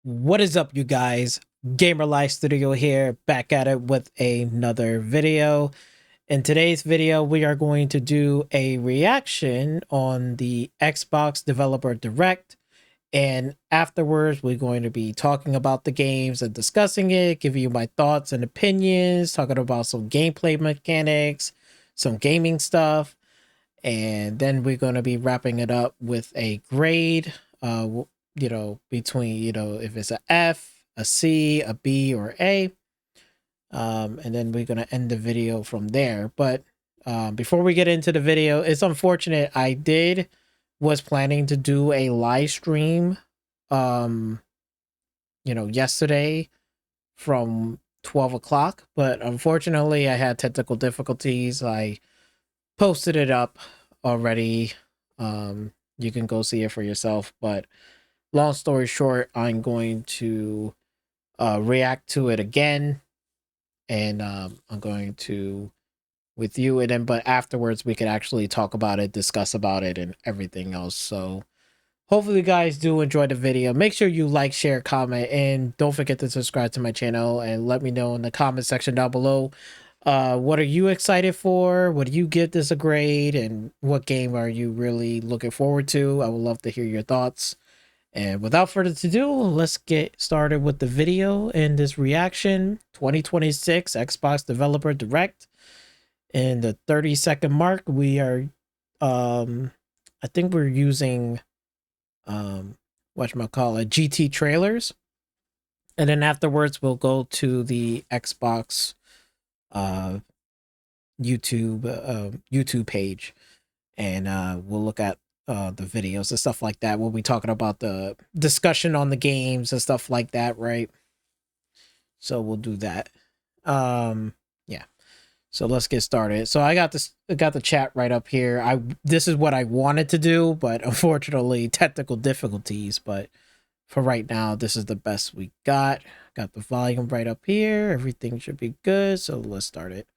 What is up, you guys? Gamer Life Studio here, back at it with another video. In today's video, we are going to do a reaction on the Xbox Developer Direct, and afterwards, we're going to be talking about the games and discussing it, giving you my thoughts and opinions, talking about some gameplay mechanics, some gaming stuff, and then we're going to be wrapping it up with a grade. Between if it's a F, a C, a B, or A, and then we're gonna end the video from there. But before we get into the video, it's unfortunate was planning to do a live stream, um, yesterday from 12 o'clock, but unfortunately, I had technical difficulties. I posted it up already. You can go see it for yourself, but long story short, I'm going to react to it again, and I'm going to with you, and then but afterwards we can actually talk about it, discuss about it, and everything else. So hopefully you guys do enjoy the video. Make sure you like, share, comment, and don't forget to subscribe to my channel, and let me know in the comment section down below. What are you excited for? What do you give this a grade? And what game are you really looking forward to? I would love to hear your thoughts. And without further ado, let's get started with the video and this reaction. 2026 Xbox Developer Direct. In the 30-second mark, we are I think we're using whatchamacallit, GT trailers. And then afterwards we'll go to the Xbox uh YouTube page, and we'll look at the videos and stuff like that. We'll be talking about the discussion on the games and stuff like that, right? So we'll do that. Yeah. So let's get started. So I got the chat right up here. This is what I wanted to do, but unfortunately technical difficulties. But for right now, this is the best we got. Got the volume right up here. Everything should be good. So let's start it.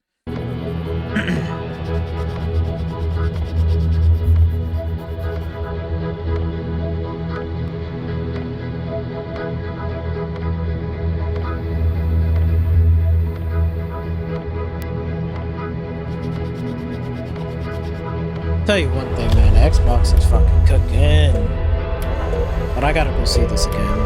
Tell you one thing, man, the Xbox is fucking cooking. But I gotta go see this again.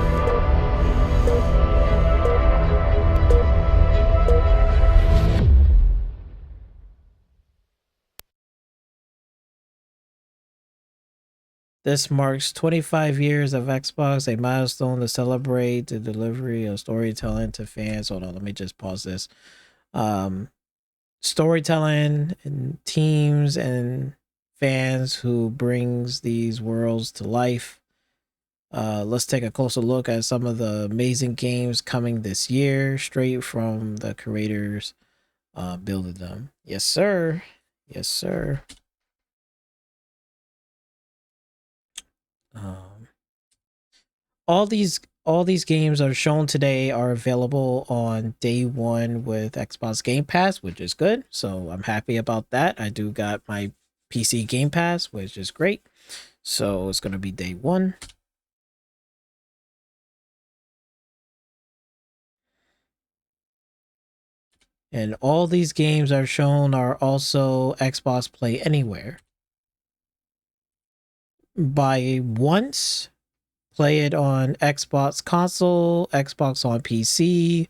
This marks 25 years of Xbox, a milestone to celebrate the delivery of storytelling to fans. Hold on, let me just pause this. Storytelling and teams and fans who brings these worlds to life. Let's take a closer look at some of the amazing games coming this year, straight from the creators building them. Yes, sir. Yes, sir. Um, all these games are shown today are available on day one with Xbox Game Pass, which is good. So I'm happy about that. I do got my PC Game Pass, which is great. So it's gonna be day one. And all these games are shown are also Xbox Play Anywhere. Buy once, play it on Xbox console, Xbox on PC,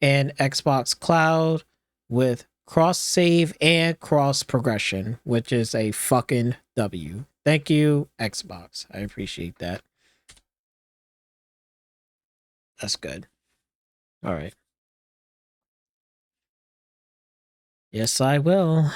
and Xbox Cloud with cross save and cross progression, which is a fucking W. Thank you, Xbox. I appreciate that. That's good. All right. Yes, I will.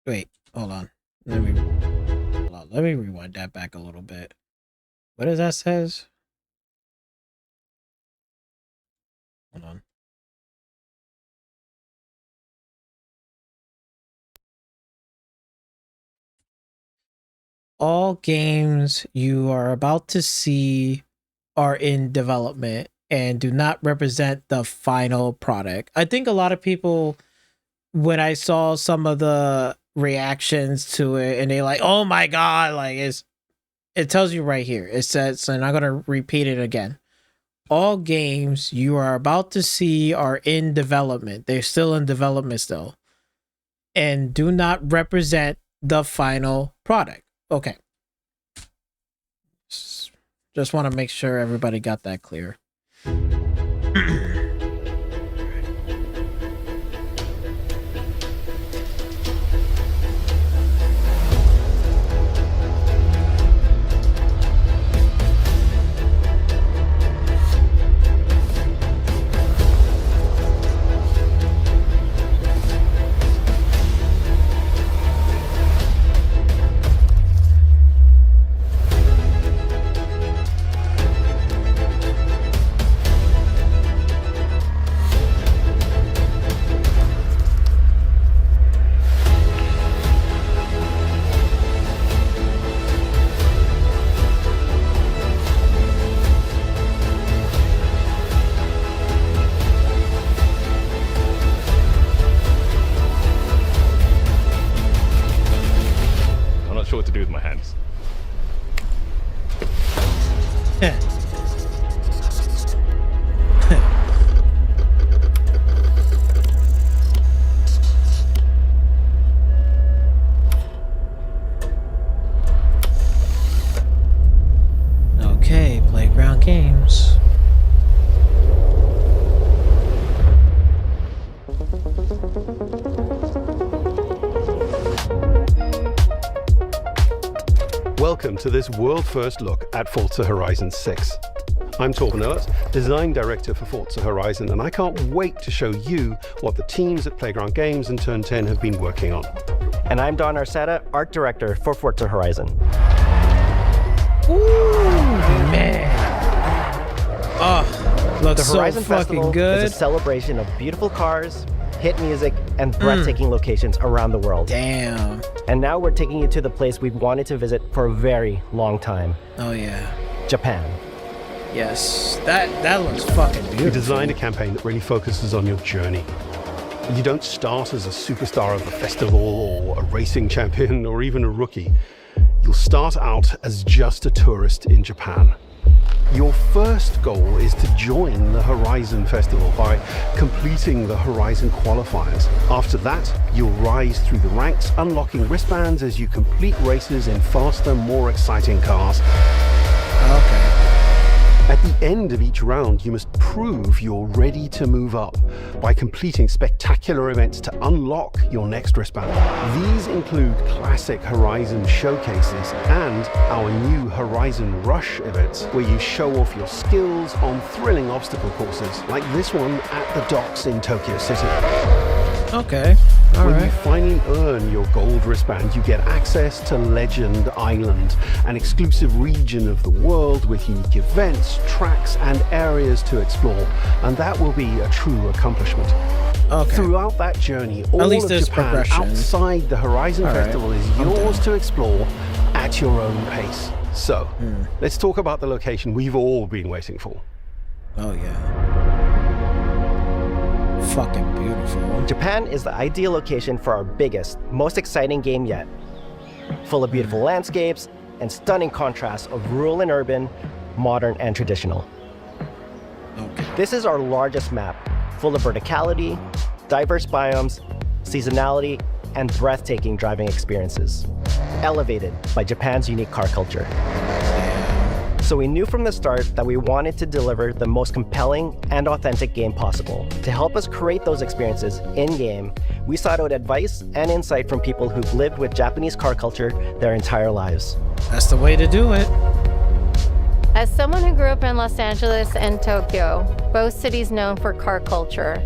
Wait, hold on. Let me rewind that back a little bit. What does that says? Hold on. all games you are about to see are in development and do not represent the final product. I think a lot of people, when I saw some of the reactions to it, and they like, oh my God, like it tells you right here. It says, and I'm going to repeat it again. All games you are about to see are in development. They're still in development still. And do not represent the final product. Okay. Just want to make sure everybody got that clear. What to do with my hands. Okay, Playground Games. Welcome to this world-first look at Forza Horizon 6. I'm Torben Ehlert, Design Director for Forza Horizon, and I can't wait to show you what the teams at Playground Games and Turn 10 have been working on. And I'm Don Arceta, Art Director for Forza Horizon. Ooh, man. Oh, looks The Horizon so fucking Festival good. is a celebration of beautiful cars, hit music, and breathtaking locations around the world. Damn. And now we're taking you to the place we've wanted to visit for a very long time. Oh, yeah. Japan. Yes. That looks fucking beautiful. We designed a campaign that really focuses on your journey. You don't start as a superstar of the festival or a racing champion or even a rookie. You'll start out as just a tourist in Japan. Your first goal is to join the Horizon Festival by completing the Horizon qualifiers. After that, you'll rise through the ranks, unlocking wristbands as you complete races in faster, more exciting cars. Okay. At the end of each round, you must prove you're ready to move up by completing spectacular events to unlock your next wristband. These include classic Horizon showcases and our new Horizon Rush events, where you show off your skills on thrilling obstacle courses, like this one at the docks in Tokyo City. Okay. All When right. you finally earn your gold wristband, you get access to Legend Island, an exclusive region of the world with unique events, tracks, and areas to explore. And that will be a true accomplishment. Okay. Throughout that journey, all least of there's Japan progression. outside the Horizon All right. Festival is I'm yours down. to explore at your own pace. So, let's talk about the location we've all been waiting for. Oh, yeah. Fucking beautiful. Japan is the ideal location for our biggest, most exciting game yet. Full of beautiful landscapes and stunning contrasts of rural and urban, modern and traditional. Okay. This is our largest map, full of verticality, diverse biomes, seasonality, and breathtaking driving experiences, elevated by Japan's unique car culture. So we knew from the start that we wanted to deliver the most compelling and authentic game possible. To help us create those experiences in-game, we sought out advice and insight from people who've lived with Japanese car culture their entire lives. That's the way to do it. As someone who grew up in Los Angeles and Tokyo, both cities known for car culture,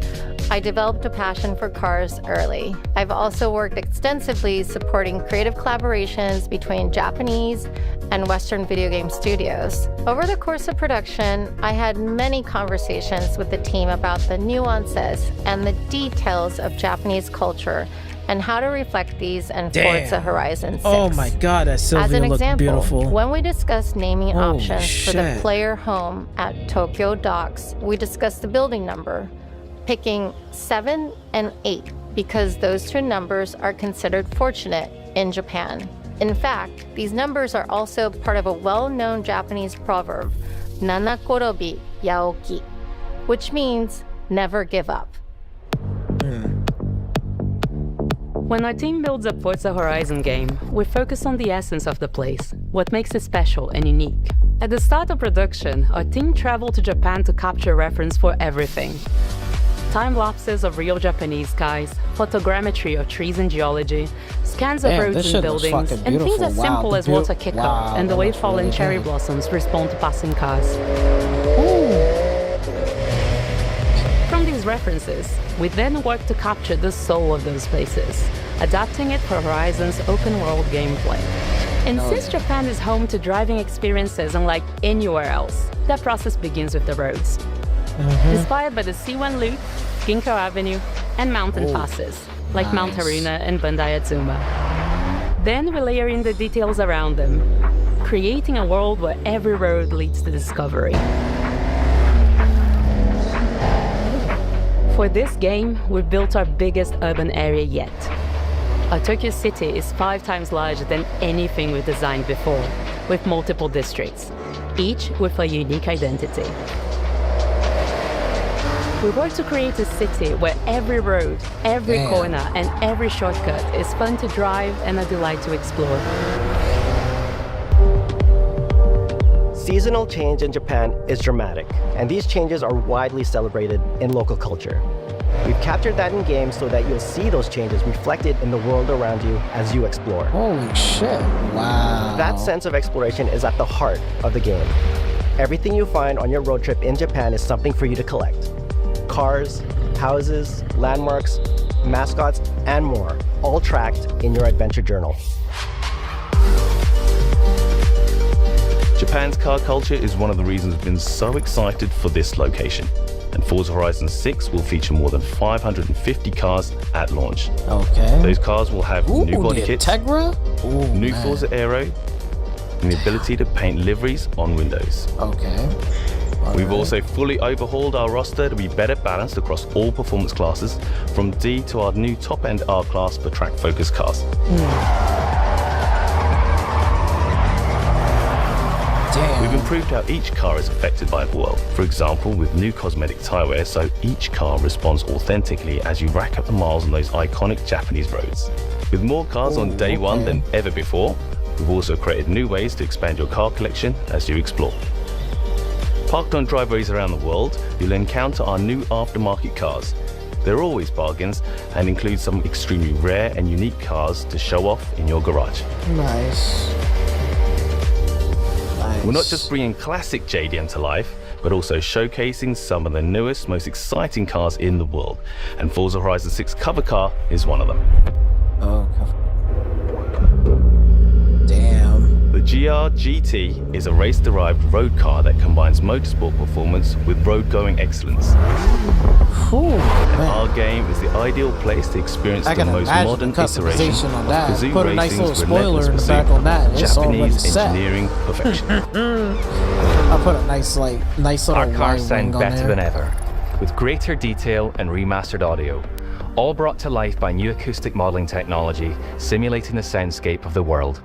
I developed a passion for cars early. I've also worked extensively supporting creative collaborations between Japanese and Western video game studios. Over the course of production, I had many conversations with the team about the nuances and the details of Japanese culture and how to reflect these in Damn. Forza Horizon 6. Oh my god, that As Sylvia an looked example, beautiful. when we discussed naming Holy options for the shit. player home at Tokyo Docks, we discussed the building number, picking 7 and 8 because those two numbers are considered fortunate in Japan. In fact, these numbers are also part of a well-known Japanese proverb, Nanakorobi Yaoki, which means never give up. When our team builds a Forza Horizon game, we focus on the essence of the place, what makes it special and unique. At the start of production, our team traveled to Japan to capture reference for everything. Time-lapses of real Japanese skies, photogrammetry of trees and geology, scans of Damn, roads this and shit looks buildings, fucking and things beautiful. as Wow, simple the as water wow, kickoff and the that way looks fallen really cherry good. blossoms respond to passing cars. From these references, we then work to capture the soul of those places, adapting it for Horizon's open-world gameplay. And since Japan is home to driving experiences unlike anywhere else, that process begins with the roads. Inspired by the C1 Loop, Ginkgo Avenue, and mountain passes, like Mount Haruna and Bandai Atsuma. Then we layer in the details around them, creating a world where every road leads to discovery. For this game, we've built our biggest urban area yet. Our Tokyo city is 5 times larger than anything we've designed before, with multiple districts, each with a unique identity. We work to create a city where every road, every corner, and every shortcut is fun to drive and a delight to explore. Seasonal change in Japan is dramatic, and these changes are widely celebrated in local culture. We've captured that in games so that you'll see those changes reflected in the world around you as you explore. Holy shit. Wow. That sense of exploration is at the heart of the game. Everything you find on your road trip in Japan is something for you to collect. Cars, houses, landmarks, mascots, and more, all tracked in your adventure journal. Japan's car culture is one of the reasons we've been so excited for this location. And Forza Horizon 6 will feature more than 550 cars at launch. Okay. Those cars will have Ooh, new body the kits, Integra? Ooh, new man. Forza Aero, and the ability to paint liveries on windows. Okay. We've also fully overhauled our roster to be better balanced across all performance classes, from D to our new top-end R-Class for track-focused cars. Damn. We've improved how each car is affected by the world. For example, with new cosmetic tire wear, so each car responds authentically as you rack up the miles on those iconic Japanese roads. With more cars on day one than ever before, we've also created new ways to expand your car collection as you explore. Parked on driveways around the world, you'll encounter our new aftermarket cars. They're always bargains and include some extremely rare and unique cars to show off in your garage. Nice. We're not just bringing classic JDM to life, but also showcasing some of the newest, most exciting cars in the world. And Forza Horizon 6 cover car is one of them. Oh, damn. The GR GT is a race-derived road car that combines motorsport performance with road-going excellence. Ooh, man. Our game is the ideal place to experience I the can most imagine modern the iteration customization on of that. Kazoo Put a nice little Racing's spoiler relentless in the pursuit back on that. of It's already Japanese set. engineering perfection. I'll put a nice little Our cars wide sound wing on better there. than ever, with greater detail and remastered audio, all brought to life by new acoustic modeling technology, simulating the soundscape of the world.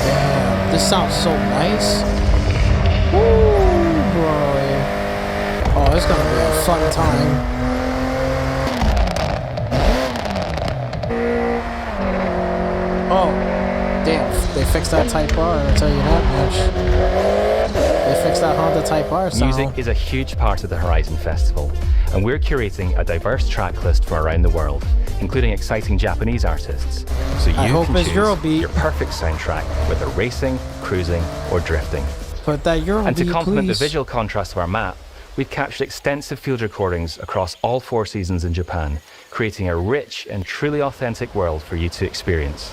Damn, this sounds so nice. Ooh, boy. Oh, it's gonna be a fun time. Oh, damn, they fixed that Type R, I'll tell you that much. They fixed that Honda Type R sound. Music is a huge part of the Horizon Festival, and we're curating a diverse track list from around the world, including exciting Japanese artists. So you hope can it's choose Eurobeat. your perfect soundtrack, whether racing, cruising, or drifting. Put that Eurobeat, And to complement please. the visual contrast of our map, we've captured extensive field recordings across all 4 seasons in Japan, creating a rich and truly authentic world for you to experience.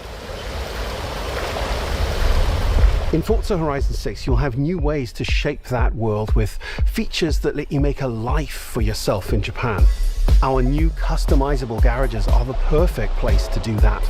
In Forza Horizon 6, you'll have new ways to shape that world with features that let you make a life for yourself in Japan. Our new customizable garages are the perfect place to do that.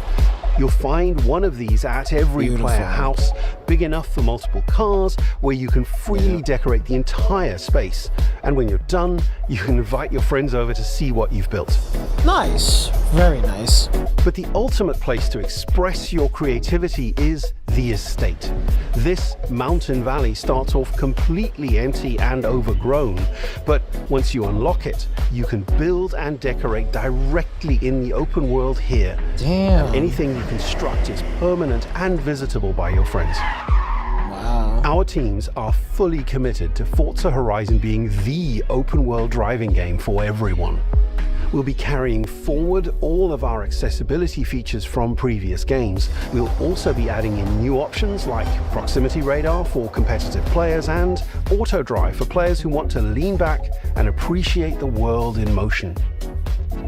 You'll find one of these at every player house, big enough for multiple cars, where you can freely decorate the entire space. And when you're done, you can invite your friends over to see what you've built. Nice. Very nice. But the ultimate place to express your creativity is the estate. This mountain valley starts off completely empty and overgrown, but once you unlock it, you can build and decorate directly in the open world here. Damn. Anything you construct is permanent and visitable by your friends. Wow. Our teams are fully committed to Forza Horizon being the open world driving game for everyone. We'll be carrying forward all of our accessibility features from previous games. We'll also be adding in new options like proximity radar for competitive players and auto drive for players who want to lean back and appreciate the world in motion.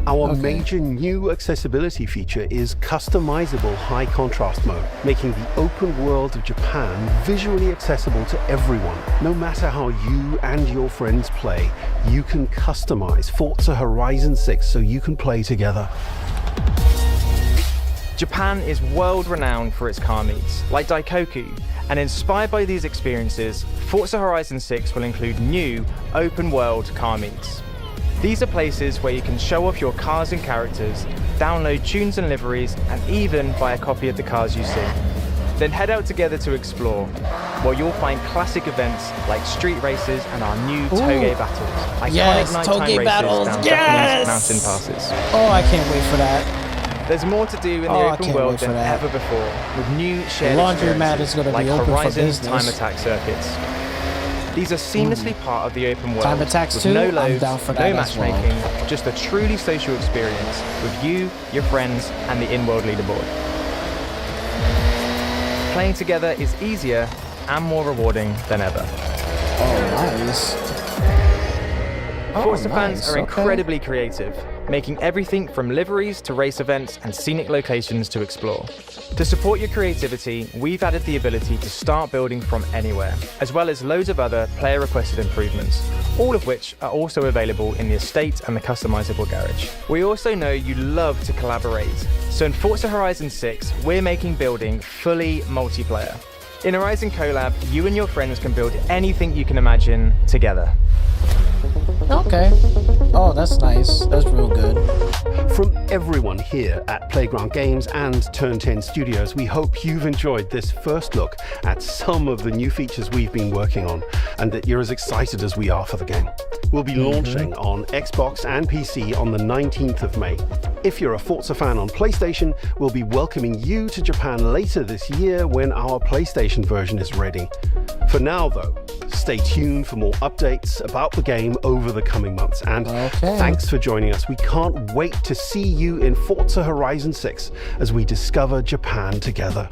Our major new accessibility feature is customizable high contrast mode, making the open world of Japan visually accessible to everyone. No matter how you and your friends play, you can customize Forza Horizon 6 so you can play together. Japan is world-renowned for its car meets, like Daikoku, and inspired by these experiences, Forza Horizon 6 will include new open-world car meets. These are places where you can show off your cars and characters, download tunes and liveries, and even buy a copy of the cars you see. Then head out together to explore, where you'll find classic events like street races and our new Toge battles, iconic nighttime races down Japanese mountain passes. Oh, I can't wait for that. There's more to do in the open world than ever before, with new shared laundromat is going to like be open Horizon's for time business. attack circuits. These are seamlessly part of the open world. Time attacks with too? no I'm loads, down for no that as well. matchmaking, just a truly social experience with you, your friends, and the in-world leaderboard. Playing together is easier and more rewarding than ever. Oh, nice. Forza fans are incredibly creative, making everything from liveries to race events and scenic locations to explore. To support your creativity, we've added the ability to start building from anywhere, as well as loads of other player-requested improvements, all of which are also available in the estate and the customizable garage. We also know you love to collaborate, so in Forza Horizon 6, we're making building fully multiplayer. In Horizon Collab, you and your friends can build anything you can imagine together. Okay. Oh, that's nice. That's real good. From everyone here at Playground Games and Turn 10 Studios, we hope you've enjoyed this first look at some of the new features we've been working on, and that you're as excited as we are for the game. We'll be launching on Xbox and PC on the 19th of May. If you're a Forza fan on PlayStation, we'll be welcoming you to Japan later this year when our PlayStation version is ready. For now, though, stay tuned for more updates about the game over the coming months. And thanks for joining us. We can't wait to see you in Forza Horizon 6 as we discover Japan together.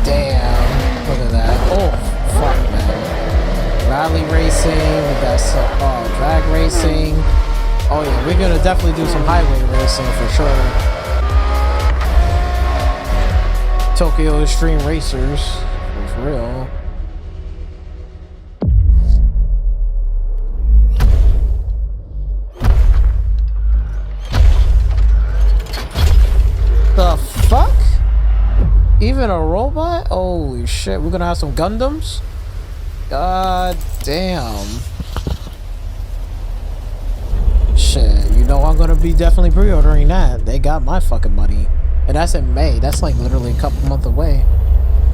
Damn. Look at that. Oh, fuck, man. Rally racing. We got some drag racing. Oh, yeah. We're going to definitely do some highway racing for sure. Tokyo Extreme Racers. For real. The fuck? Even a robot? Holy shit, we're gonna have some Gundams? God damn. Shit, you know I'm gonna be definitely pre-ordering that. They got my fucking money. And that's in May. That's like literally a couple months away.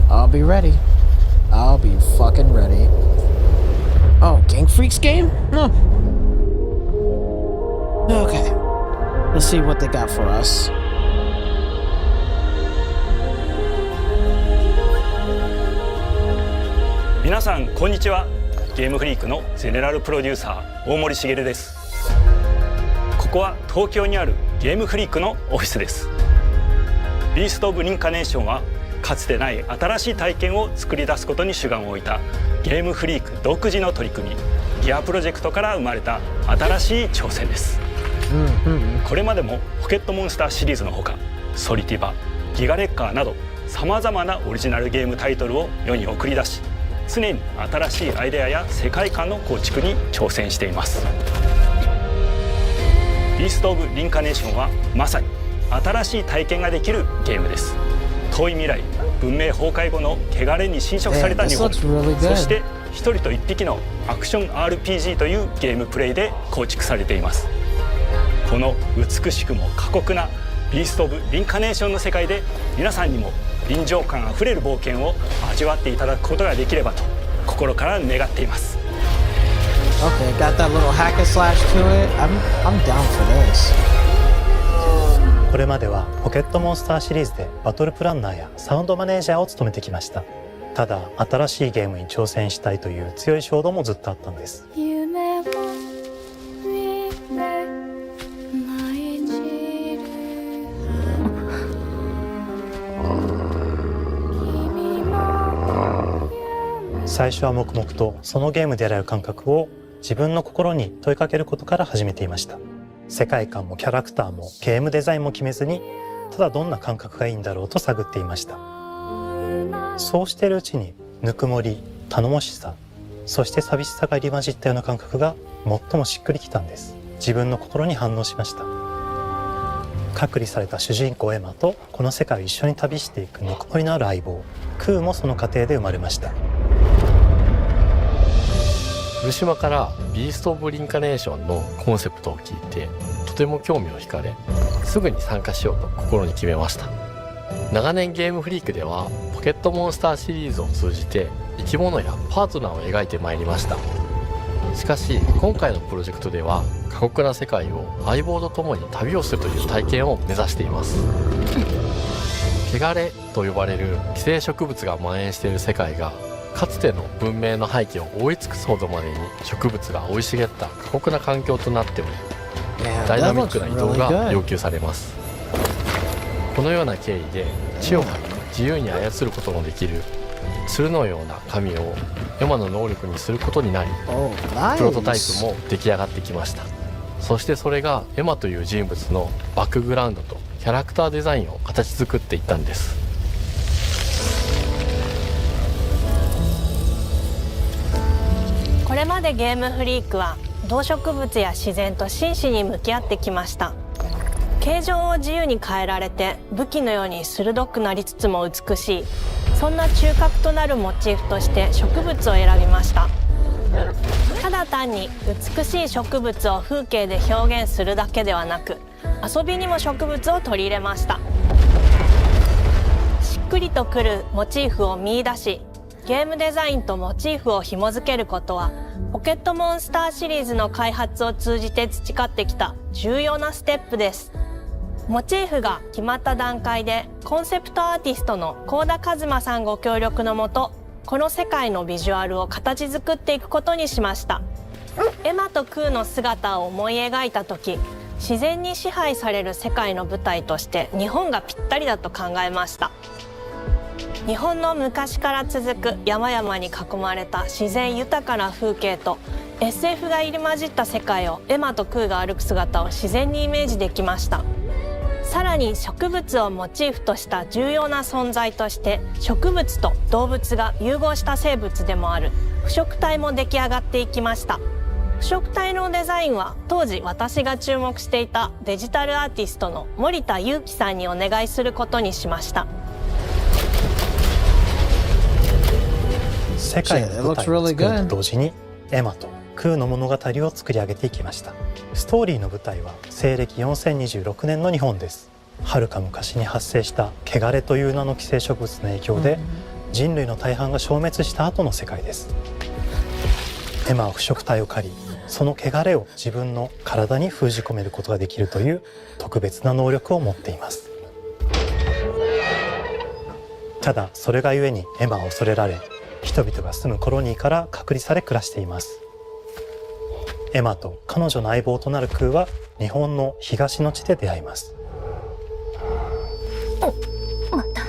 I'll be ready. I'll be fucking ready. Oh, Gang Freaks game? Huh. Okay. Let's see what they got for us. 皆さんこんにちは。ゲームフリークのゼネラルプロデューサー大森茂です。ここは東京にあるゲームフリークのオフィスです。ビースト・オブ・リンカネーションはかつてない新しい体験を作り出すことに主眼を置いたゲームフリーク独自の取り組みギアプロジェクトから生まれた新しい挑戦です。これまでもポケットモンスターシリーズのほかソリティバ、ギガレッカーなどさまざまなオリジナルゲームタイトルを世に送り出し、常に新しいアイデアや世界観の構築に挑戦しています。ビースト・オブ・リンカネーションはまさに新しい体験ができるゲームです。遠い未来、文明崩壊後の汚れに侵食された日本、そして一人と一匹のアクション RPG というゲームプレイで構築されています。この美しくも過酷なビースト・オブ・リンカネーションの世界で、皆さんにも臨場感あふれる冒険を味わっていただくことができればと心から願っています。 Okay, got that little hack and slash to it. I'm down for this. これまではポケットモンスターシリーズでバトルプランナーやサウンドマネージャーを務めてきました。ただ新しいゲームに挑戦したいという強い衝動もずっとあったんです。最初は黙々とそのゲームでやれる感覚を自分の心に問いかけることから始めていました。世界観もキャラクターもゲームデザインも決めずに、ただどんな感覚がいいんだろうと探っていました。そうしているうちにぬくもり、頼もしさ、そして寂しさが入り混じったような感覚が最もしっくりきたんです。自分の心に反応しました。隔離された主人公エマとこの世界を一緒に旅していくぬくもりのある相棒クーもその過程で生まれました。古島からビースト・オブ・リンカネーションのコンセプトを聞いてとても興味を惹かれ、すぐに参加しようと心に決めました。長年ゲームフリークではポケットモンスターシリーズを通じて生き物やパートナーを描いてまいりました。しかし今回のプロジェクトでは過酷な世界を相棒と共に旅をするという体験を目指しています。汚れと呼ばれる寄生植物が蔓延している世界がかつての文明の廃棄を覆い尽くすほどまでに植物が生い茂った過酷な環境となっており、ダイナミックな移動が要求されます。このような経緯で地を張り自由に操ることのできる鶴のような神をエマの能力にすることになり、プロトタイプも出来上がってきました。そしてそれがエマという人物のバックグラウンドとキャラクターデザインを形作っていったんです。これまでゲームフリークは動植物や自然と真摯に向き合ってきました。形状を自由に変えられて武器のように鋭くなりつつも美しい、そんな中核となるモチーフとして植物を選びました。ただ単に美しい植物を風景で表現するだけではなく、遊びにも植物を取り入れました。しっくりとくるモチーフを見出し、ゲームデザインとモチーフを紐付けることはポケットモンスターシリーズの開発を通じて培ってきた重要なステップです。モチーフが決まった段階でコンセプトアーティストの幸田一馬さんご協力のもと、この世界のビジュアルを形作っていくことにしました。エマとクーの姿を思い描いた時、自然に支配される世界の舞台として日本がぴったりだと考えました。日本の昔から続く山々に囲まれた自然豊かな風景と SF が入り混じった世界をエマとクーが歩く姿を自然にイメージできました。さらに植物をモチーフとした重要な存在として植物と動物が融合した生物でもある腐植体も出来上がっていきました。腐植体のデザインは当時私が注目していたデジタルアーティストの森田裕樹さんにお願いすることにしました。世界の舞台を作ると同時にエマとクーの物語を作り上げていきました。ストーリーの舞台は西暦4026年の日本です。遥か昔に発生した汚れという名の寄生植物の影響で人類の大半が消滅した後の世界です。エマは腐植体を借り、その汚れを自分の体に封じ込めることができるという特別な能力を持っています。ただそれがゆえにエマは恐れられ、人々が住むコロニーから隔離され暮らしています。エマと彼女の相棒となるクーは日本の東の地で出会います。また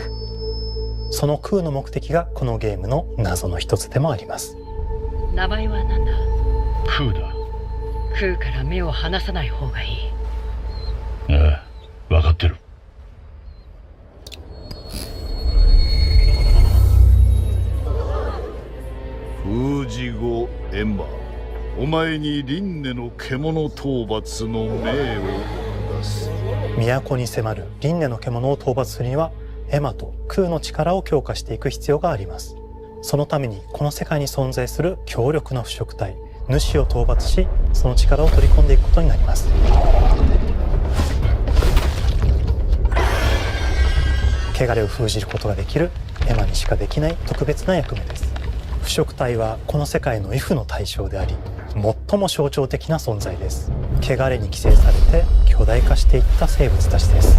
そのクーの目的がこのゲームの謎の一つでもあります。名前は何だ？クーだ。クーから目を離さない方がいい。ああ、分かってる。時後エマ、お前に輪廻の獣討伐の命を下す。都に迫る輪廻の獣を討伐するにはエマと空の力を強化していく必要があります。そのためにこの世界に存在する強力な腐食体主を討伐し、その力を取り込んでいくことになります。汚れを封じることができるエマにしかできない特別な役目です。腐食体はこの世界の畏怖の対象であり、最も象徴的な存在です。汚れに寄生されて巨大化していった生物たちです。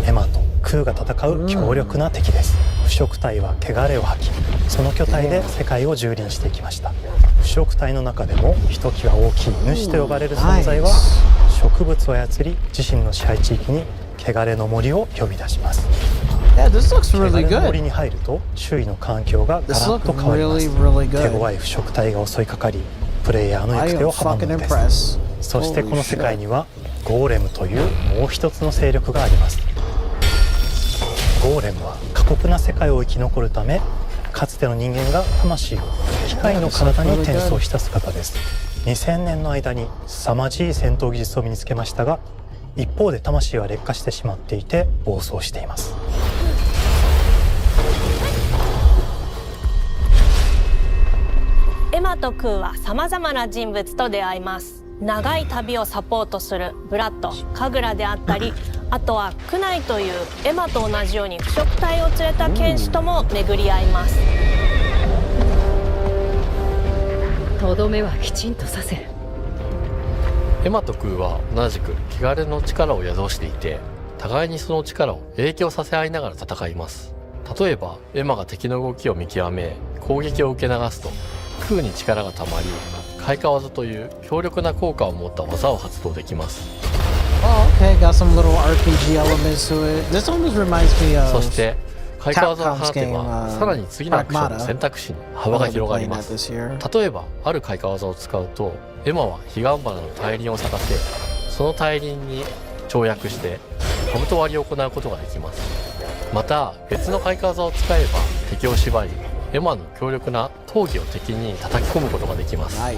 エマと空が戦う強力な敵です。腐食体は汚れを吐き、その巨体で世界を蹂躙していきました。腐食体の中でもひときわ大きい主と呼ばれる存在は、植物を操り自身の支配地域に汚れの森を呼び出します。汚れの森に入ると周囲の環境がガラッと変わります。手強い腐食体が襲いかかり、プレイヤーの行く手を阻むのです。そしてこの世界にはゴーレムというもう一つの勢力があります。ゴーレムは過酷な世界を生き残るため、かつての人間が魂を機械の体に転送した姿です。2000年の間に凄まじい戦闘技術を身につけましたが、一方で魂は劣化してしまっていて暴走しています。エマとクーはさまざまな人物と出会います。長い旅をサポートするブラッド、カグラであったり、あとはクナイというエマと同じように腐食体を連れた剣士とも巡り合います。とどめはきちんとさせる。エマと空は同じく汚れの力を宿していて、互いにその力を影響させ合いながら戦います。例えばエマが敵の動きを見極め攻撃を受け流すと、空に力がたまり開花技という強力な効果を持った技を発動できます。そして開花技を放てば、さらに次のアクションの選択肢に幅が広がります。例えばある開花技を使うと、エマは彼岸花の大輪を咲かせ、その大輪に跳躍して兜割りを行うことができます。また別の開花技を使えば敵を縛り、エマの強力な闘技を敵に叩き込むことができます。開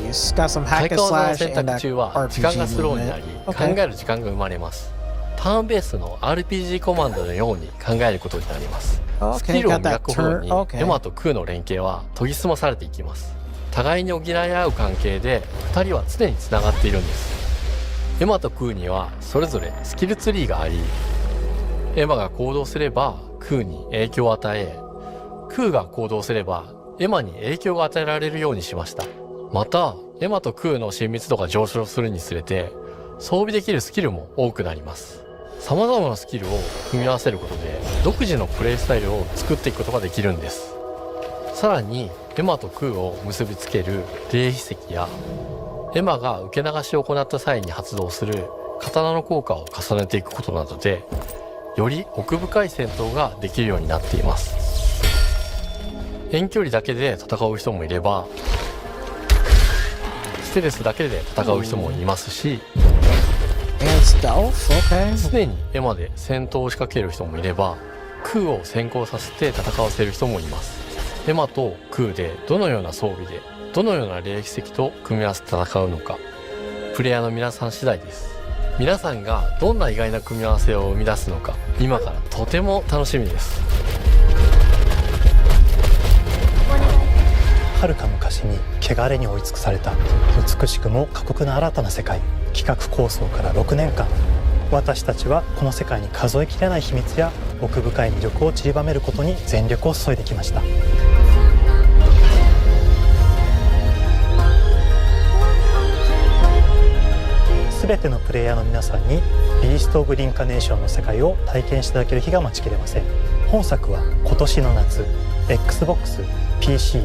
花技の選択中は時間がスローになり、考える時間が生まれます。ターンベースの RPG コマンドのように考えることになります。スキルを磨くほどにエマと空の連携は研ぎ澄まされていきます。互いに補い合う関係で2人は常につながっているんです。エマと空にはそれぞれスキルツリーがあり、エマが行動すれば空に影響を与え、空が行動すればエマに影響が与えられるようにしました。またエマと空の親密度が上昇するにつれて装備できるスキルも多くなります。様々なスキルを組み合わせることで独自のプレイスタイルを作っていくことができるんです。さらにエマと空を結びつける霊秘石や、エマが受け流しを行った際に発動する刀の効果を重ねていくことなどで、より奥深い戦闘ができるようになっています。遠距離だけで戦う人もいれば、ステルスだけで戦う人もいますし、常にエマで戦闘を仕掛ける人もいれば、空を先行させて戦わせる人もいます。エマと空でどのような装備でどのような霊秘石と組み合わせて戦うのか、プレイヤーの皆さん次第です。皆さんがどんな意外な組み合わせを生み出すのか、今からとても楽しみです。はるか昔に汚れに追い尽くされた美しくも過酷な新たな世界、企画構想から6年間、私たちはこの世界に数えきれない秘密や奥深い魅力を散りばめることに全力を注いできました。全てのプレイヤーの皆さんにビースト・オブ・リンカネーションの世界を体験していただける日が待ちきれません。本作は今年の夏 XBOX、PC、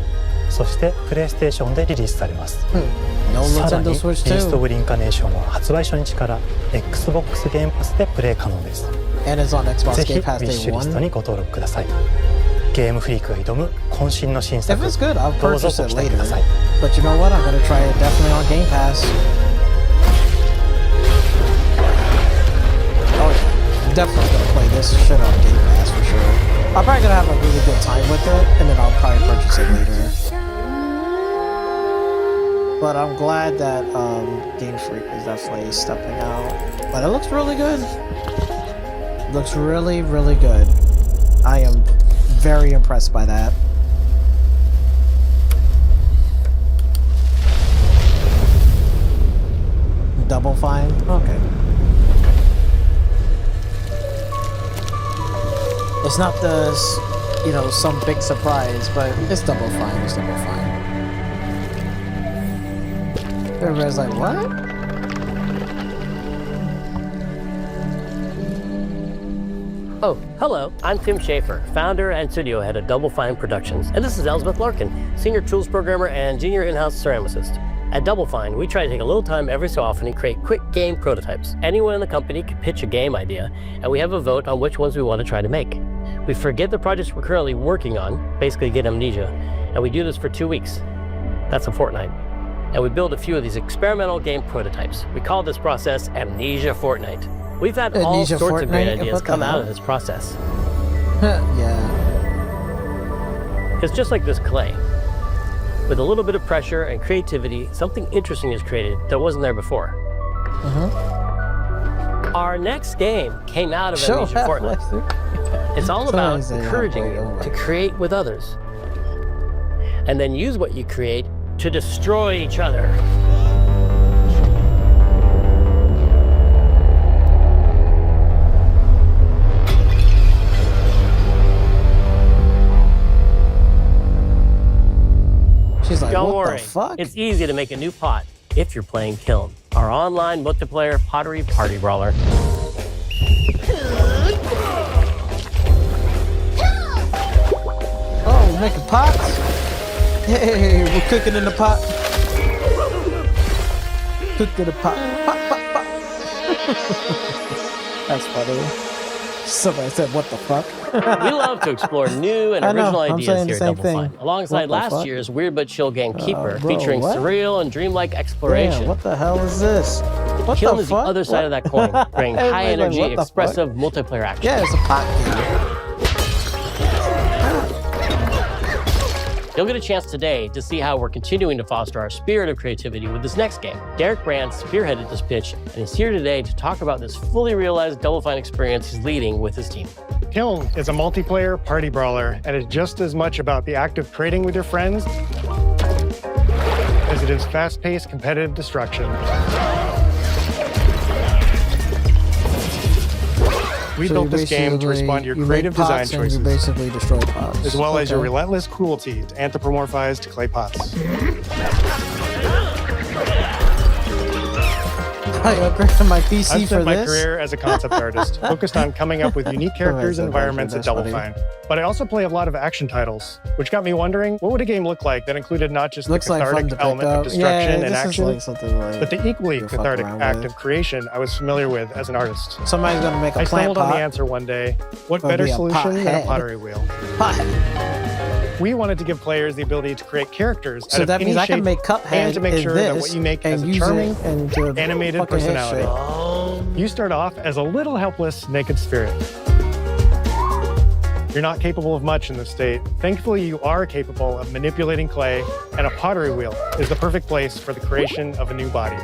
そしてプレイステーションでリリースされます。さらにビースト・オブ・リンカネーションは発売初日から XBOX ゲームパスでプレイ可能です。ぜひウィッシュリストにご登録ください。ゲームフリークが挑む渾身の新作、どうぞご期待ください。Definitely gonna play this shit on Game Pass for sure. I'm probably gonna have a really good time with it, and then I'll probably purchase it later. But I'm glad that Game Freak is definitely stepping out. But it looks really good. It looks really, really good. I am very impressed by that. Double Fine? Okay. It's not the, you know, some big surprise, but it's Double Fine. It's Double Fine. Everybody's like, what? Oh, hello. I'm Tim Schafer, founder and studio head of Double Fine Productions. And this is Elizabeth Larkin, senior tools programmer and junior in-house ceramicist. At Double Fine, we try to take a little time every so often and create quick game prototypes. Anyone in the company can pitch a game idea, and we have a vote on which ones we want to try to make. We forget the projects we're currently working on, basically get amnesia, and we do this for 2 weeks. That's a fortnight. And we build a few of these experimental game prototypes. We call this process Amnesia Fortnight. We've had all sorts of great ideas come out of this process. Yeah. It's just like this clay. With a little bit of pressure and creativity, something interesting is created that wasn't there before. Our next game came out of Amnesia Fortnight. It's all about encouraging you to create with others. And then use what you create to destroy each other. She's like, Don't what worry, the fuck? It's easy to make a new pot if you're playing Kiln, our online multiplayer pottery party brawler. Oh, we're making pots? Hey, we're cooking in the pot. Cook in the pot. Pot, pot, pot. That's funny. Somebody said, what the fuck? We love to explore new and original ideas here at Double thing. Fine, alongside last year's Weird But Chill game Keeper, bro, featuring what? surreal and dreamlike exploration. Damn, what the hell is this? What Kiln the is fuck? the other side of that coin, bringing high Everybody's like, energy, what the expressive multiplayer action. Yeah, it's a pot game. You'll get a chance today to see how we're continuing to foster our spirit of creativity with this next game. Derek Brand spearheaded this pitch, and he's here today to talk about this fully realized Double Fine experience he's leading with his team. Kiln is a multiplayer party brawler, and is just as much about the act of trading with your friends as it is fast-paced competitive destruction. We built this game to respond to your creative design choices, you basically destroy pots. as well as your relentless cruelty to anthropomorphized clay pots. I upgraded my PC I've for spent my this. career as a concept artist, focused on coming up with unique characters and environments at Double Fine. But I also play a lot of action titles, which got me wondering, what would a game look like that included not just the cathartic element of destruction and action, but the equally cathartic act of creation I was familiar with as an artist? Somebody's gonna make a I plant stumbled on pot. the answer one day. What Or better be a solution than a pothead. pottery wheel? We wanted to give players the ability to create characters So out of that any means I can shape make Cuphead and to make in sure that this what you make has and a use charming, it and to animated fucking hit personality. You start off as a little helpless, naked spirit. You're not capable of much in this state. Thankfully, you are capable of manipulating clay, and a pottery wheel is the perfect place for the creation of a new body.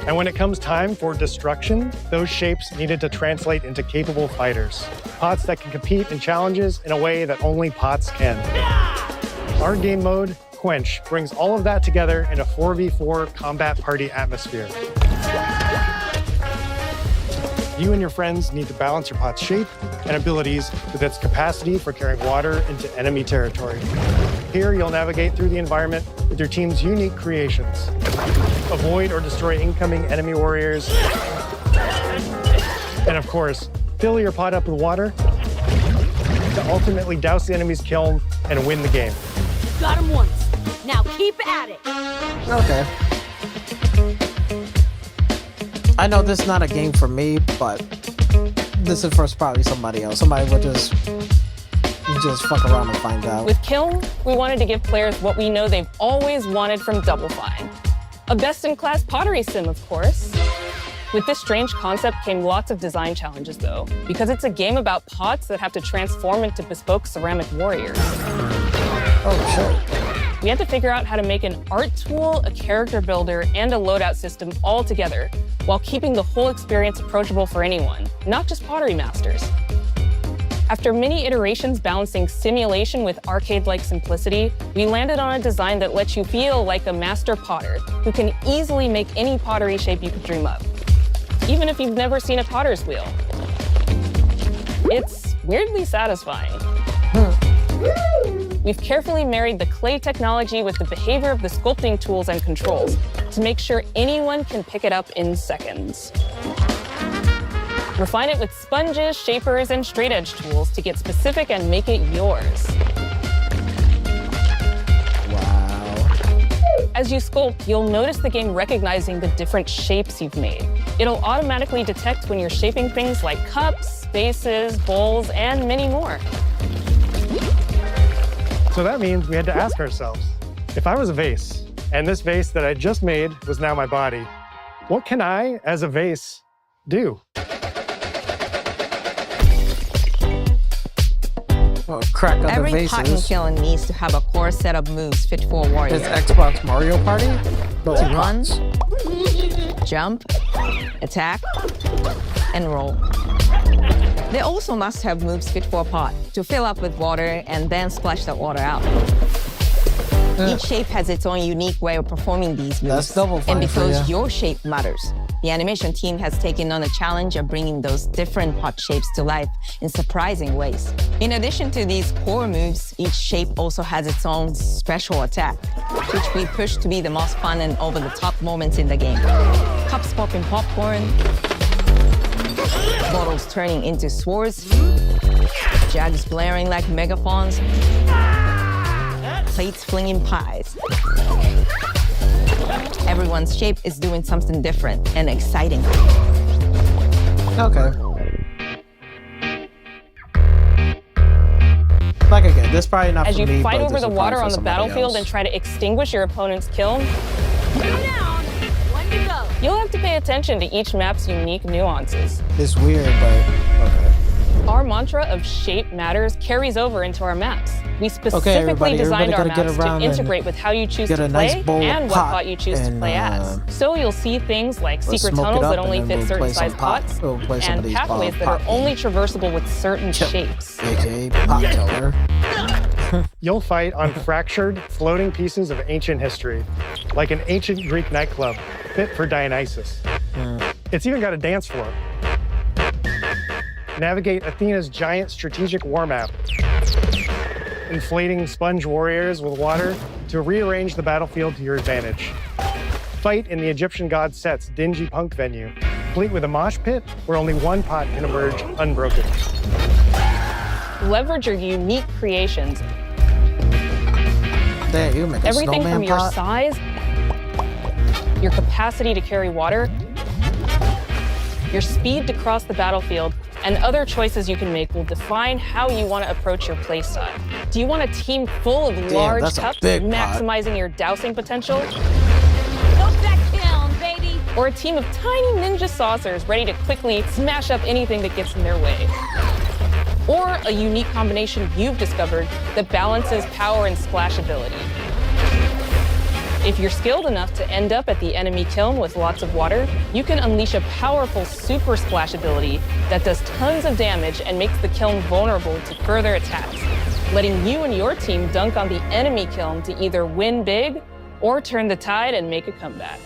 And when it comes time for destruction, those shapes needed to translate into capable fighters. Pots that can compete in challenges in a way that only pots can. Our game mode, Quench, brings all of that together in a 4v4 combat party atmosphere. You and your friends need to balance your pot's shape and abilities with its capacity for carrying water into enemy territory. Here, you'll navigate through the environment with your team's unique creations. Avoid or destroy incoming enemy warriors. And of course, fill your pot up with water to ultimately douse the enemy's kiln and win the game. Got him once. Now keep at it. Okay. I know this is not a game for me, but this is for probably somebody else. Somebody would just fuck around and find out. With Kiln, we wanted to give players what we know they've always wanted from Double Fine. A best-in-class pottery sim, of course. With this strange concept came lots of design challenges, though, because it's a game about pots that have to transform into bespoke ceramic warriors. Oh, shit. We had to figure out how to make an art tool, a character builder, and a loadout system all together, while keeping the whole experience approachable for anyone, not just pottery masters. After many iterations balancing simulation with arcade-like simplicity, we landed on a design that lets you feel like a master potter who can easily make any pottery shape you could dream up, even if you've never seen a potter's wheel. It's weirdly satisfying. We've carefully married the clay technology with the behavior of the sculpting tools and controls to make sure anyone can pick it up in seconds. Refine it with sponges, shapers, and straight edge tools to get specific and make it yours. Wow. As you sculpt, you'll notice the game recognizing the different shapes you've made. It'll automatically detect when you're shaping things like cups, vases, bowls, and many more. So that means we had to ask ourselves, if I was a vase, and this vase that I just made was now my body, what can I, as a vase, do? Oh, crack of Every the vases. pot and kiln needs to have a core set of moves fit for a warrior. It's Xbox Mario Party? But to run, jump, attack, and roll. They also must have moves fit for a pot to fill up with water and then splash that water out. Each shape has its own unique way of performing these moves. That's Double Fine and because for ya. your shape matters, the animation team has taken on the challenge of bringing those different pot shapes to life in surprising ways. In addition to these core moves, each shape also has its own special attack, which we push to be the most fun and over-the-top moments in the game. Cups popping popcorn, bottles turning into swords, jugs blaring like megaphones, plates flinging pies. Everyone's shape is doing something different and exciting. Okay. Like again, this is probably not As for you me, fight but over this the is water probably on for the somebody battlefield else. and try to extinguish your opponent's kiln, One to go. you'll have to pay attention to each map's unique nuances. It's weird, but okay. Our mantra of shape matters carries over into our maps. We specifically everybody designed our gotta get maps to around and integrate with how you choose get to a nice play bowl of and what pot pot you choose to and, play as. So you'll see things like let's secret smoke it tunnels up that and only then fit we'll certain play some size pot. pots, We'll play some and of these pathways that pot are only traversable with certain shapes. AKA pot killer. You'll fight on fractured, floating pieces of ancient history, like an ancient Greek nightclub fit for Dionysus. It's even got a dance floor. Navigate Athena's giant strategic war map, inflating sponge warriors with water to rearrange the battlefield to your advantage. Fight in the Egyptian god Set's dingy punk venue, complete with a mosh pit where only one pot can emerge unbroken. Leverage your unique creations. Damn, you make a Everything snowman from your pot? size, your capacity to carry water, your speed to cross the battlefield, and other choices you can make will define how you want to approach your playstyle. Do you want a team full of large that's a cups, big pot. maximizing your dousing potential? Go back down, baby. Or a team of tiny ninja saucers ready to quickly smash up anything that gets in their way? Or a unique combination you've discovered that balances power and splashability? If you're skilled enough to end up at the enemy kiln with lots of water, you can unleash a powerful super splash ability that does tons of damage and makes the kiln vulnerable to further attacks, letting you and your team dunk on the enemy kiln to either win big or turn the tide and make a comeback.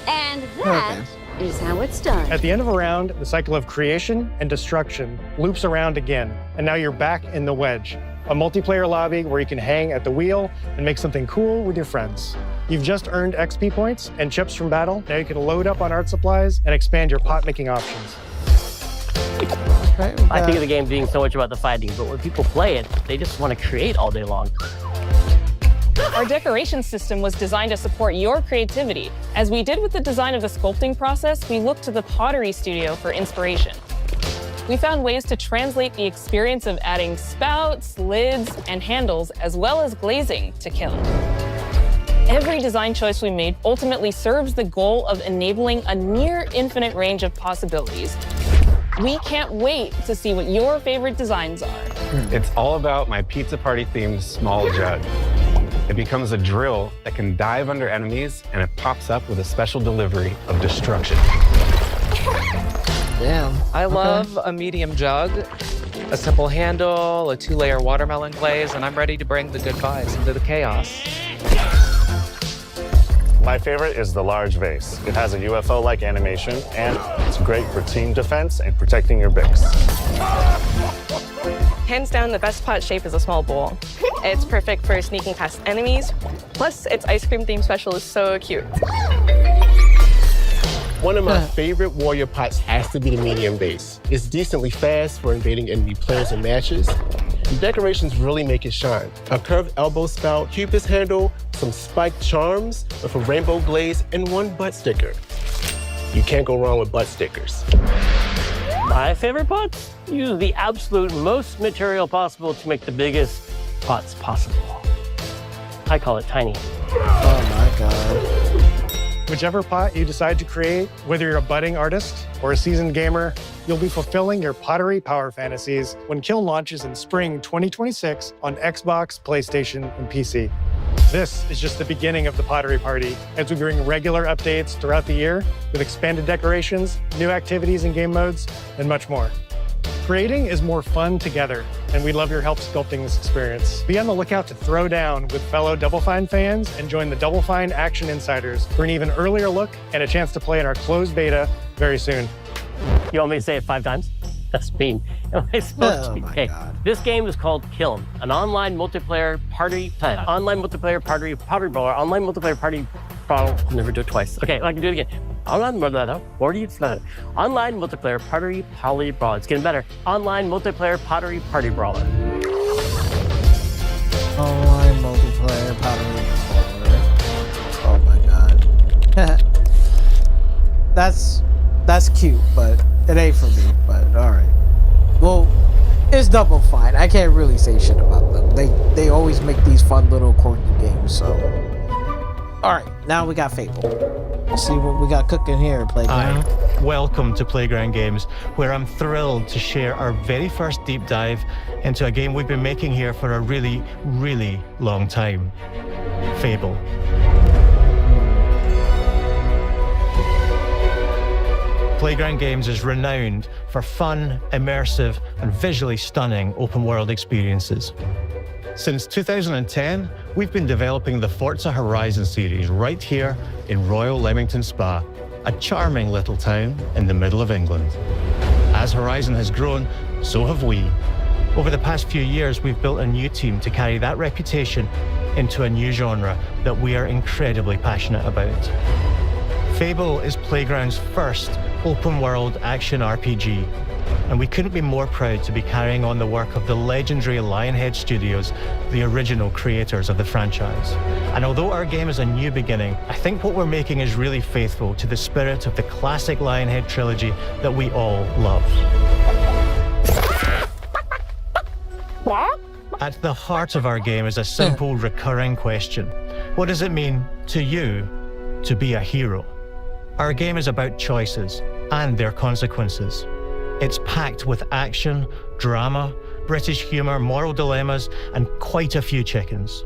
And that is how it's done. At the end of a round, the cycle of creation and destruction loops around again, and now you're back in the wedge, a multiplayer lobby where you can hang at the wheel and make something cool with your friends. You've just earned XP points and chips from battle. Now you can load up on art supplies and expand your pot-making options. I think of the game being so much about the fighting, but when people play it, they just want to create all day long. Our decoration system was designed to support your creativity. As we did with the design of the sculpting process, we looked to the pottery studio for inspiration. We found ways to translate the experience of adding spouts, lids, and handles, as well as glazing to kiln. Every design choice we made ultimately serves the goal of enabling a near infinite range of possibilities. We can't wait to see what your favorite designs are. It's all about my pizza party themed small jug. It becomes a drill that can dive under enemies, and it pops up with a special delivery of destruction. Damn. I love a medium jug, a simple handle, a 2-layer watermelon glaze, and I'm ready to bring the good vibes into the chaos. My favorite is the large vase. It has a UFO-like animation, and it's great for team defense and protecting your Bix. Hands down, the best pot shape is a small bowl. It's perfect for sneaking past enemies. Plus, its ice cream theme special is so cute. One of my favorite warrior pots has to be the medium base. It's decently fast for invading enemy players and matches. The decorations really make it shine. A curved elbow spout, Cupid's handle, some spiked charms with a rainbow glaze, and one butt sticker. You can't go wrong with butt stickers. My favorite pots use the absolute most material possible to make the biggest pots possible. I call it tiny. Oh my God. Whichever pot you decide to create, whether you're a budding artist or a seasoned gamer, you'll be fulfilling your pottery power fantasies when Kiln launches in spring 2026 on Xbox, PlayStation, and PC. This is just the beginning of the Pottery Party as we bring regular updates throughout the year with expanded decorations, new activities and game modes, and much more. Creating is more fun together, and we'd love your help sculpting this experience. Be on the lookout to throw down with fellow Double Fine fans and join the Double Fine Action Insiders for an even earlier look and a chance to play in our closed beta very soon. You want me to say it 5 times? That's mean. Am I supposed to? Okay. This game is called Kiln, an online multiplayer party brawler, online multiplayer party brawler. I'll never do it twice. Okay, I can do it again. Online multiplayer party brawler. It's getting better. Online multiplayer party brawler. Online multiplayer pottery brawler. Oh my God. That's cute, but it ain't for me. But all right. Well, it's Double Fine. I can't really say shit about them. They always make these fun little quirky games. So, all right. Now we got Fable. Let's see what we got cooking here, Playground. Welcome to Playground Games, where I'm thrilled to share our very first deep dive into a game we've been making here for a really, really long time. Fable. Playground Games is renowned for fun, immersive, and visually stunning open-world experiences. Since 2010, we've been developing the Forza Horizon series right here in Royal Leamington Spa, a charming little town in the middle of England. As Horizon has grown, so have we. Over the past few years, we've built a new team to carry that reputation into a new genre that we are incredibly passionate about. Fable is Playground's first open-world action RPG, and we couldn't be more proud to be carrying on the work of the legendary Lionhead Studios, the original creators of the franchise. And although our game is a new beginning, I think what we're making is really faithful to the spirit of the classic Lionhead trilogy that we all love. At the heart of our game is a simple, recurring question. What does it mean to you to be a hero? Our game is about choices and their consequences. It's packed with action, drama, British humour, moral dilemmas, and quite a few chickens.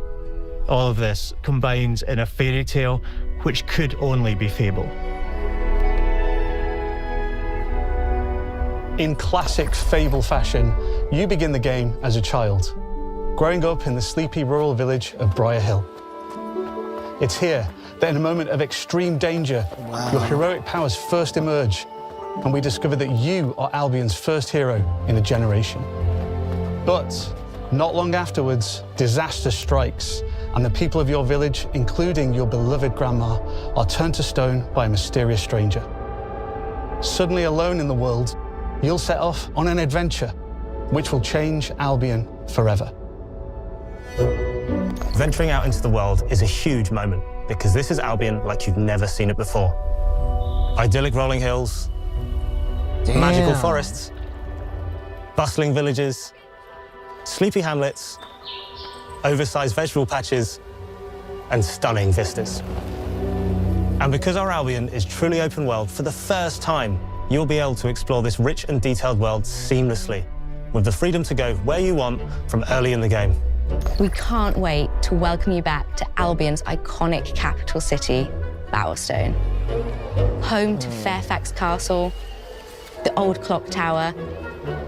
All of this combines in a fairy tale which could only be Fable. In classic Fable fashion, you begin the game as a child, growing up in the sleepy rural village of Briar Hill. It's here that in a moment of extreme danger, your heroic powers first emerge, and we discover that you are Albion's first hero in a generation. But not long afterwards, disaster strikes, and the people of your village, including your beloved grandma, are turned to stone by a mysterious stranger. Suddenly alone in the world, you'll set off on an adventure which will change Albion forever. Venturing out into the world is a huge moment, because this is Albion like you've never seen it before. Idyllic rolling hills, magical forests, bustling villages, sleepy hamlets, oversized vegetable patches, and stunning vistas. And because our Albion is truly open world, for the first time, you'll be able to explore this rich and detailed world seamlessly, with the freedom to go where you want from early in the game. We can't wait to welcome you back to Albion's iconic capital city, Bowerstone. Home to Fairfax Castle, the old clock tower,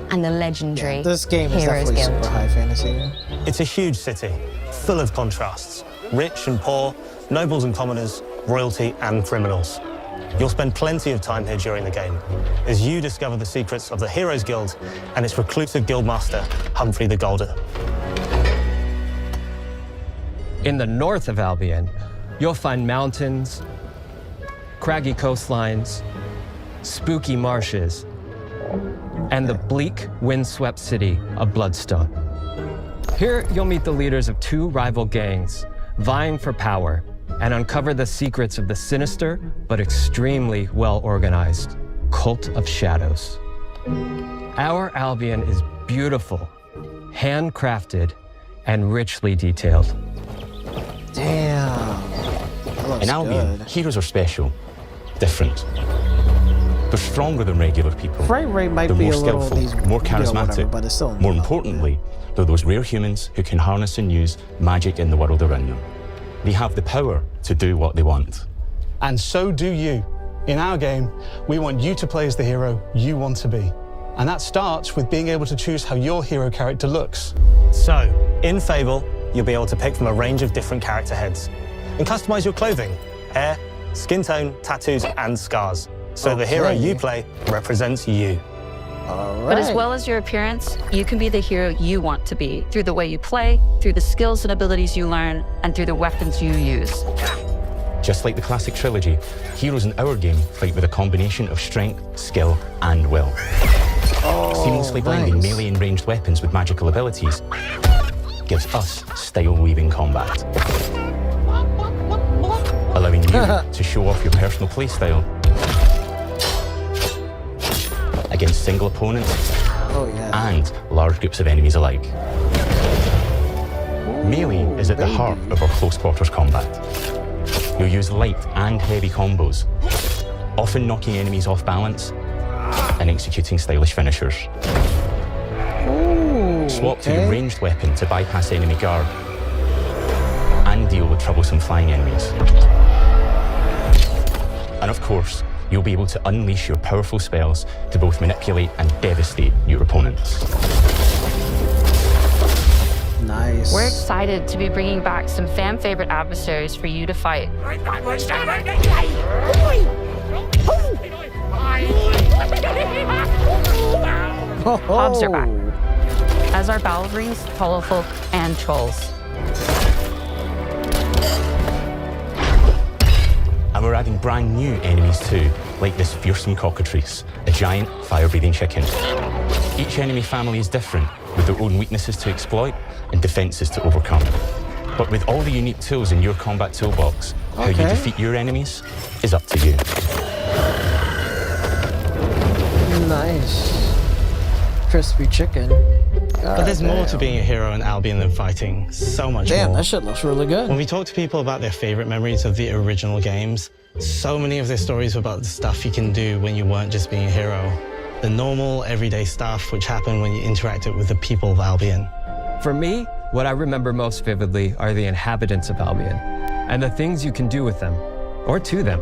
and the legendary This game is Heroes definitely Guild. super high fantasy. It's a huge city, full of contrasts. Rich and poor, nobles and commoners, royalty and criminals. You'll spend plenty of time here during the game as you discover the secrets of the Heroes Guild and its reclusive guildmaster, Humphrey the Golden. In the north of Albion, you'll find mountains, craggy coastlines, spooky marshes, and the bleak, windswept city of Bloodstone. Here, you'll meet the leaders of two rival gangs vying for power and uncover the secrets of the sinister but extremely well-organized Cult of Shadows. Our Albion is beautiful, handcrafted, and richly detailed. Damn. In Albion, heroes are special, different. They're stronger than regular people. Frame rate might They're be more a little skillful, more charismatic. whatever, but it's still More importantly, they're those rare humans who can harness and use magic in the world around them. They have the power to do what they want. And so do you. In our game, we want you to play as the hero you want to be. And that starts with being able to choose how your hero character looks. So, in Fable, you'll be able to pick from a range of different character heads and customize your clothing, hair, skin tone, tattoos, and scars. So the hero you play represents you. But as well as your appearance, you can be the hero you want to be through the way you play, through the skills and abilities you learn, and through the weapons you use. Just like the classic trilogy, heroes in our game fight with a combination of strength, skill, and will. Seamlessly blending melee and ranged weapons with magical abilities gives us style-weaving combat. Allowing you to show off your personal playstyle against single opponents and large groups of enemies alike. Melee is at the heart of our close quarters combat. You'll use light and heavy combos, often knocking enemies off balance and executing stylish finishers. Swap to your ranged weapon to bypass enemy guard and deal with troublesome flying enemies. And of course, you'll be able to unleash your powerful spells to both manipulate and devastate your opponents. Nice. We're excited to be bringing back some fan-favorite adversaries for you to fight. Hobbs are back, as are Balverines, Hollowfolk, and Trolls. And we're adding brand new enemies too, like this fearsome cockatrice, a giant fire-breathing chicken. Each enemy family is different, with their own weaknesses to exploit and defenses to overcome. But with all the unique tools in your combat toolbox, how you defeat your enemies is up to you. Nice. Crispy chicken. But there's more to being a hero in Albion than fighting. So much more. Damn, that shit looks really good. When we talk to people about their favorite memories of the original games, so many of their stories were about the stuff you can do when you weren't just being a hero. The normal, everyday stuff which happened when you interacted with the people of Albion. For me, what I remember most vividly are the inhabitants of Albion and the things you can do with them or to them.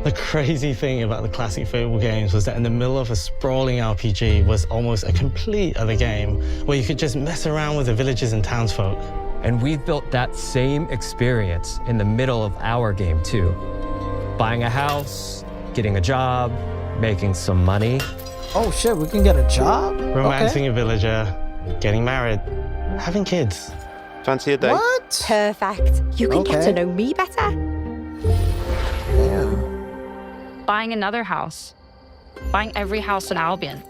The crazy thing about the classic Fable games was that in the middle of a sprawling RPG was almost a complete other game where you could just mess around with the villages and townsfolk. And we've built that same experience in the middle of our game too. Buying a house, getting a job, making some money. Oh shit, we can get a job? Romancing a villager, getting married, having kids. Fancy a date? What? Perfect. You can get to know me better. Yeah. Buying another house. Buying every house in Albion.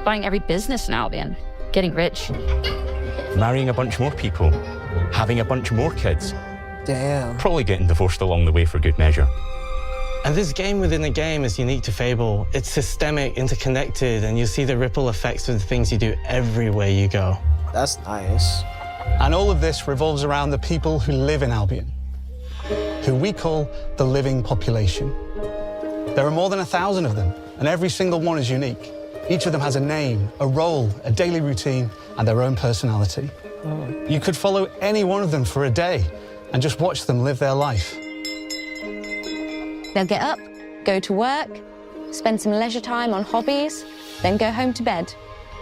Buying every business in Albion. Getting rich. Marrying a bunch more people, having a bunch more kids. Damn. Probably getting divorced along the way for good measure. And this game within a game is unique to Fable. It's systemic, interconnected, and you see the ripple effects of the things you do everywhere you go. That's nice. And all of this revolves around the people who live in Albion, who we call the living population. There are more than 1,000 of them, and every single one is unique. Each of them has a name, a role, a daily routine, and their own personality. You could follow any one of them for a day and just watch them live their life. They'll get up, go to work, spend some leisure time on hobbies, then go home to bed.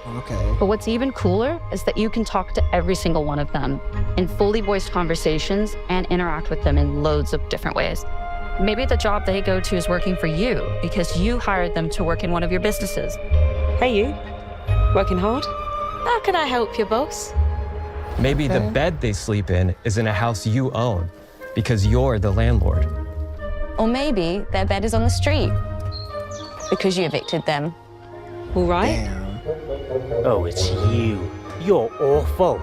Okay. But what's even cooler is that you can talk to every single one of them in fully voiced conversations and interact with them in loads of different ways. Maybe the job they go to is working for you because you hired them to work in one of your businesses. Hey you, working hard? How can I help you, boss? Maybe the bed they sleep in is in a house you own because you're the landlord. Or maybe their bed is on the street because you evicted them. All right. Damn. Oh, it's you. You're awful.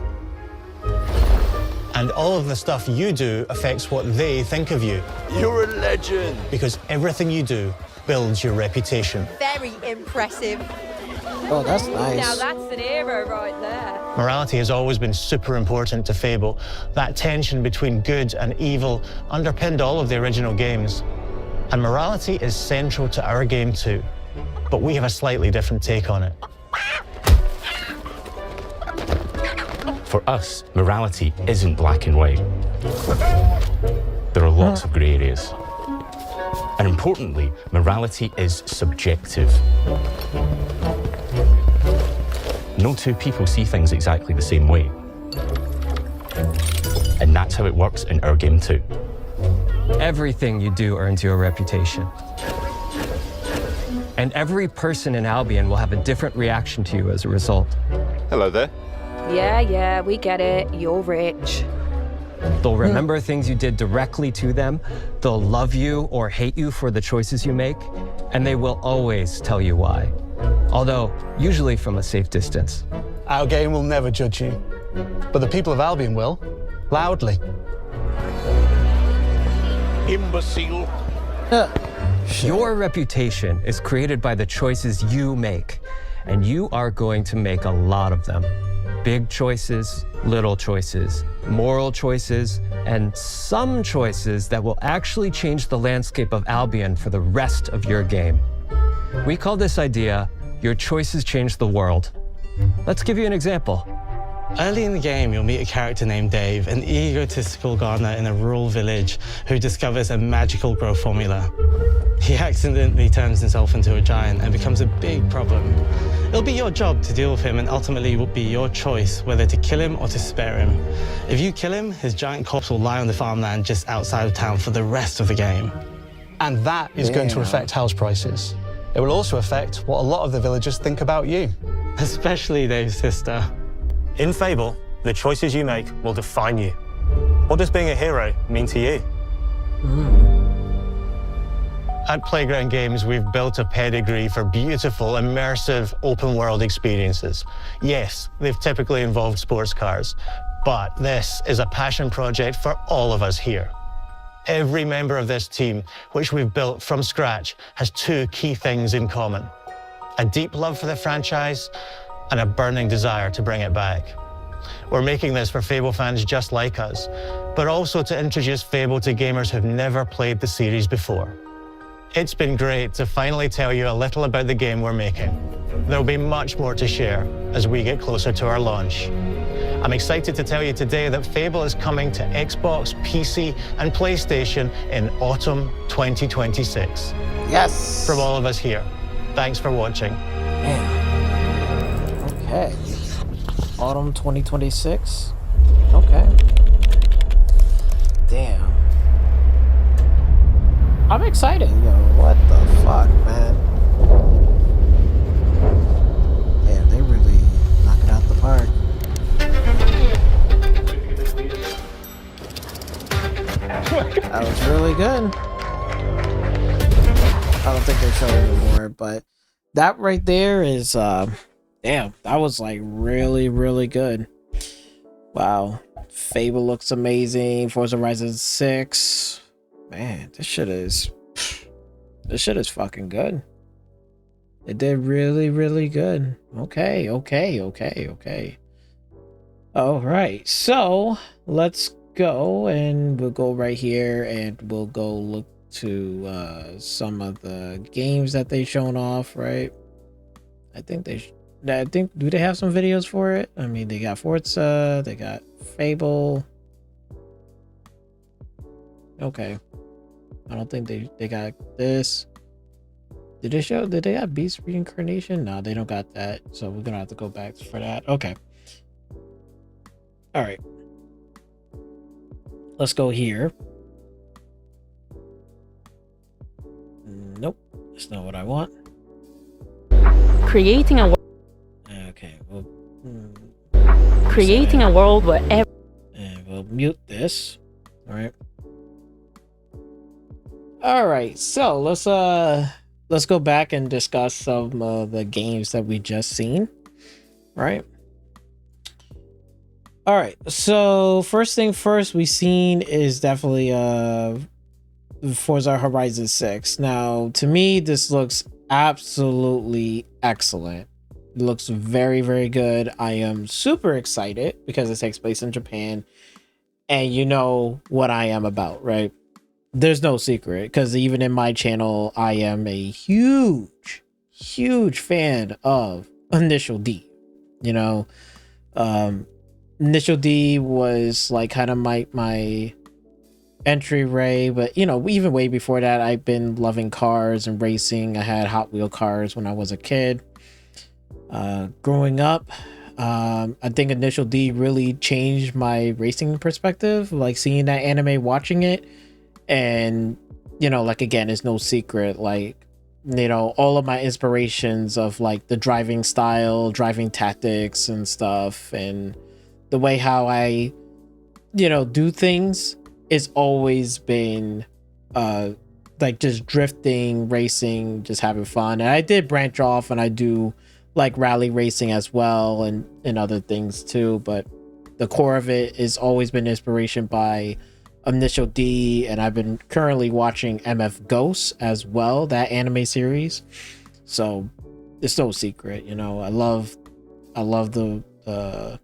And all of the stuff you do affects what they think of you. You're a legend. Because everything you do builds your reputation. Very impressive. Oh, that's nice. Now that's an hero right there. Morality has always been super important to Fable. That tension between good and evil underpinned all of the original games. And morality is central to our game too. But we have a slightly different take on it. For us, morality isn't black and white. There are lots of grey areas. And importantly, morality is subjective. No two people see things exactly the same way. And that's how it works in our game too. Everything you do earns you a reputation. And every person in Albion will have a different reaction to you as a result. Hello there. Yeah, we get it. You're rich. They'll remember things you did directly to them, they'll love you or hate you for the choices you make, and they will always tell you why. Although, usually from a safe distance. Our game will never judge you, but the people of Albion will, loudly. Imbecile. Your reputation is created by the choices you make, and you are going to make a lot of them. Big choices, little choices, moral choices, and some choices that will actually change the landscape of Albion for the rest of your game. We call this idea, your choices change the world. Let's give you an example. Early in the game, you'll meet a character named Dave, an egotistical gardener in a rural village who discovers a magical growth formula. He accidentally turns himself into a giant and becomes a big problem. It'll be your job to deal with him, and ultimately it will be your choice whether to kill him or to spare him. If you kill him, his giant corpse will lie on the farmland just outside of town for the rest of the game. And that is going to affect house prices. It will also affect what a lot of the villagers think about you. Especially Dave's sister. In Fable, the choices you make will define you. What does being a hero mean to you? At Playground Games, we've built a pedigree for beautiful, immersive, open-world experiences. Yes, they've typically involved sports cars, but this is a passion project for all of us here. Every member of this team, which we've built from scratch, has two key things in common: a deep love for the franchise and a burning desire to bring it back. We're making this for Fable fans just like us, but also to introduce Fable to gamers who've never played the series before. It's been great to finally tell you a little about the game we're making. There'll be much more to share as we get closer to our launch. I'm excited to tell you today that Fable is coming to Xbox, PC, and PlayStation in autumn 2026. Yes! From all of us here, thanks for watching. Okay. Autumn 2026? Okay. Damn. I'm excited. Yo, what the fuck, man? Damn, they really knock it out the park. That was really good. I don't think they're showing anymore, but that right there is, damn, that was like really, really good. Wow. Fable looks amazing. Forza Horizon 6. Man, this shit is fucking good. It did really, really good. Okay. All right, so let's go, and we'll go right here, and we'll go look to some of the games that they shown off, right? I think do they have some videos for it? I mean, they got Forza, they got Fable. Okay, I don't think they got this. Did they have Beast Reincarnation? No, they don't got that, so we're gonna have to go back for that. Okay. All right, let's go here. Nope, that's not what I want. Creating a Okay, well, creating a world where and we'll mute this. All right. All right, so let's go back and discuss some of the games that we just seen, right? All right, so first thing first we seen is definitely Forza Horizon 6. Now, to me, this looks absolutely excellent. It looks very, very good. I am super excited because it takes place in Japan, and you know what I am about, right? There's no secret, because even in my channel, I am a huge fan of Initial D. You know, Initial D was like kind of my entry ray, but you know, even way before that, I've been loving cars and racing. I had Hot Wheel cars when I was a kid. Growing up, I think Initial D really changed my racing perspective, like seeing that anime, watching it. And you know, like, again, it's no secret, like, you know, all of my inspirations of like the driving style, driving tactics and stuff, and the way how I, you know, do things, it's always been like just drifting, racing, just having fun. And I did branch off and I do like rally racing as well, and other things too, but the core of it has always been inspiration by Initial D, and I've been currently watching MF Ghost as well, that anime series. So it's no secret, you know, I love the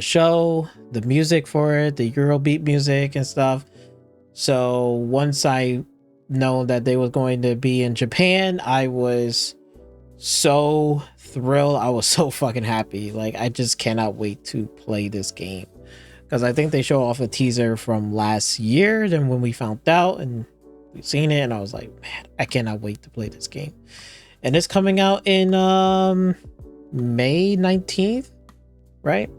show, the music for it, the Eurobeat music and stuff. So once I know that they were going to be in Japan, I was so thrilled. I was so fucking happy. Like, I just cannot wait to play this game, because I think they show off a teaser from last year, then when we found out and we've seen it, and I was like, man, I cannot wait to play this game. And it's coming out in May 19th, right?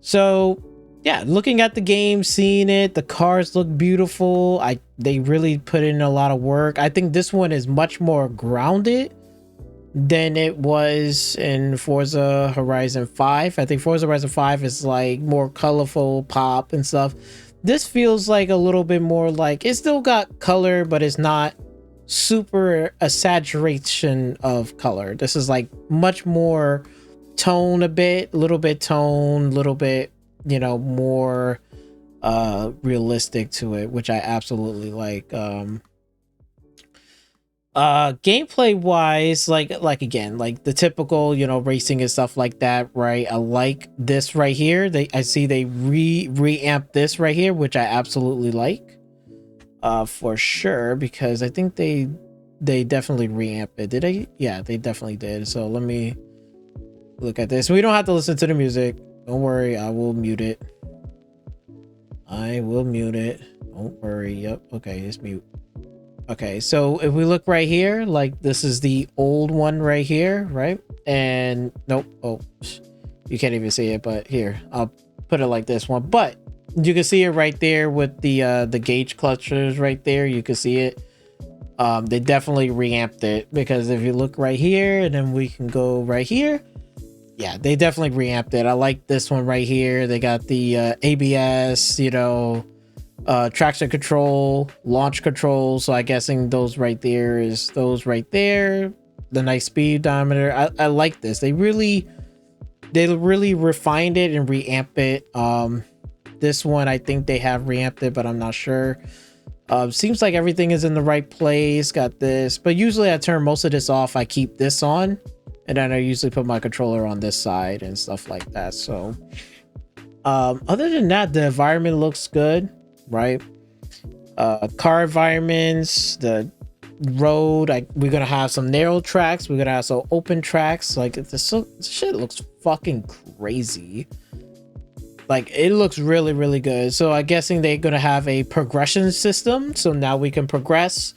So yeah, looking at the game, seeing it, the cars look beautiful. They really put in a lot of work. I think this one is much more grounded than it was in Forza Horizon 5. I think Forza Horizon 5 is like more colorful pop and stuff. This feels like a little bit more like, it's still got color, but it's not super a saturation of color. This is like much more tone, a little bit tone, little bit, you know, more realistic to it, which I absolutely like. Gameplay wise, like again, like the typical, you know, racing and stuff like that, right? I like this right here. I see they reamped this right here, which I absolutely like, for sure, because I think they definitely reamped it. Did they? Yeah, they definitely did. So let me look at this. We don't have to listen to the music, don't worry. I will mute it. Don't worry. Yep. Okay, it's mute. Okay, so if we look right here, like this is the old one right here, right? And nope, oh, you can't even see it, but here, I'll put it like this one. But you can see it right there with the gauge clusters right there. You can see it. They definitely reamped it, because if you look right here, and then we can go right here, yeah, they definitely reamped it. I like this one right here. They got the ABS, you know, traction control, launch control. So I'm guessing those right there is those right there. The nice speedometer. I like this. They really refined it and reamped it. This one, I think they have reamped it, but I'm not sure. Seems like everything is in the right place. Got this, but usually I turn most of this off. I keep this on, and then I usually put my controller on this side and stuff like that. So Other than that, the environment looks good, right? Car environments, the road, we're gonna have some narrow tracks, we're gonna have some open tracks. Like this shit looks fucking crazy. Like it looks really good. So I'm guessing they're gonna have a progression system, so now we can progress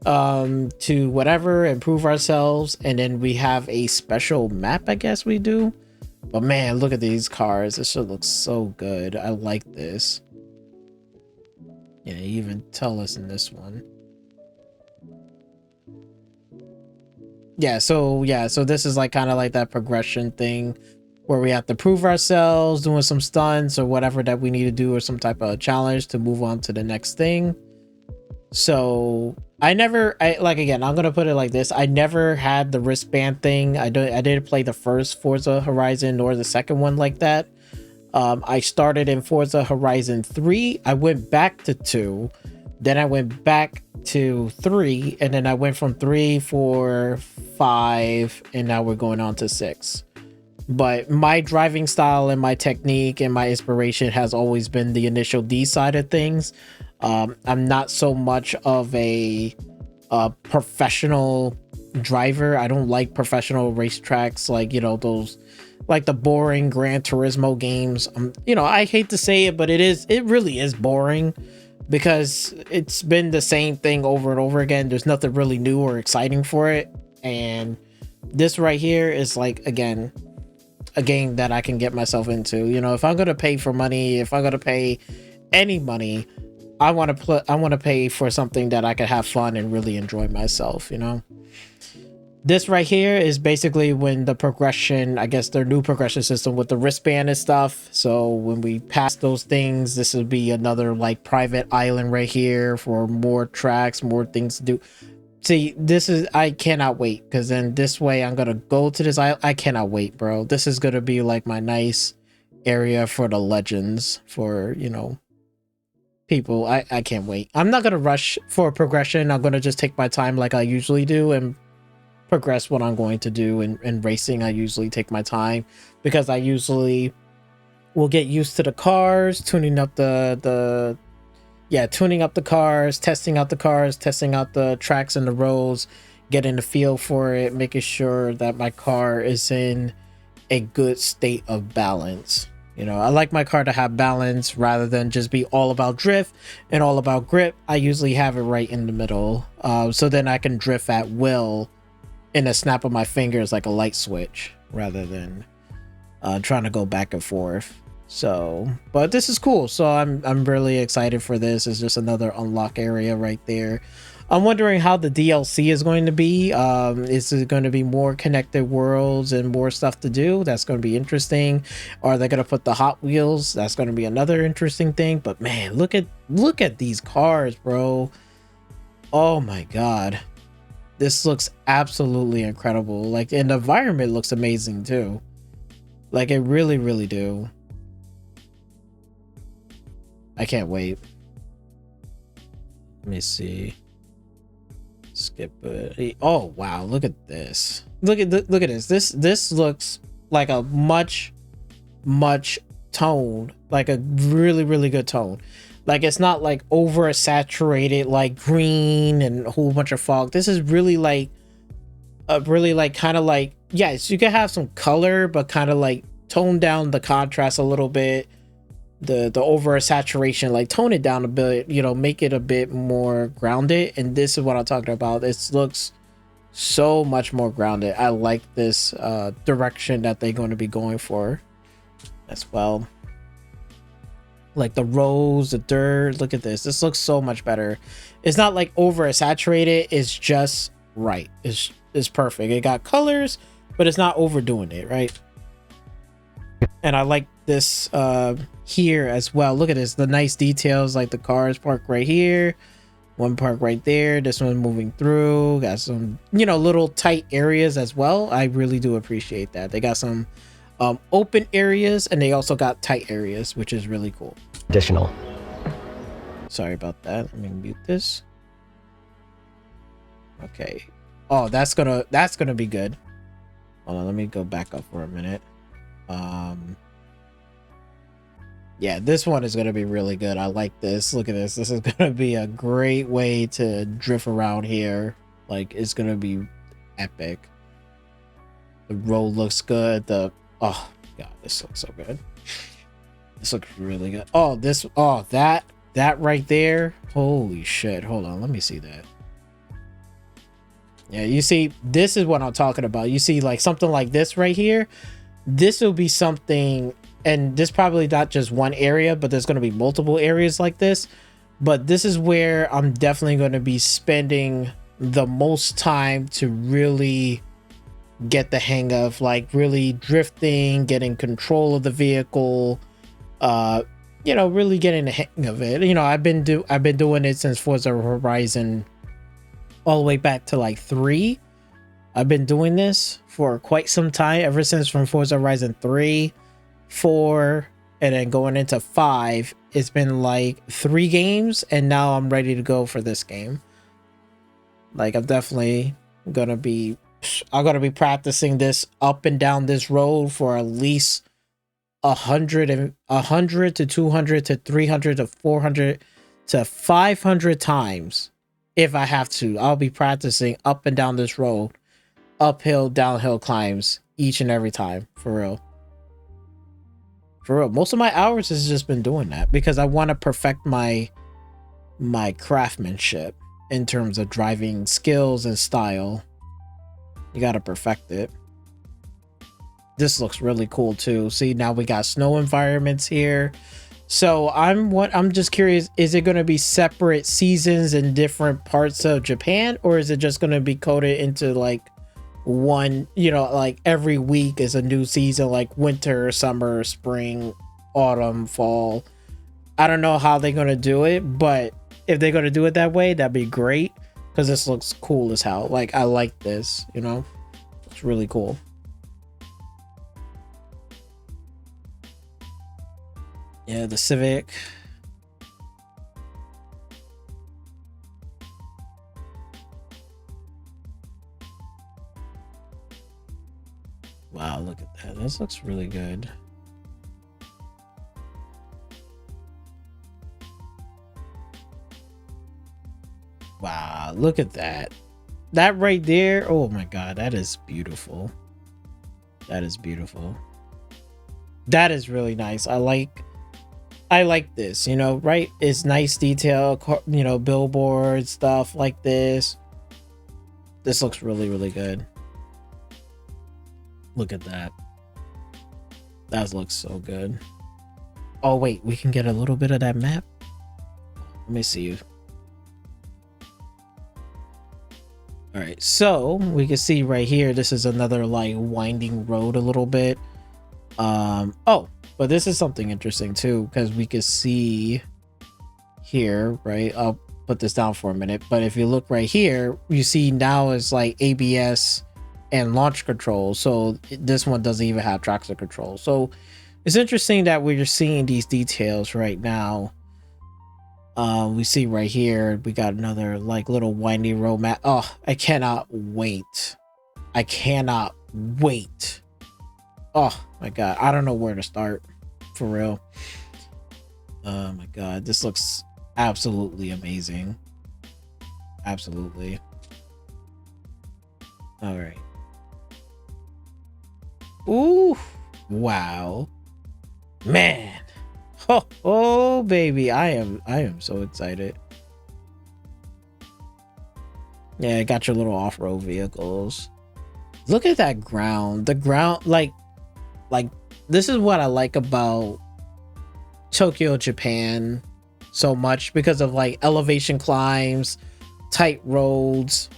to whatever, improve ourselves, and then we have a special map, I guess we do. But man, look at these cars. This shit looks so good. I like this. Yeah, you even tell us in this one. So this is like kind of like that progression thing where we have to prove ourselves doing some stunts or whatever that we need to do, or some type of challenge to move on to the next thing. So again, I'm gonna put it like this. I never had the wristband thing. I didn't play the first Forza Horizon nor the second one like that. I started in Forza Horizon 3. I went back to 2. Then I went back to 3, and then I went from 3, 4, 5, and now we're going on to 6. But my driving style and my technique and my inspiration has always been the initial D side of things. I'm not so much of a professional driver. I don't like professional racetracks, like, you know, those like the boring Gran Turismo games. You know, I hate to say it, but it really is boring, because it's been the same thing over and over again. There's nothing really new or exciting for it. And this right here is like, again, a game that I can get myself into. You know, if I'm gonna pay for money, if I'm gonna pay any money, I want to pay for something that I could have fun and really enjoy myself, you know. This right here is basically when the progression, I guess their new progression system with the wristband and stuff. So when we pass those things, this would be another like private island right here for more tracks, more things to do. See, I cannot wait, because then this way I'm gonna go to this island. I cannot wait, bro. This is gonna be like my nice area for the legends, for, you know, people. I can't wait. I'm not gonna rush for progression. I'm gonna just take my time like I usually do and progress what I'm going to do. In racing, I usually take my time, because I usually will get used to the cars, tuning up the cars, testing out the tracks and the roads, getting the feel for it, making sure that my car is in a good state of balance. You know, I like my car to have balance rather than just be all about drift and all about grip. I usually have it right in the middle, so then I can drift at will in a snap of my fingers, like a light switch, rather than trying to go back and forth. So, but this is cool. So I'm really excited for this. It's just another unlock area right there. I'm wondering how the DLC is going to be. Is it going to be more connected worlds and more stuff to do? That's going to be interesting. Are they going to put the Hot Wheels? That's going to be another interesting thing. But man, look at these cars, bro. Oh my god. This looks absolutely incredible. Like, and the environment looks amazing too. Like, it really do. I can't wait. Let me see. Skip it. Oh wow, look at this. Look at this. This looks like a much tone, like a really good tone. Like, it's not like over saturated like green and a whole bunch of fog. This is really like a kind of like, yes, you can have some color, but kind of like tone down the contrast a little bit. The over saturation, like tone it down a bit, you know, make it a bit more grounded. And this is what I'm talking about. This looks so much more grounded. I like this direction that they're going to be going for as well. Like the roads, the dirt, look at this. This looks so much better. It's not like over saturated, it's just right. It's perfect. It got colors, but it's not overdoing it, right? And I like this here as well. Look at this, the nice details, like the cars parked right here, one park right there, this one moving through, got some, you know, little tight areas as well. I really do appreciate that. They got some open areas, and they also got tight areas, which is really cool. Additional. Sorry about that. Let me mute this. Okay. Oh, that's gonna be good. Hold on, let me go back up for a minute. Yeah, this one is going to be really good. I like this. Look at this. This is going to be a great way to drift around here. Like, it's going to be epic. The road looks good. Oh god, this looks so good. This looks really good. That right there. Holy shit. Hold on, let me see that. Yeah, you see, this is what I'm talking about. You see, like, something like this right here. This will be something, and this probably not just one area, but there's going to be multiple areas like this. But this is where I'm definitely going to be spending the most time to really get the hang of, like, really drifting, getting control of the vehicle, you know, really getting the hang of it. You know, I've been doing it since Forza Horizon, all the way back to like 3. I've been doing this for quite some time, ever since from Forza Horizon 3, 4, and then going into 5. It's been like 3 games, and now I'm ready to go for this game. Like, I'm definitely gonna be practicing this up and down this road for at least 100 to 200 to 300 to 400 to 500 times. If I have to, I'll be practicing up and down this road, uphill, downhill climbs each and every time, for real. For real, most of my hours has just been doing that because I want to perfect my craftsmanship in terms of driving skills and style. You got to perfect it. This looks really cool too. See, now we got snow environments here. So I'm just curious, is it going to be separate seasons in different parts of Japan, or is it just going to be coded into like one, you know, like every week is a new season, like winter, summer, spring, autumn, fall? I don't know how they're going to do it, but if they're going to do it that way, that'd be great, because this looks cool as hell. Like, I like this, you know, it's really cool. Yeah, the Civic. Wow, look at that. This looks really good. Wow, look at that. That right there. Oh my god, that is beautiful. That is beautiful. That is really nice. I like this, you know, right? It's nice detail, you know, billboard stuff like this. This looks really, really good. Look at that. That looks so good. Oh wait, we can get a little bit of that map. Let me see you. All right, so we can see right here, this is another like winding road a little bit. Oh, but this is something interesting too, because we can see here, right? I'll put this down for a minute, but if you look right here, you see now it's like ABS and launch control. So this one doesn't even have traction control. So it's interesting that we're seeing these details right now. We see right here, we got another like little windy road map. Oh, I cannot wait. I cannot wait. Oh my god, I don't know where to start, for real. Oh my god, this looks absolutely amazing. Absolutely. All right. Ooh, wow, man. Oh baby, I am so excited. Yeah, got your little off-road vehicles. Look at that ground. The ground, like this is what I like about Tokyo, Japan so much, because of like elevation climbs, tight roads.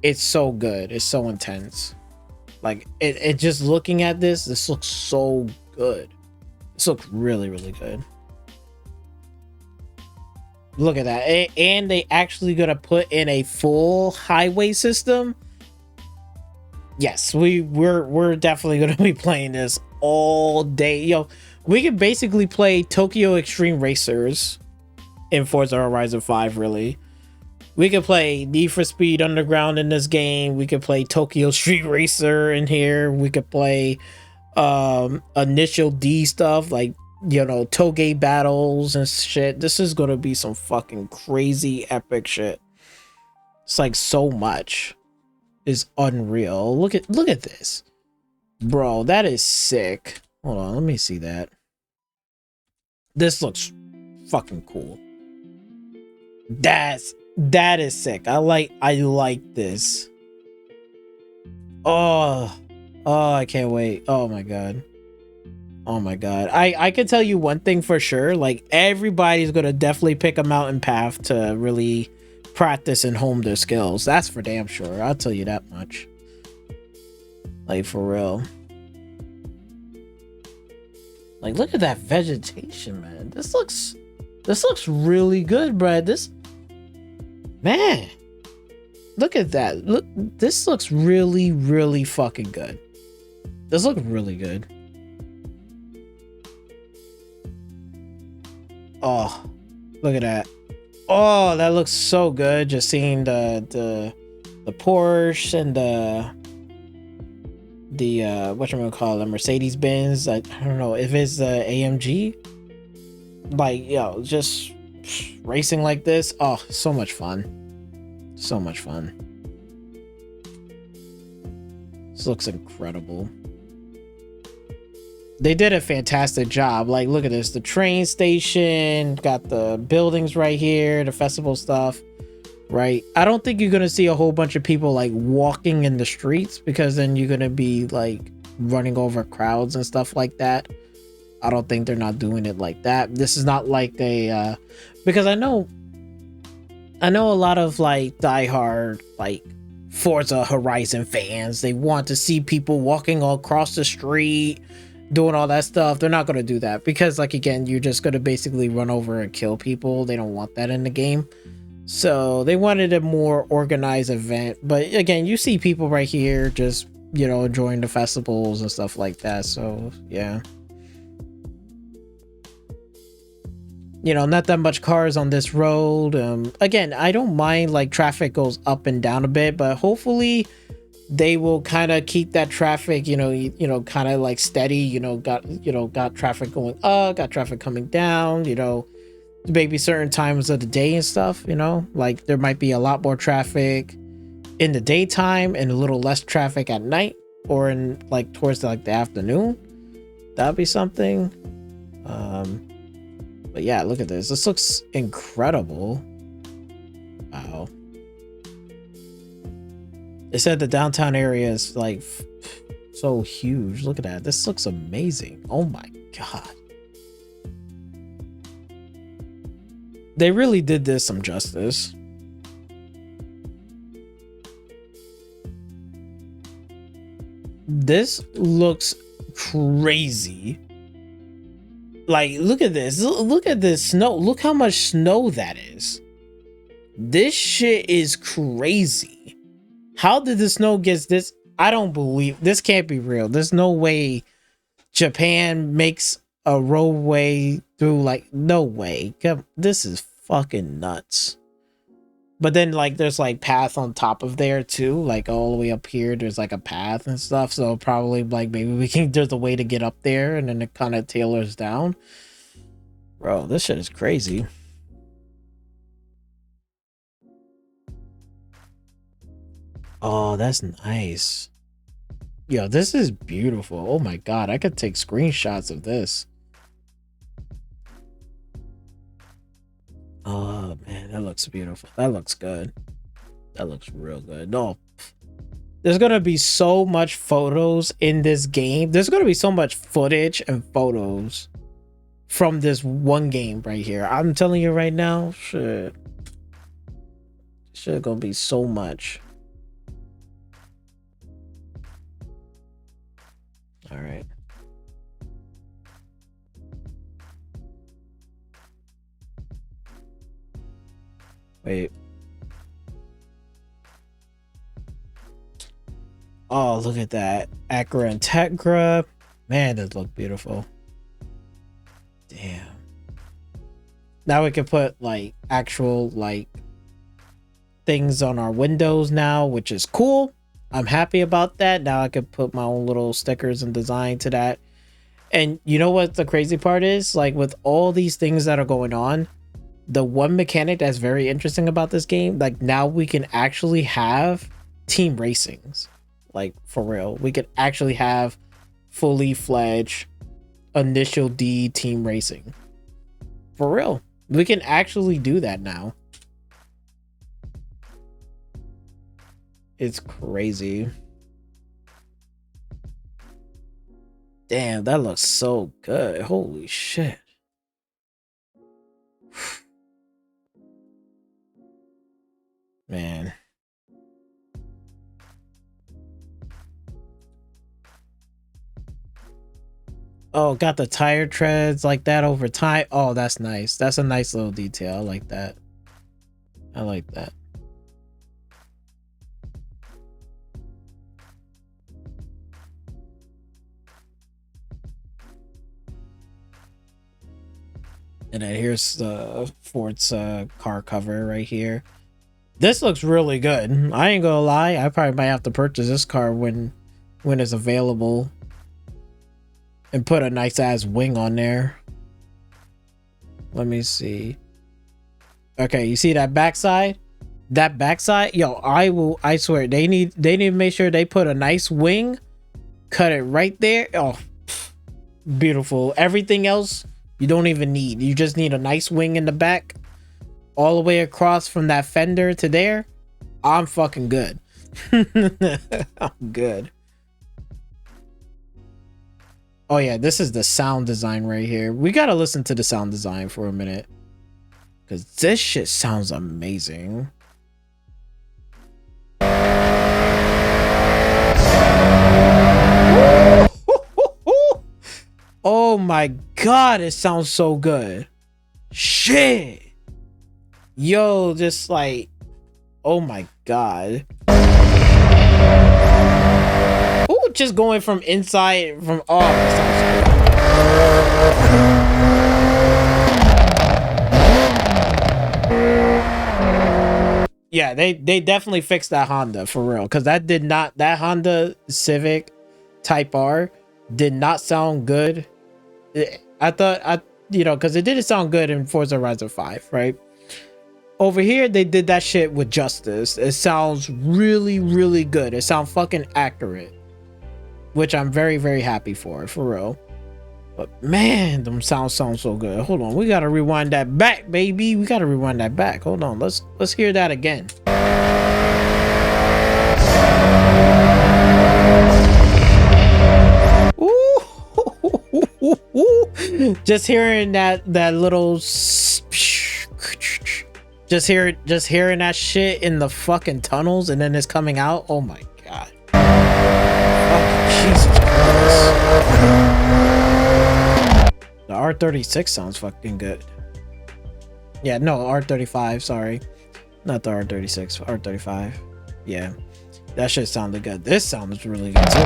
It's so good. It's so intense. Like it just looking at this looks so good. This looks really, really good. Look at that. And they actually gonna put in a full highway system. Yes, we're definitely gonna be playing this all day. Yo, we can basically play Tokyo Extreme Racers in Forza Horizon 5, really. We could play Need for Speed Underground in this game. We could play Tokyo Street Racer in here. We could play Initial D stuff like you know, toge battles and shit. This is gonna be some fucking crazy epic shit. It's like so much is unreal. Look at this. Bro, that is sick. Hold on, let me see that. This looks fucking cool. That is sick. I like this. Oh, I can't wait. Oh my god. I can tell you one thing for sure. Like, everybody's gonna definitely pick a mountain path to really practice and hone their skills. That's for damn sure. I'll tell you that much. Like, for real. Like, look at that vegetation, man. This looks really good, bro. Man, look at that. Look, this looks really, really fucking good. This looks really good. Oh, look at that. Oh, that looks so good. Just seeing the Porsche and the whatchamacallit, Mercedes Benz. I don't know if it's the AMG. Like, yo, just racing like this. Oh, so much fun. So much fun. This looks incredible. They did a fantastic job. Like, look at this. The train station, got the buildings right here, the festival stuff, right? I don't think you're going to see a whole bunch of people like walking in the streets, because then you're going to be like running over crowds and stuff like that. I don't think they're not doing it like that. This is not like a, because I know a lot of like diehard like Forza Horizon fans. They want to see people walking all across the street, doing all that stuff. They're not going to do that, because like, again, you're just going to basically run over and kill people. They don't want that in the game. So they wanted a more organized event. But again, you see people right here just, you know, enjoying the festivals and stuff like that. So yeah. You know, not that much cars on this road. Again, I don't mind like traffic goes up and down a bit, but hopefully they will kind of keep that traffic, you know, kind of like steady. Got traffic going up, got traffic coming down. You know, maybe certain times of the day and stuff. You know, like there might be a lot more traffic in the daytime and a little less traffic at night, or in like towards like the afternoon. That'd be something. But yeah, look at this. This looks incredible. Wow. They said the downtown area is like so huge. Look at that. This looks amazing. Oh my god. They really did this some justice. This looks crazy. Like, look at this. Look at this snow. Look how much snow that is. This shit is crazy. How did the snow get this? I don't believe this. Can't be real. There's no way Japan makes a roadway through, like, no way. This is fucking nuts. But then, like, there's like path on top of there too, like all the way up here there's like a path and stuff, so probably like maybe there's a way to get up there, and then it kind of tailors down. Bro, this shit is crazy. Oh, that's nice. Yo, this is beautiful. Oh my god, I could take screenshots of this. Oh man, that looks beautiful. That looks good. That looks real good. No, there's gonna be so much photos in this game. There's gonna be so much footage and photos from this one game right here. I'm telling you right now, shit gonna be so much. All right. Wait. Oh, look at that. Acra and Tegra. Man, those look beautiful. Damn. Now we can put like actual like things on our windows now, which is cool. I'm happy about that. Now I can put my own little stickers and design to that. And you know what the crazy part is? Like with all these things that are going on, the one mechanic that's very interesting about this game, like now we can actually have team racings. Like for real. We could actually have fully fledged initial D team racing. For real. We can actually do that now. It's crazy. Damn, that looks so good. Holy shit. Man. Oh, got the tire treads like that over time. Oh, that's nice. That's a nice little detail. I like that. I like that. And then here's the Forza car cover right here. This looks really good. I ain't gonna lie. I probably might have to purchase this car when it's available. And put a nice ass wing on there. Let me see. Okay, you see that backside? That backside? Yo, I swear, they need to make sure they put a nice wing. Cut it right there. Oh, beautiful. Everything else you don't even need. You just need a nice wing in the back. All the way across from that fender to there. I'm fucking good. I'm good. Oh yeah, this is the sound design right here. We gotta listen to the sound design for a minute. Because this shit sounds amazing. Oh my god, it sounds so good. Shit. Yo, just like, oh my god. Ooh, just going from inside, from, oh, that sounds good. Yeah, they definitely fixed that Honda for real, because that Honda Civic Type R did not sound good. I thought, because it didn't sound good in Forza Horizon 5, right? Over here, they did that shit with justice. It sounds really, really good. It sounds fucking accurate, which I'm very, very happy for real. But man, them sounds sound so good. Hold on, we gotta rewind that back, baby. We gotta rewind that back. Hold on, let's hear that again. Ooh. Just hearing that little, just hearing that shit in the fucking tunnels, and then it's coming out. Oh my god. Oh, Jesus Christ. The R36 sounds fucking good. Yeah, no, R35, sorry. Not the R36, R35. Yeah. That shit sounded good. This sounds really good too.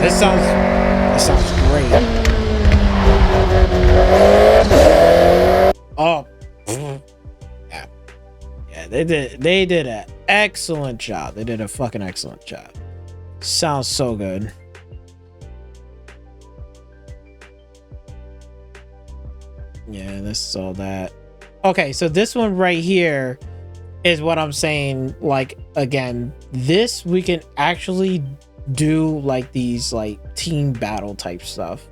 This sounds great. Oh. Yeah, they did an excellent job. They did a fucking excellent job. Sounds so good. Yeah, this is all that. Okay, so this one right here is what I'm saying. Like, again, this we can actually do like these like team battle type stuff.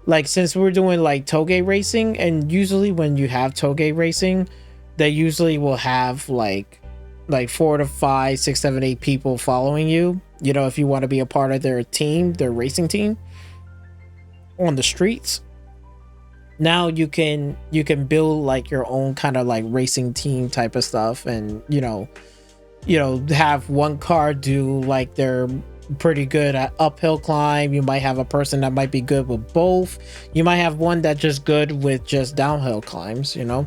Like, since we're doing like toge racing, and usually when you have toge racing, they usually will have like 4 to 5, 6, 7, 8 people following you, you know, if you want to be a part of their team, their racing team on the streets. Now you can build like your own kind of like racing team type of stuff, and you know have one car do like they're pretty good at uphill climb. You might have a person that might be good with both. You might have one that's just good with just downhill climbs, you know.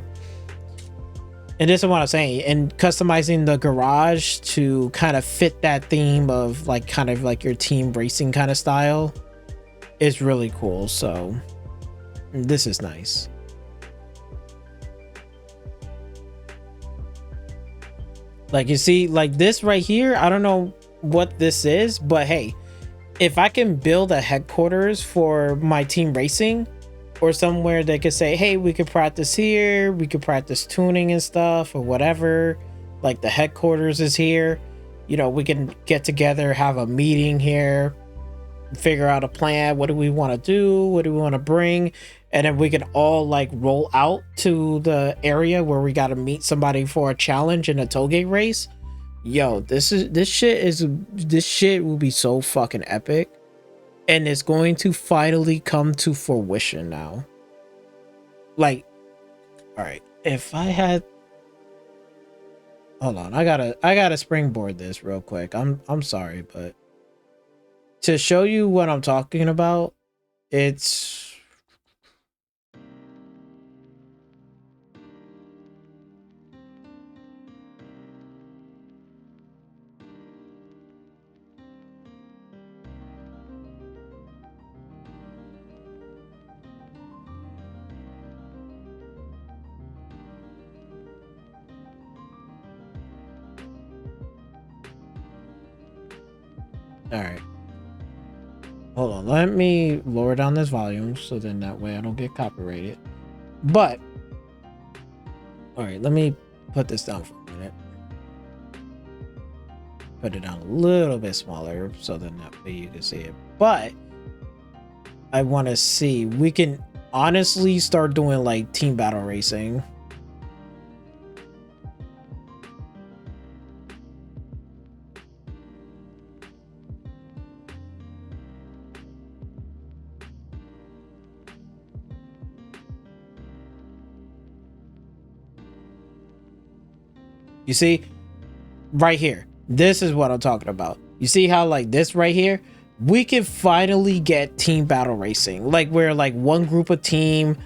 And this is what I'm saying, and customizing the garage to kind of fit that theme of like kind of like your team racing kind of style is really cool. So this is nice. Like, you see, like this right here, I don't know what this is, but hey, if I can build a headquarters for my team racing, or somewhere they could say, hey, we could practice here, we could practice tuning and stuff or whatever, like the headquarters is here, you know, we can get together, have a meeting here, figure out a plan. What do we want to do? What do we want to bring? And then we can all like roll out to the area where we got to meet somebody for a challenge in a tollgate race. Yo, this shit will be so fucking epic. And it's going to finally come to fruition now. Like, all right, if I had, hold on, I gotta springboard this real quick. I'm sorry, but to show you what I'm talking about, it's all right. Hold on, let me lower down this volume so then that way I don't get copyrighted. But all right, let me put this down for a minute. Put it down a little bit smaller so then that way you can see it. But I want to see, we can honestly start doing like team battle racing. You see, right here, this is what I'm talking about. You see how like this right here, we can finally get team battle racing, like where like one group of team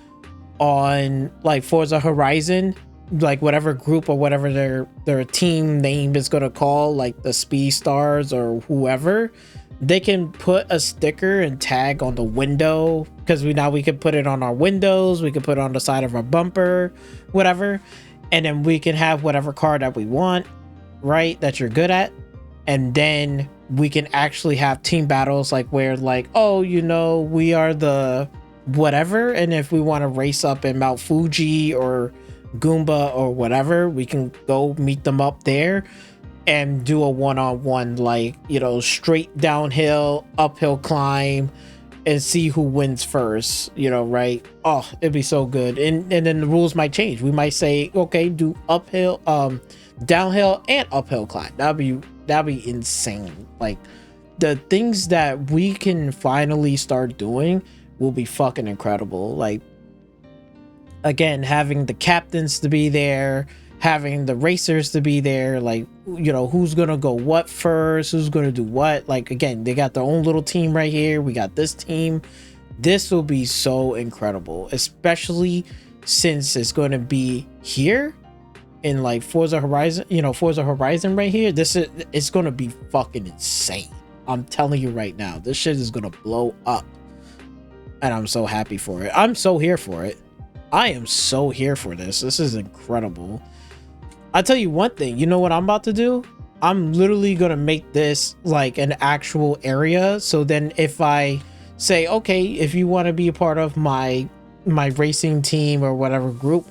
on like Forza Horizon, like whatever group or whatever their team name is going to call, like the Speed Stars or whoever, they can put a sticker and tag on the window, because we can put it on our windows, we can put it on the side of our bumper, whatever. And then we can have whatever car that we want, right, that you're good at. And then we can actually have team battles, like where like, oh, you know, we are the whatever. And if we want to race up in Mount Fuji or Goomba or whatever, we can go meet them up there and do a one-on-one, like, you know, straight downhill, uphill climb, and see who wins first, you know, right? Oh, it'd be so good. And then the rules might change. We might say, okay, do uphill, downhill and uphill climb. That'd be insane. Like, the things that we can finally start doing will be fucking incredible. Like, again, having the captains to be there, having the racers to be there, like, you know, who's gonna go what first, who's gonna do what. Like, again, they got their own little team right here, we got this team. This will be so incredible, especially since it's going to be here in like Forza Horizon, you know, Forza Horizon right here. It's going to be fucking insane. I'm telling you right now, this shit is going to blow up, and I'm so happy for it. I'm so here for it. I am so here for this. This is incredible. I'll tell you one thing, you know what I'm about to do? I'm literally gonna make this like an actual area. So then if I say, okay, if you want to be a part of my racing team or whatever group,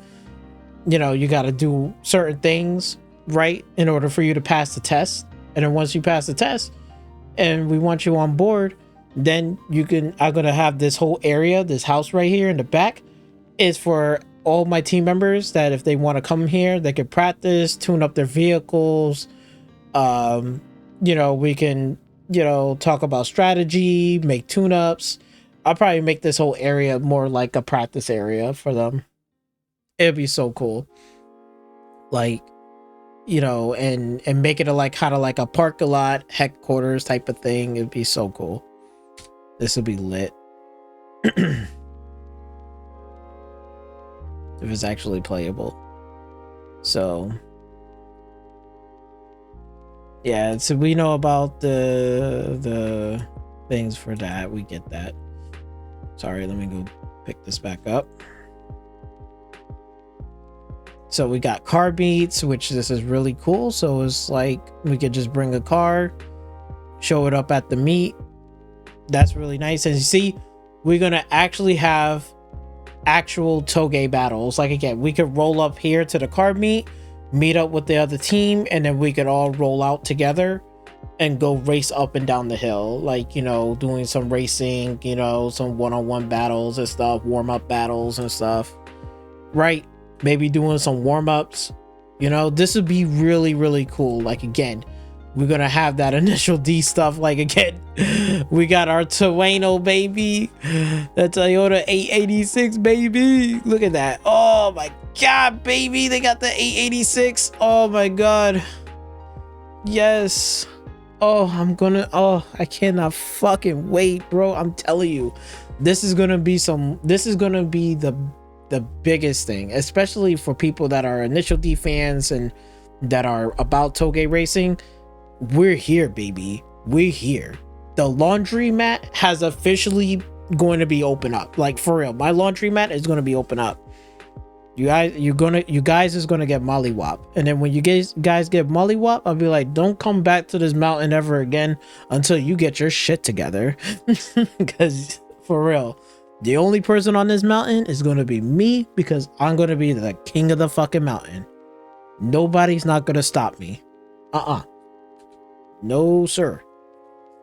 you know, you got to do certain things, right, in order for you to pass the test. And then once you pass the test and we want you on board, then I'm gonna have this whole area, this house right here in the back, is for all my team members that if they want to come here, they can practice, tune up their vehicles. You know, we can, you know, talk about strategy, make tune-ups. I'll probably make this whole area more like a practice area for them. It'd be so cool. Like, you know, and make it a like kind of like a parking lot headquarters type of thing. It'd be so cool. This would be lit. If it's actually playable. So yeah, so we know about the things for that. We get that. Sorry, let me go pick this back up. So we got car beats, which this is really cool. So it's like we could just bring a car, show it up at the meet, That's really nice. And you see, we're gonna actually have actual toge battles. Like again, we could roll up here to the card meet up with the other team, and then we could all roll out together and go race up and down the hill, like, you know, doing some racing, you know, some one-on-one battles and stuff, warm-up battles and stuff, right? Maybe doing some warm-ups, you know. This would be really, really cool. Like again, we're gonna have that initial D stuff. Like again, we got our Tueno, baby, the Toyota 886, baby. Look at that. Oh my god, baby, they got the 886. Oh my god, yes. Oh, I cannot fucking wait, bro. I'm telling you, this is gonna be the biggest thing, especially for people that are initial D fans and that are about toge racing. We're here, baby. We're here. The laundromat has officially going to be open up. Like for real, my laundromat is going to be open up. You guys is gonna get mollywop, and then when you guys get mollywop, I'll be like, don't come back to this mountain ever again until you get your shit together. Because for real, the only person on this mountain is gonna be me, because I'm gonna be the king of the fucking mountain. Nobody's not gonna stop me. No sir,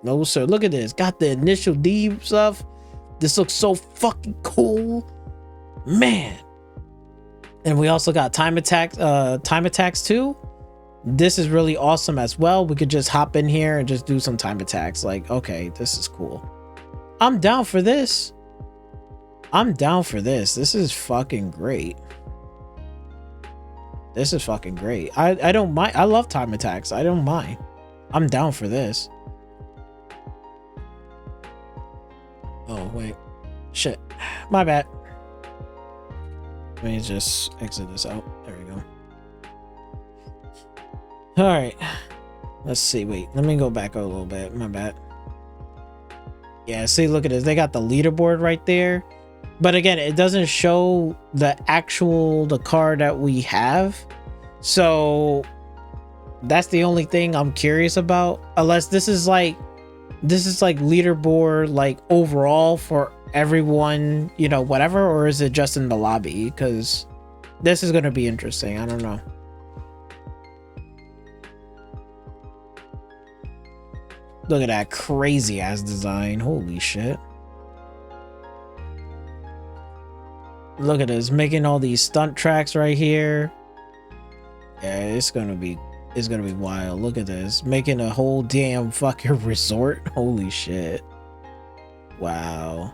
no sir. Look at this, got the initial D stuff. This looks so fucking cool, man. And we also got time attacks too. This is really awesome as well. We could just hop in here and just do some time attacks. Like, okay, this is cool. I'm down for this. This is fucking great. I don't mind. I love time attacks. I don't mind. I'm down for this. Oh wait, shit, my bad. Let me just exit this out. There we go. All right, let's see. Wait, let me go back a little bit. My bad. Yeah, see, look at this. They got the leaderboard right there, but again, it doesn't show the card that we have. So that's the only thing I'm curious about. Unless this is like leaderboard, like overall for everyone, you know, whatever, or is it just in the lobby? Because this is going to be interesting. I don't know. Look at that crazy ass design. Holy shit. Look at this, making all these stunt tracks right here. Yeah, it's gonna be wild. Look at this, making a whole damn fucking resort. Holy shit. Wow.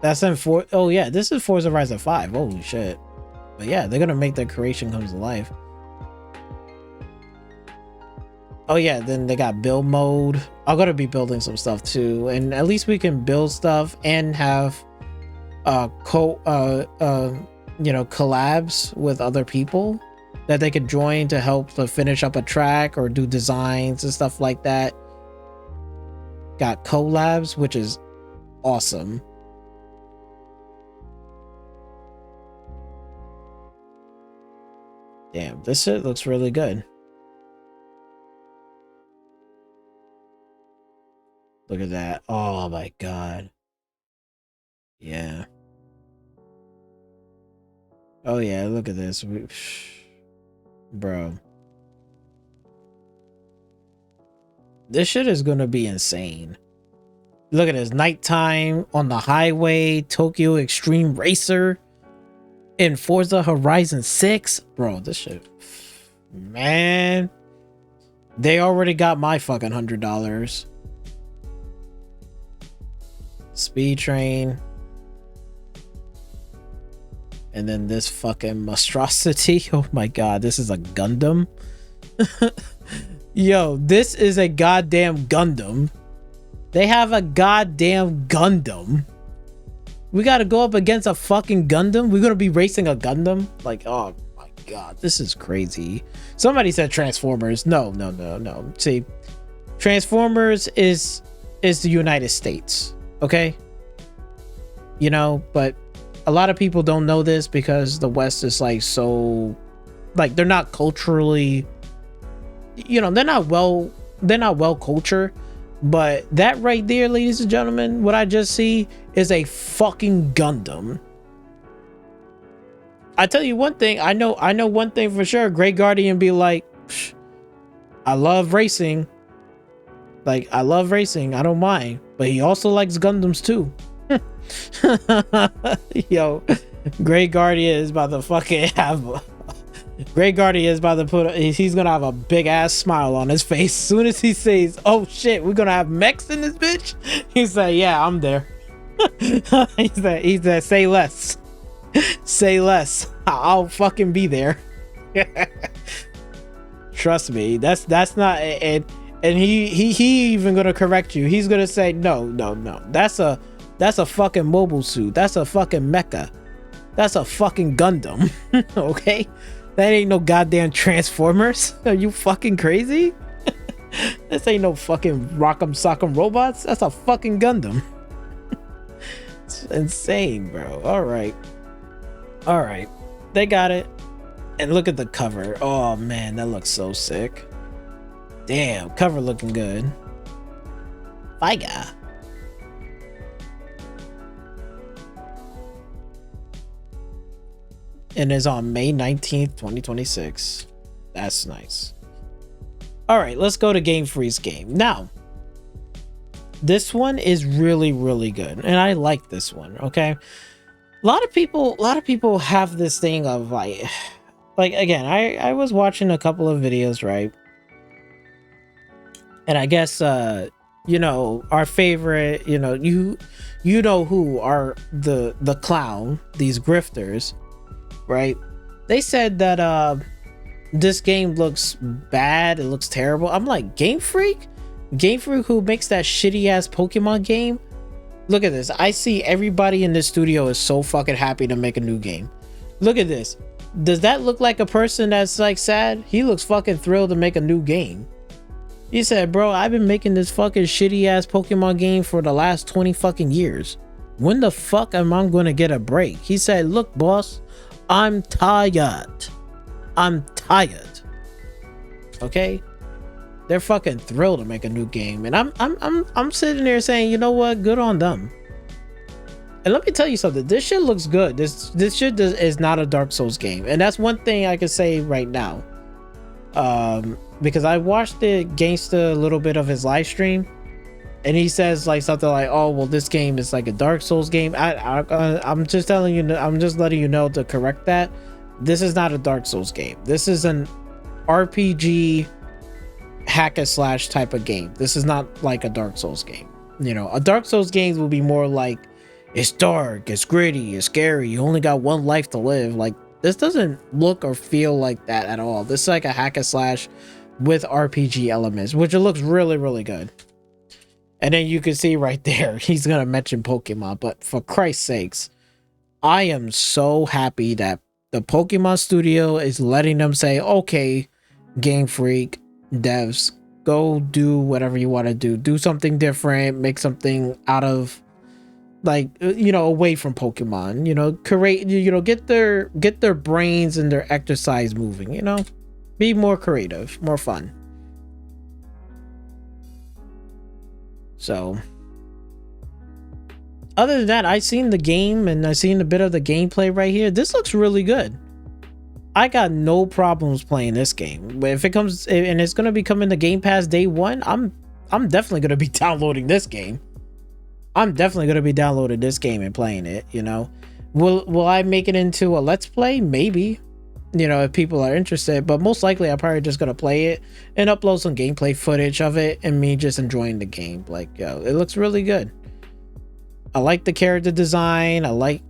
That's in oh yeah, this is Forza Horizon 5. Holy shit. But yeah, they're gonna make their creation comes to life. Oh yeah, then they got build mode. I'm gonna be building some stuff too, and at least we can build stuff and have collabs with other people that they could join to help to finish up a track or do designs and stuff like that. Got collabs, which is awesome. Damn, this shit looks really good. Look at that. Oh my god. Yeah. Oh yeah, look at this. Bro. This shit is gonna be insane. Look at this. Nighttime on the highway, Tokyo Extreme Racer in Forza Horizon 6. Bro, this shit. Man. They already got my fucking $100. Speed Train, and then this fucking monstrosity. Oh my god, this is a Gundam. Yo, this is a goddamn Gundam. They have a goddamn Gundam. We gotta go up against a fucking Gundam. We're gonna be racing a Gundam. Like, oh my god, this is crazy. Somebody said Transformers. No. See, Transformers is the United States. Okay, you know, but a lot of people don't know this because the West is like so, like, they're not culturally, you know, they're not well cultured, But that right there, ladies and gentlemen, what I just see is a fucking Gundam. I tell you one thing, I know one thing for sure. Great Guardian be like, I love racing. Like, I love racing, I don't mind. But he also likes Gundams too. Yo, Great Guardian is about to fucking have Great Guardian is about to put, he's gonna have a big ass smile on his face as soon as he says, oh shit, we're gonna have mechs in this bitch. He's like, yeah, I'm there. he said, say less. Say less. I'll fucking be there. Trust me, that's not, and he even gonna correct you. He's gonna say, no, that's a fucking mobile suit. That's a fucking mecha. That's a fucking Gundam. Okay, that ain't no goddamn Transformers. Are you fucking crazy? This ain't no fucking rock'em sock'em robots. That's a fucking Gundam. It's insane, bro. All right, they got it. And look at the cover. Oh man, that looks so sick. Damn, cover looking good. Figa. And is on May 19th, 2026. That's nice. All right, let's go to Game Freak's game. Now, this one is really, really good. And I like this one, okay? A lot of people have this thing of like again, I was watching a couple of videos, right? And I guess you know, our favorite, you know who are the clown, these grifters, right? They said that this game looks bad, it looks terrible. I'm like, Game Freak who makes that shitty ass Pokemon game? Look at this. I see everybody in this studio is so fucking happy to make a new game. Look at this. Does that look like a person that's like sad? He looks fucking thrilled to make a new game. He said, bro, I've been making this fucking shitty ass Pokemon game for the last 20 fucking years. When the fuck am I gonna get a break? He said, look, boss, I'm tired. I'm tired. Okay? They're fucking thrilled to make a new game. And I'm sitting there saying, you know what? Good on them. And let me tell you something. This shit looks good. This shit is not a Dark Souls game. And that's one thing I can say right now. Because I watched the Gangsta a little bit of his live stream. And he says like something like, oh, well, this game is like a Dark Souls game. I'm just telling you, I'm just letting you know to correct that. This is not a Dark Souls game. This is an RPG hack and slash type of game. This is not like a Dark Souls game. You know, a Dark Souls game will be more like, it's dark, it's gritty, it's scary, you only got one life to live. Like, this doesn't look or feel like that at all. This is like a hack and slash with RPG elements, which it looks really, really good. And then you can see right there, he's gonna mention Pokemon, but for Christ's sakes, I am so happy that the Pokemon studio is letting them say, okay, Game Freak devs, go do whatever you want to do something different, make something out of, like, you know, away from Pokemon, you know, create, you know, get their brains and their exercise moving, you know, be more creative, more fun. So other than that, I seen the game and I seen a bit of the gameplay right here. This looks really good. I got no problems playing this game. But if it comes, and it's gonna be coming to Game Pass day one, I'm definitely gonna be downloading this game. I'm definitely gonna be downloading this game and playing it. You know, will I make it into a Let's Play? Maybe. You know, if people are interested. But most likely, I'm probably just gonna play it and upload some gameplay footage of it and me just enjoying the game. Like, yo, it looks really good. I like the character design. I like.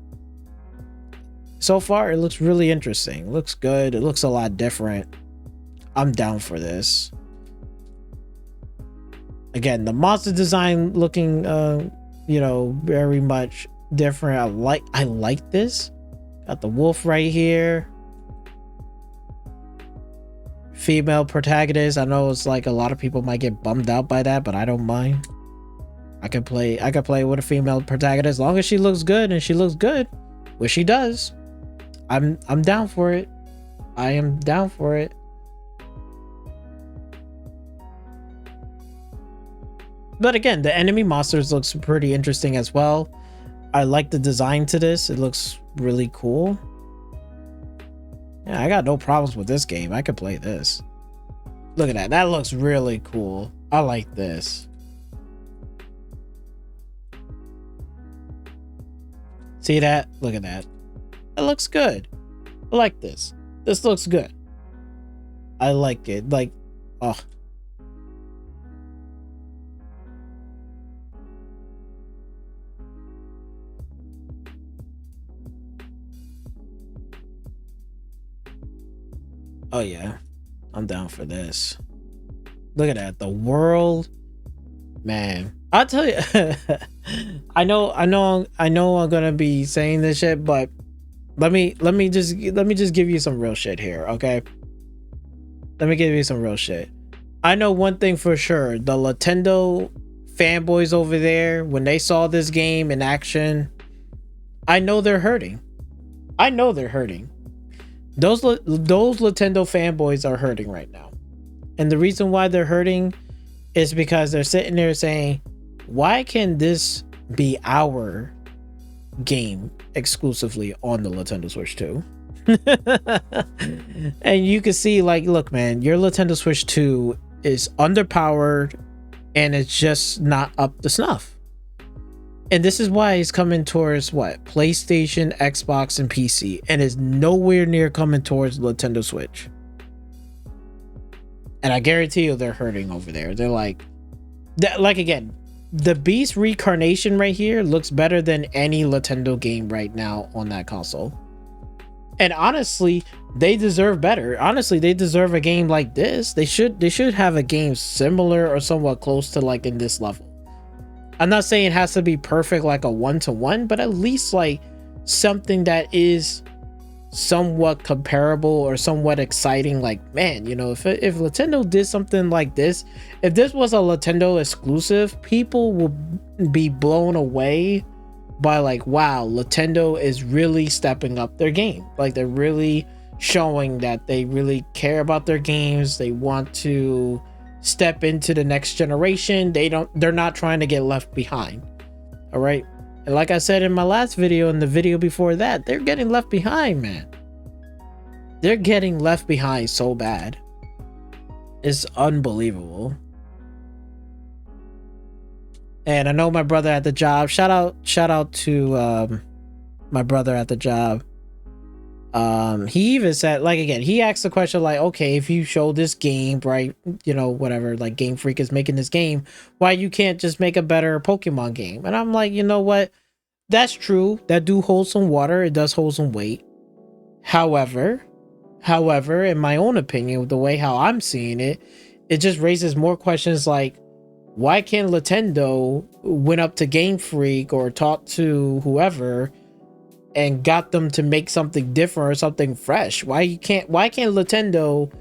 So far, it looks really interesting. It looks good. It looks a lot different. I'm down for this. Again, the monster design looking, you know, very much different. I like this. Got the wolf right here. Female protagonist. I know it's like a lot of people might get bummed out by that, but I don't mind. I can play with a female protagonist as long as she looks good, and she looks good, which she does. I'm down for it. I am down for it. But again, the enemy monsters looks pretty interesting as well. I like the design to this. It looks really cool. Yeah, I got no problems with this game. I could play this. Look at that. That looks really cool. I like this. See that? Look at that. It looks good. I like this. This looks good. I like it. Like, oh. Oh yeah, I'm down for this. Look at that, the world, man. I'll tell you. I know I'm gonna be saying this shit, but let me just give you some real shit here, okay? Let me give you some real shit. I know one thing for sure: the Nintendo fanboys over there, when they saw this game in action, I know they're hurting. I know they're hurting. Those Nintendo fanboys are hurting right now. And the reason why they're hurting is because they're sitting there saying, why can this be our game exclusively on the Nintendo Switch 2? And you can see, like, look, man, your Nintendo Switch 2 is underpowered and it's just not up to snuff. And this is why it's coming towards what? PlayStation, Xbox, and PC, and is nowhere near coming towards Nintendo Switch. And I guarantee you they're hurting over there. They're like again, the Beast Reincarnation right here looks better than any Nintendo game right now on that console. And honestly, they deserve better. Honestly, they deserve a game like this. They should have a game similar or somewhat close to like in this level. I'm not saying it has to be perfect like a 1-to-1, but at least like something that is somewhat comparable or somewhat exciting. Like, man, you know, if Nintendo did something like this, if this was a Nintendo exclusive, people will be blown away by like, wow, Nintendo is really stepping up their game. Like, they're really showing that they really care about their games. They want to step into the next generation. They're not trying to get left behind. All right. And like I said in my last video and the video before that, they're getting left behind, man. They're getting left behind so bad. It's unbelievable. And I know my brother at the job, shout out to my brother at the job. He even said, like, again, he asked the question like, okay, if you show this game, right, you know, whatever, like Game Freak is making this game, why you can't just make a better Pokemon game? And I'm like, you know what, that's true, that do hold some water, it does hold some weight. However, in my own opinion, the way how I'm seeing it, it just raises more questions like, why can't Nintendo went up to Game Freak or talk to whoever and got them to make something different or something fresh? Why can't Nintendo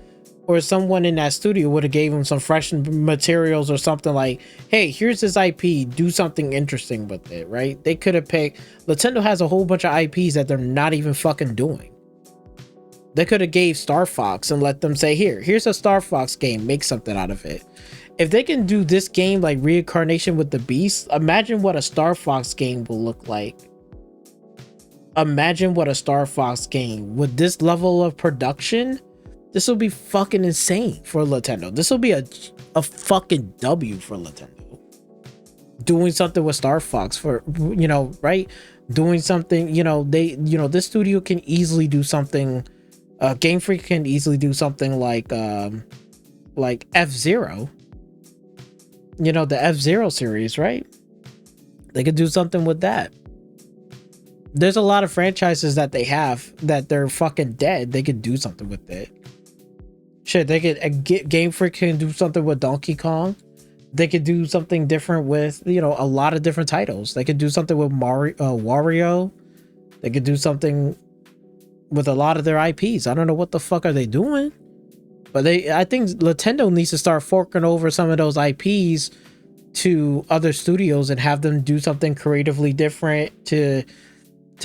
or someone in that studio would have gave them some fresh materials or something like, hey, here's this IP, do something interesting with it, right? They could have picked, Nintendo has a whole bunch of IPs that they're not even fucking doing. They could have gave Star Fox and let them say, here's a Star Fox game, make something out of it. If they can do this game like Reincarnation with the Beast, imagine what a Star Fox game will look like. Imagine what a Star Fox game with this level of production. This will be fucking insane for Nintendo. This will be a fucking W for Nintendo. Doing something with Star Fox for, you know, right? Doing something, you know, this studio can easily do something. Game Freak can easily do something like F-Zero. You know, the F-Zero series, right? They could do something with that. There's a lot of franchises that they have that they're fucking dead. They could do something with it. Shit, they could Game Freak can do something with Donkey Kong. They could do something different with, you know, a lot of different titles. They could do something with Wario. They could do something with a lot of their IPs. I don't know what the fuck are they doing, but I think Nintendo needs to start forking over some of those IPs to other studios and have them do something creatively different to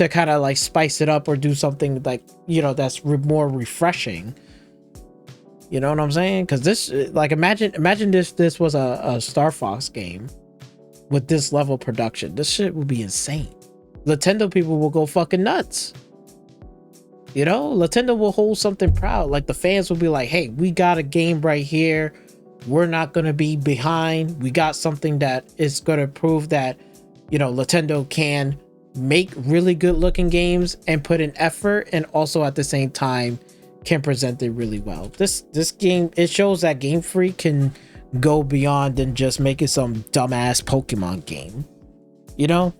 kind of like spice it up or do something like, you know, that's more refreshing. You know what I'm saying? Because this, like, imagine this was a Star Fox game, with this level of production. This shit would be insane. Nintendo people will go fucking nuts. You know, Nintendo will hold something proud. Like the fans will be like, hey, we got a game right here. We're not going to be behind. We got something that is going to prove that, you know, Nintendo can make really good looking games and put in effort, and also at the same time can present it really well. This game, it shows that Game Freak can go beyond than just making some dumbass Pokemon game, you know.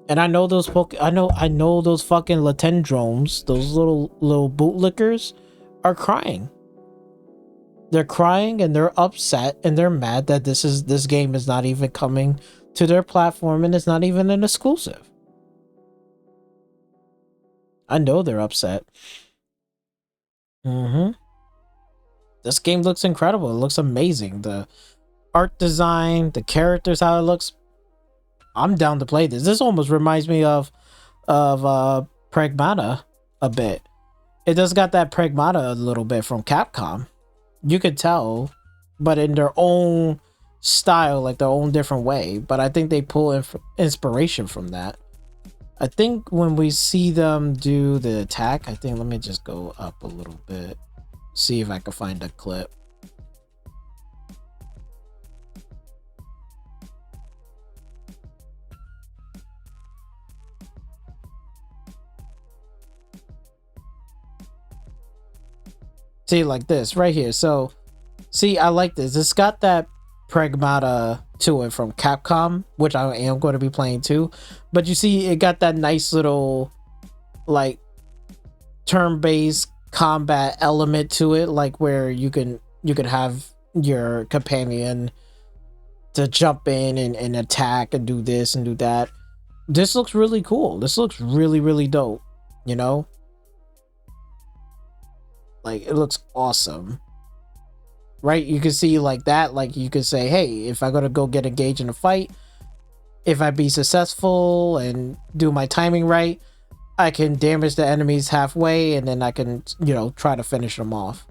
And I know those I know those fucking Latendromes, those little bootlickers are crying. They're crying and they're upset and they're mad that this game is not even coming to their platform and it's not even an exclusive. I know they're upset. This game looks incredible. It looks amazing. The art design, the characters, how it looks. I'm down to play this. This almost reminds me of Pragmata a bit. It does got that Pragmata a little bit from Capcom. You could tell, but in their own style, like their own different way. But I think they pull inspiration from that. I think when we see them do the attack, let me just go up a little bit, see if I can find a clip. See, like this right here. So see, I like this. It's got that Pragmata to it from Capcom, which I am going to be playing too. But you see, it got that nice little like turn-based combat element to it, like where you can have your companion to jump in and attack and do this and do that. This looks really cool. This looks really, really dope, you know? Like, it looks awesome. Right? You can see like that, like you could say, hey, if I'm gonna go get engaged in a fight, if I be successful and do my timing right, I can damage the enemies halfway and then I can, you know, try to finish them off.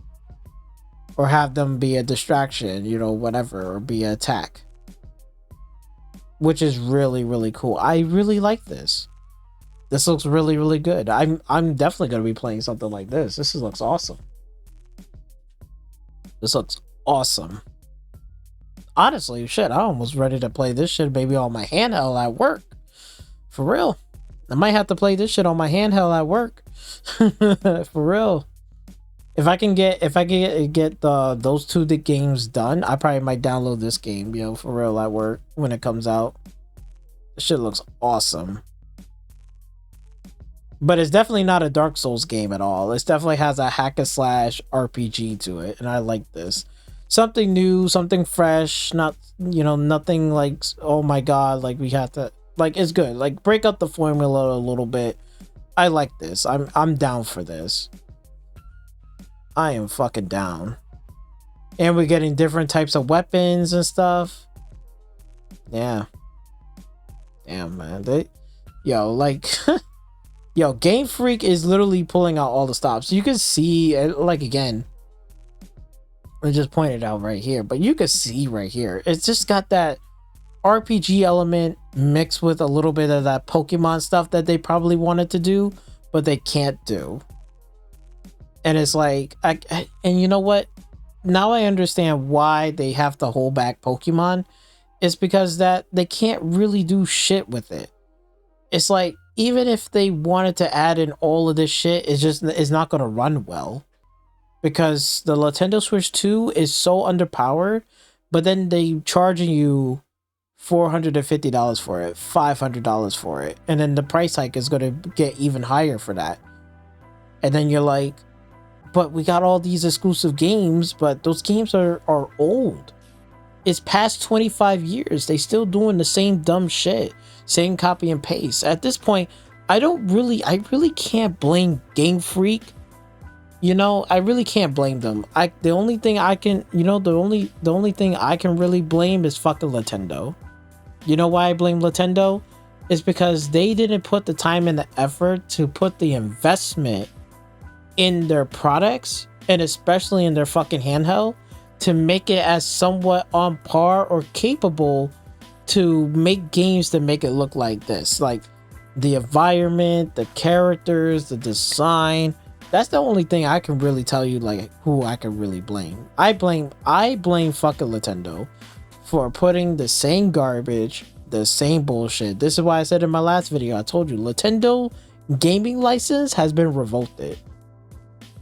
Or have them be a distraction, you know, whatever, or be an attack. Which is really, really cool. I really like this. This looks really, really good. I'm definitely going to be playing something like this. This looks awesome. This looks awesome. Honestly, shit, I'm almost ready to play this shit maybe on my handheld at work. For real. I might have to play this shit on my handheld at work. For real. If I can get those two games done, I probably might download this game, yo, for real, at work when it comes out. This shit looks awesome. But it's definitely not a Dark Souls game at all. It definitely has a hack and slash RPG to it, and I like this. Something new, something fresh, not, you know, nothing like, oh my god, like we have to, like, it's good. Like, break up the formula a little bit. I like this. I'm down for this. I am fucking down. And we're getting different types of weapons and stuff. Yeah. Damn, man. Yo, Game Freak is literally pulling out all the stops. You can see, like, again, I just pointed out right here, but you can see right here, it's just got that RPG element mixed with a little bit of that Pokemon stuff that they probably wanted to do, but they can't do. And it's like, and you know what? Now I understand why they have to hold back Pokemon. It's because that they can't really do shit with it. It's like, even if they wanted to add in all of this shit, it's not going to run well. Because the Nintendo Switch 2 is so underpowered, but then they charging you $450 for it, $500 for it. And then the price hike is going to get even higher for that. And then you're like, but we got all these exclusive games, but those games are old. It's past 25 years. They still doing the same dumb shit. Same copy and paste. At this point, I really can't blame Game Freak. You know, I really can't blame them. The only thing I can really blame is fucking Nintendo. You know why I blame Nintendo? It's because they didn't put the time and the effort to put the investment in their products, and especially in their fucking handheld, to make it as somewhat on par or capable to make games to make it look like this. Like the environment, the characters, the design. That's the only thing I can really tell you, like, who I can really blame. I blame fucking Nintendo for putting the same garbage, the same bullshit. This is why I said in my last video, I told you, Nintendo gaming license has been revolted.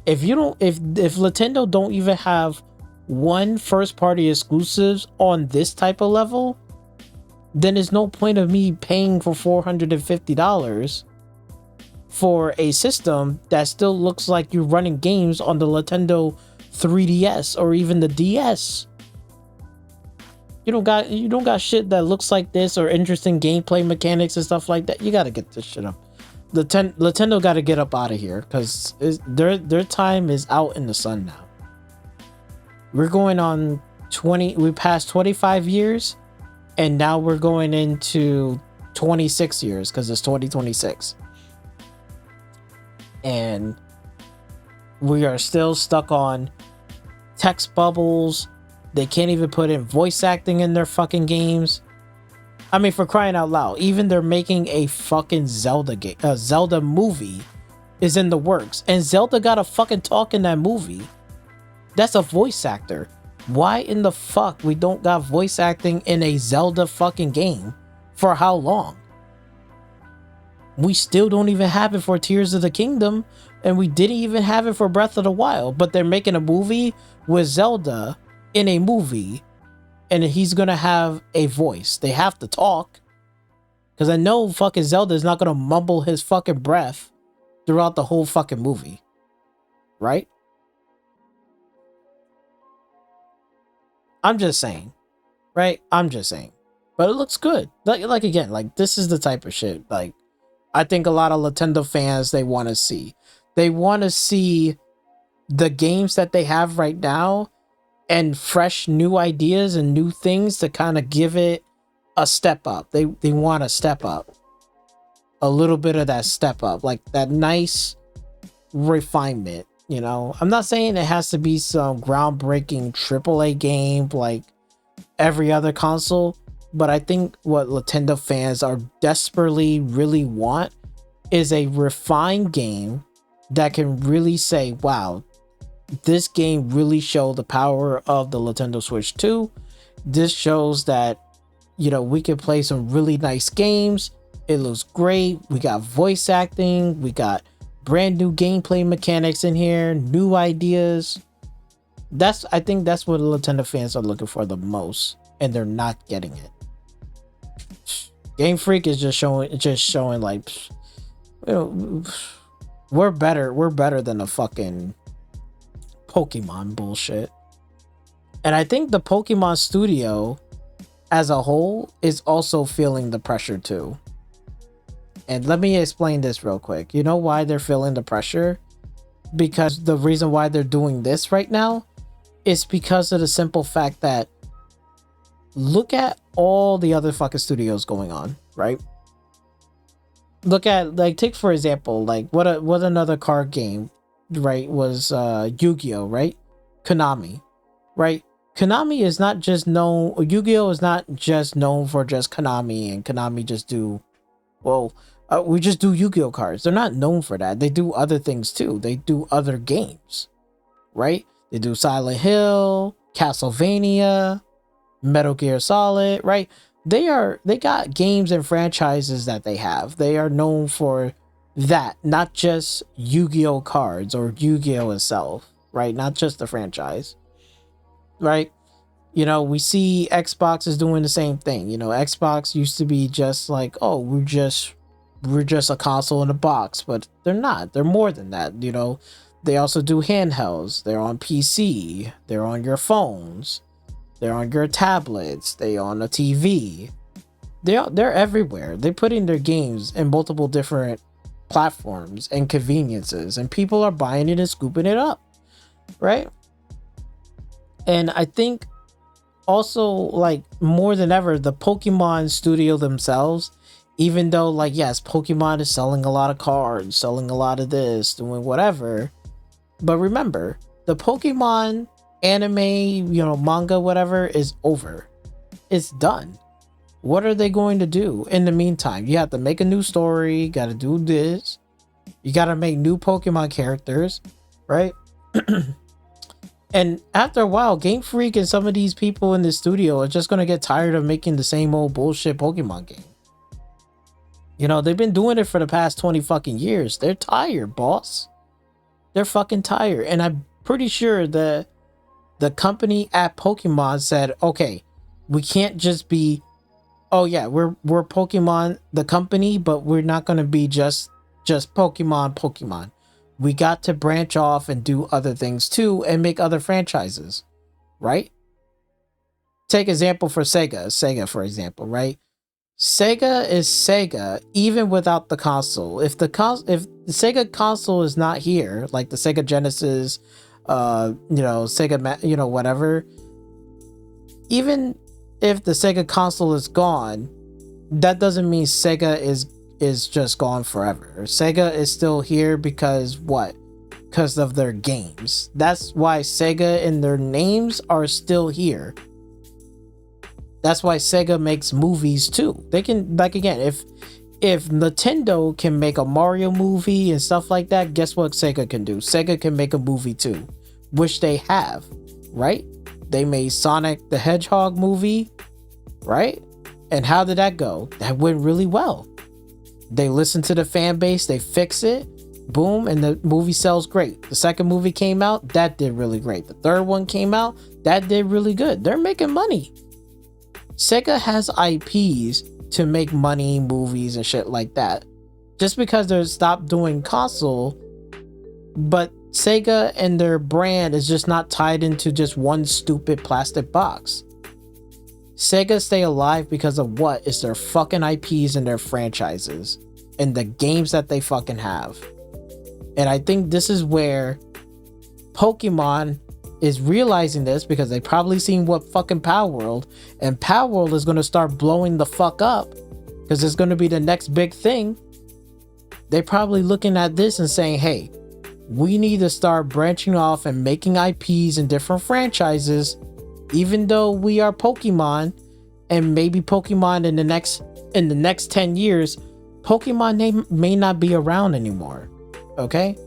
If Nintendo don't even have one first party exclusives on this type of level, then there's no point of me paying for $450 for a system that still looks like you're running games on the Nintendo 3DS or even the DS. You don't got shit that looks like this or interesting gameplay mechanics and stuff like that. You gotta get this shit up. Nintendo gotta get up out of here, because their time is out in the sun now. We're going on we passed 25 years, and now we're going into 26 years because it's 2026. And we are still stuck on text bubbles. They can't even put in voice acting in their fucking games. I mean, for crying out loud, even they're making a fucking Zelda game, a Zelda movie is in the works, and Zelda got a fucking talk in that movie. That's a voice actor. Why in the fuck we don't got voice acting in a Zelda fucking game? For how long? We still don't even have it for Tears of the Kingdom, and we didn't even have it for Breath of the Wild, but they're making a movie with Zelda in a movie, and he's gonna have a voice. They have to talk, because I know fucking Zelda is not gonna mumble his fucking breath throughout the whole fucking movie, right? I'm just saying, right? I'm just saying, but it looks good. Like again, like this is the type of shit, like, I think a lot of Nintendo fans, they want to see. They want to see the games that they have right now and fresh new ideas and new things to kind of give it a step up. They want to step up. A little bit of that step up. Like that nice refinement, you know? I'm not saying it has to be some groundbreaking AAA game like every other console, but I think what Nintendo fans are desperately really want is a refined game that can really say, wow, this game really showed the power of the Nintendo Switch 2. This shows that, you know, we can play some really nice games. It looks great. We got voice acting. We got brand new gameplay mechanics in here, new ideas. I think that's what Nintendo fans are looking for the most, and they're not getting it. Game Freak is just showing like, you know, we're better than the fucking Pokemon bullshit. And I think the Pokemon studio as a whole is also feeling the pressure too. And let me explain this real quick. You know why they're feeling the pressure? Because the reason why they're doing this right now is because of the simple fact that look at all the other fucking studios going on, right? Look at, like, take for example, like what another card game, right, was Yu-Gi-Oh, right? Konami, right? Konami is not just known, Yu-Gi-Oh is not just known for just Konami, and Konami just do, well, we just do Yu-Gi-Oh cards. They're not known for that. They do other things too. They do other games, right? They do Silent Hill, Castlevania, Metal Gear Solid, right? They got games and franchises that they have. They are known for that, not just Yu-Gi-Oh cards or Yu-Gi-Oh itself, right? Not just the franchise, right? You know, we see Xbox is doing the same thing. You know, Xbox used to be just like, oh, we're just a console in a box, but they're not. They're more than that. You know, they also do handhelds. They're on PC. They're on your phones. They're on your tablets. They're on a TV. They're everywhere. They're putting their games in multiple different platforms and conveniences, and people are buying it and scooping it up, right? And I think also, like, more than ever, the Pokemon studio themselves, even though, like, yes, Pokemon is selling a lot of cards, selling a lot of this, doing whatever, but remember, the Pokemon anime, you know, manga, whatever, is over. It's done. What are they going to do in the meantime? You have to make a new story, you gotta do this, you gotta make new Pokemon characters, right? And after a while, Game Freak and some of these people in the studio are just gonna get tired of making the same old bullshit Pokemon game. You know, they've been doing it for the past 20 fucking years. They're tired, boss. They're fucking tired. And I'm pretty sure that the company at Pokemon said, okay, we can't just be, oh yeah, we're Pokemon, the company, but we're not going to be just Pokemon. We got to branch off and do other things too and make other franchises, right? Take example for Sega, for example, right? Sega is Sega even without the console. If the Sega console is not here, like the Sega Genesis, Sega, whatever, even if the Sega console is gone, that doesn't mean Sega is just gone forever. Sega is still here because what? Because of their games. That's why Sega and their names are still here. That's why Sega makes movies too. They can, like, again, if Nintendo can make a Mario movie and stuff like that, guess what Sega can do? Sega can make a movie too, which they have, right? They made Sonic the Hedgehog movie, right? And how did that go? That went really well. They listened to the fan base, they fix it, boom, and the movie sells great. The second movie came out, that did really great. The third one came out, that did really good. They're making money. Sega has IPs to make money, movies and shit like that. Just because they're stopped doing console, but Sega and their brand is just not tied into just one stupid plastic box. Sega stay alive because of what? It's their fucking IPs and their franchises and the games that they fucking have. And I think this is where Pokemon is realizing this, because they probably seen what fucking Power World, and Power World is going to start blowing the fuck up because it's going to be the next big thing. They're probably looking at this and saying, hey, we need to start branching off and making IPs and different franchises, even though we are Pokemon, and maybe Pokemon in the next 10 years, Pokemon name may not be around anymore. Okay?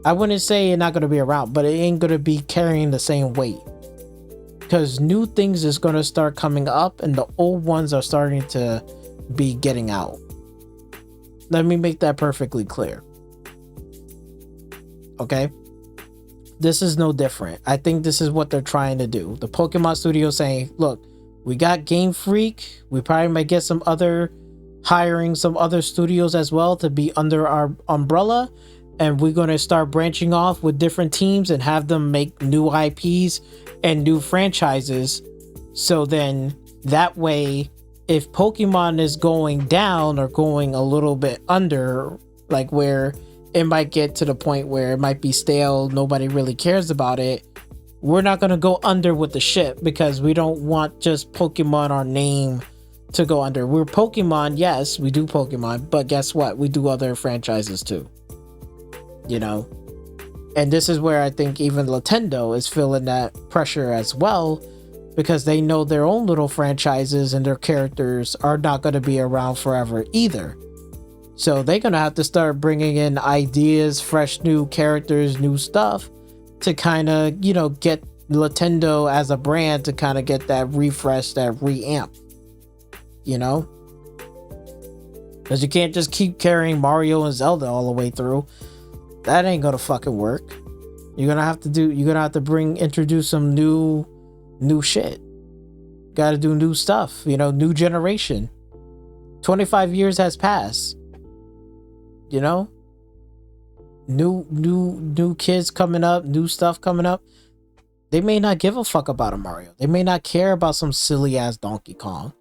I wouldn't say it's not going to be around, but it ain't going to be carrying the same weight. Because new things is going to start coming up and the old ones are starting to be getting out. Let me make that perfectly clear. Okay? This is no different. I think this is what they're trying to do. The Pokemon studio saying, look, we got Game Freak. We probably might get hiring some other studios as well to be under our umbrella. And we're going to start branching off with different teams and have them make new IPs and new franchises. So then that way, if Pokemon is going down or going a little bit under, like where it might get to the point where it might be stale, nobody really cares about it, we're not going to go under with the ship, because we don't want just Pokemon, our name, to go under. We're Pokemon, yes, we do Pokemon, but guess what? We do other franchises too. You know, and this is where I think even Nintendo is feeling that pressure as well, because they know their own little franchises and their characters are not going to be around forever either. So they're going to have to start bringing in ideas, fresh new characters, new stuff to kind of, get Nintendo as a brand to kind of get that refresh, that reamp, because you can't just keep carrying Mario and Zelda all the way through. That ain't gonna fucking work. You're gonna have to introduce some new shit. Gotta do new stuff, new generation. 25 years has passed. New kids coming up, new stuff coming up. They may not give a fuck about a Mario. They may not care about some silly ass Donkey Kong.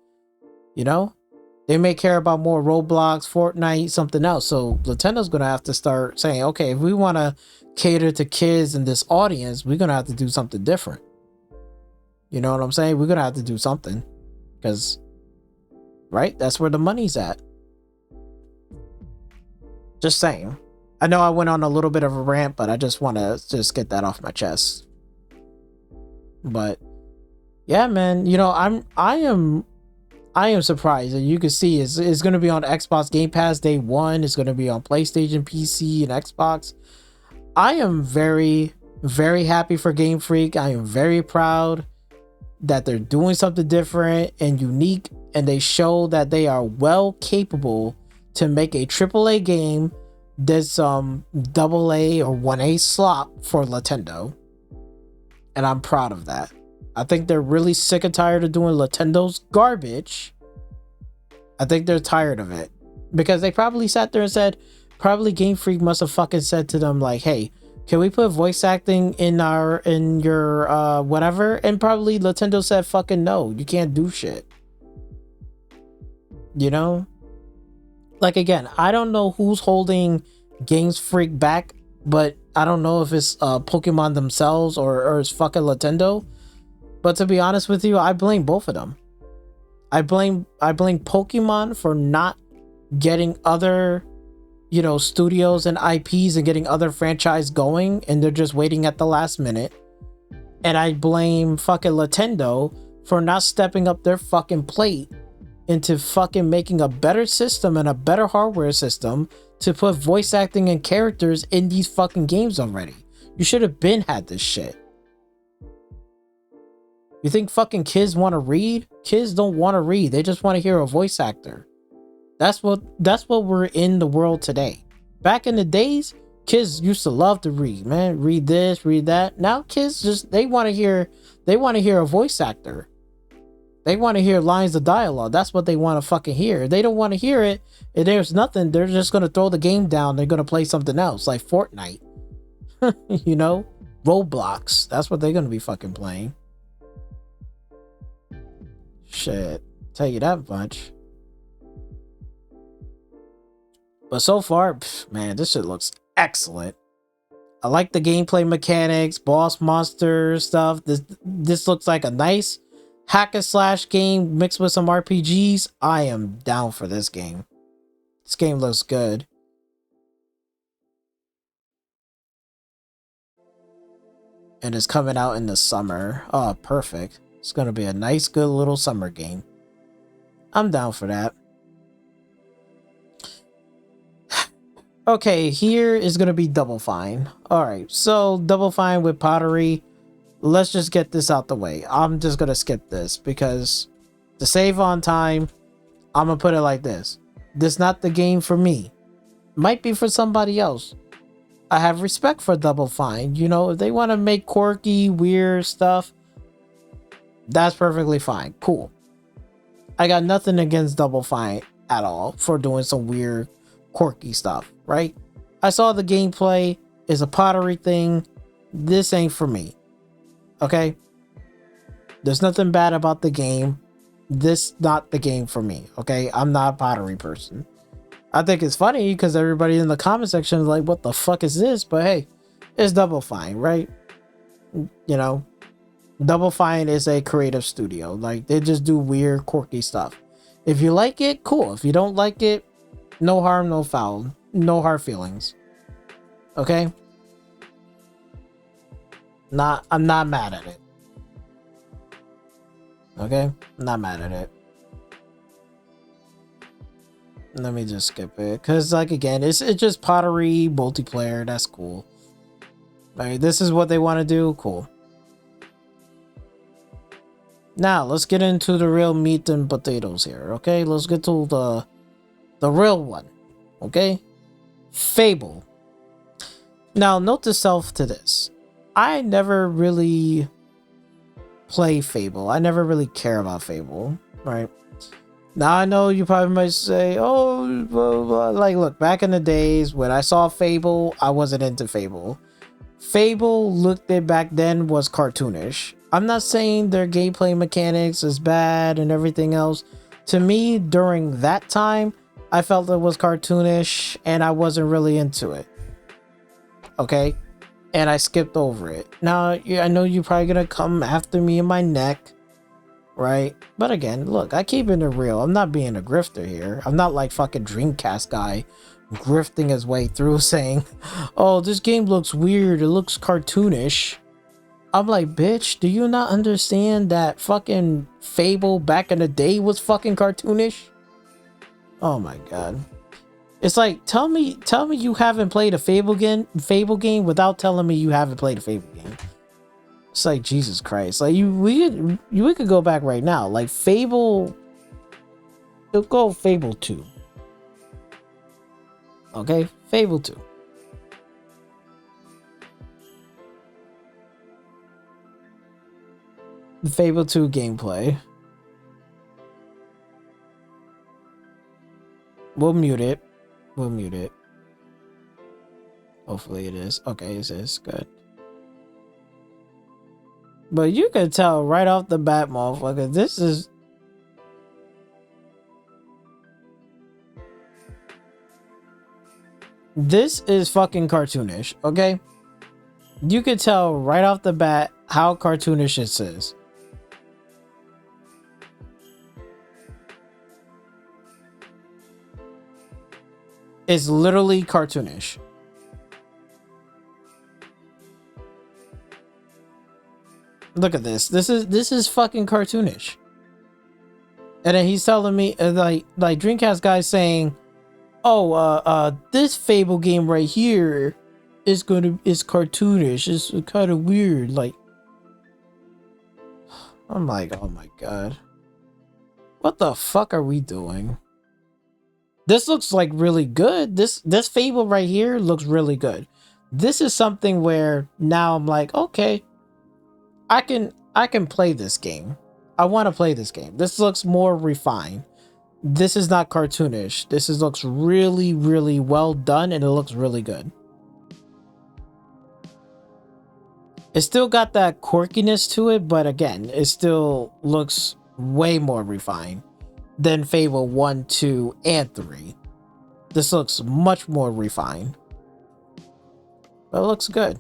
They may care about more Roblox, Fortnite, something else. So Nintendo's going to have to start saying, okay, if we want to cater to kids and this audience, we're going to have to do something different. You know what I'm saying? We're going to have to do something. Because, right? That's where the money's at. Just saying. I know I went on a little bit of a rant, but I just want to just get that off my chest. But, yeah, man. I am surprised. And you can see it's going to be on Xbox Game Pass day one. It's going to be on PlayStation, PC, and Xbox. I am very, very happy for Game Freak. I am very proud that they're doing something different and unique, and they show that they are well capable to make a AAA game that's some AA or 1A slop for Nintendo. And I'm proud of that. I think they're really sick and tired of doing Nintendo's garbage. I think they're tired of it. Because they probably sat there and said, probably Game Freak must have fucking said to them like, hey, can we put voice acting in your whatever? And probably Nintendo said fucking no, you can't do shit. You know? Like, again, I don't know who's holding Games Freak back, but I don't know if it's Pokemon themselves or it's fucking Nintendo. But to be honest with you, I blame both of them. I blame Pokemon for not getting other, you know, studios and IPs and getting other franchise going, and they're just waiting at the last minute. And I blame fucking Nintendo for not stepping up their fucking plate into fucking making a better system and a better hardware system to put voice acting and characters in these fucking games already. You should have been had this shit. You think fucking kids want to read? Kids don't want to read. They just want to hear a voice actor. That's what we're in the world today. Back in the days, kids used to love to read, man. Read this, read that. Now kids just they want to hear a voice actor. They want to hear lines of dialogue. That's what they want to fucking hear. If they don't want to hear it, if there's nothing, they're just going to throw the game down. They're going to play something else like Fortnite. You know? Roblox. That's what they're going to be fucking playing. Shit. Tell you that much. But so far, man, this shit looks excellent. I like the gameplay mechanics, boss monster stuff. This looks like a nice hack and slash game mixed with some RPGs. I am down for this game. This game looks good. And it's coming out in the summer. Oh, perfect. It's going to be a nice, good little summer game. I'm down for that. Okay, here is going to be Double Fine. Alright, so Double Fine with pottery. Let's just get this out the way. I'm just going to skip this because to save on time, I'm going to put it like this. This is not the game for me. Might be for somebody else. I have respect for Double Fine. You know, if they want to make quirky, weird stuff, that's perfectly fine. Cool. I got nothing against Double Fine at all for doing some weird, quirky stuff, right? I saw the gameplay. It's a pottery thing. This ain't for me. Okay? There's nothing bad about the game. This not the game for me. Okay? I'm not a pottery person. I think it's funny because everybody in the comment section is like, what the fuck is this? But hey, it's Double Fine, right? You know? Double Fine is a creative studio. Like, they just do weird, quirky stuff. If you like it, cool. If you don't like it, no harm, no foul. No hard feelings. Okay? I'm not mad at it. Okay? I'm not mad at it. Let me just skip it. Because, like, again, it's just pottery, multiplayer. That's cool. Like, this is what they want to do. Cool. Now, let's get into the real meat and potatoes here, okay? Let's get to the real one, okay? Fable. Now, note to self to this. I never really play Fable. I never really care about Fable, right? Now, I know you probably might say, oh, blah, blah. Like, look, back in the days when I saw Fable, I wasn't into Fable. Fable looked at back then was cartoonish. I'm not saying their gameplay mechanics is bad and everything else. To me, during that time, I felt it was cartoonish and I wasn't really into it. Okay? And I skipped over it. Now, I know you're probably gonna come after me in my neck, right? But again, look, I keep it real. I'm not being a grifter here. I'm not like fucking Dreamcast guy grifting his way through saying, oh, this game looks weird. It looks cartoonish. I'm like, bitch, do you not understand that fucking Fable back in the day was fucking cartoonish? Oh my god. It's like, tell me you haven't played a Fable game without telling me you haven't played a Fable game. It's like, Jesus Christ. Like, we could go back right now. Like, Fable... Let's go Fable 2. Okay? Fable 2. The Fable 2 gameplay. We'll mute it. We'll mute it. Hopefully it is. Okay, it is. Good. But you can tell right off the bat, motherfucker, this is... This is fucking cartoonish, okay? You can tell right off the bat how cartoonish this is. It's literally cartoonish. Look at this. This is fucking cartoonish. And then he's telling me like Dreamcast guy saying, "Oh, this Fable game right here is cartoonish. It's kind of weird." Like, I'm like, oh my god, what the fuck are we doing? This looks like really good. This Fable right here looks really good. This is something where now I'm like, okay, I can play this game. I want to play this game. This looks more refined. This is not cartoonish. This looks really, really well done, and it looks really good. It still got that quirkiness to it, but again, it still looks way more refined than Fable 1, 2, and 3. This looks much more refined. But it looks good.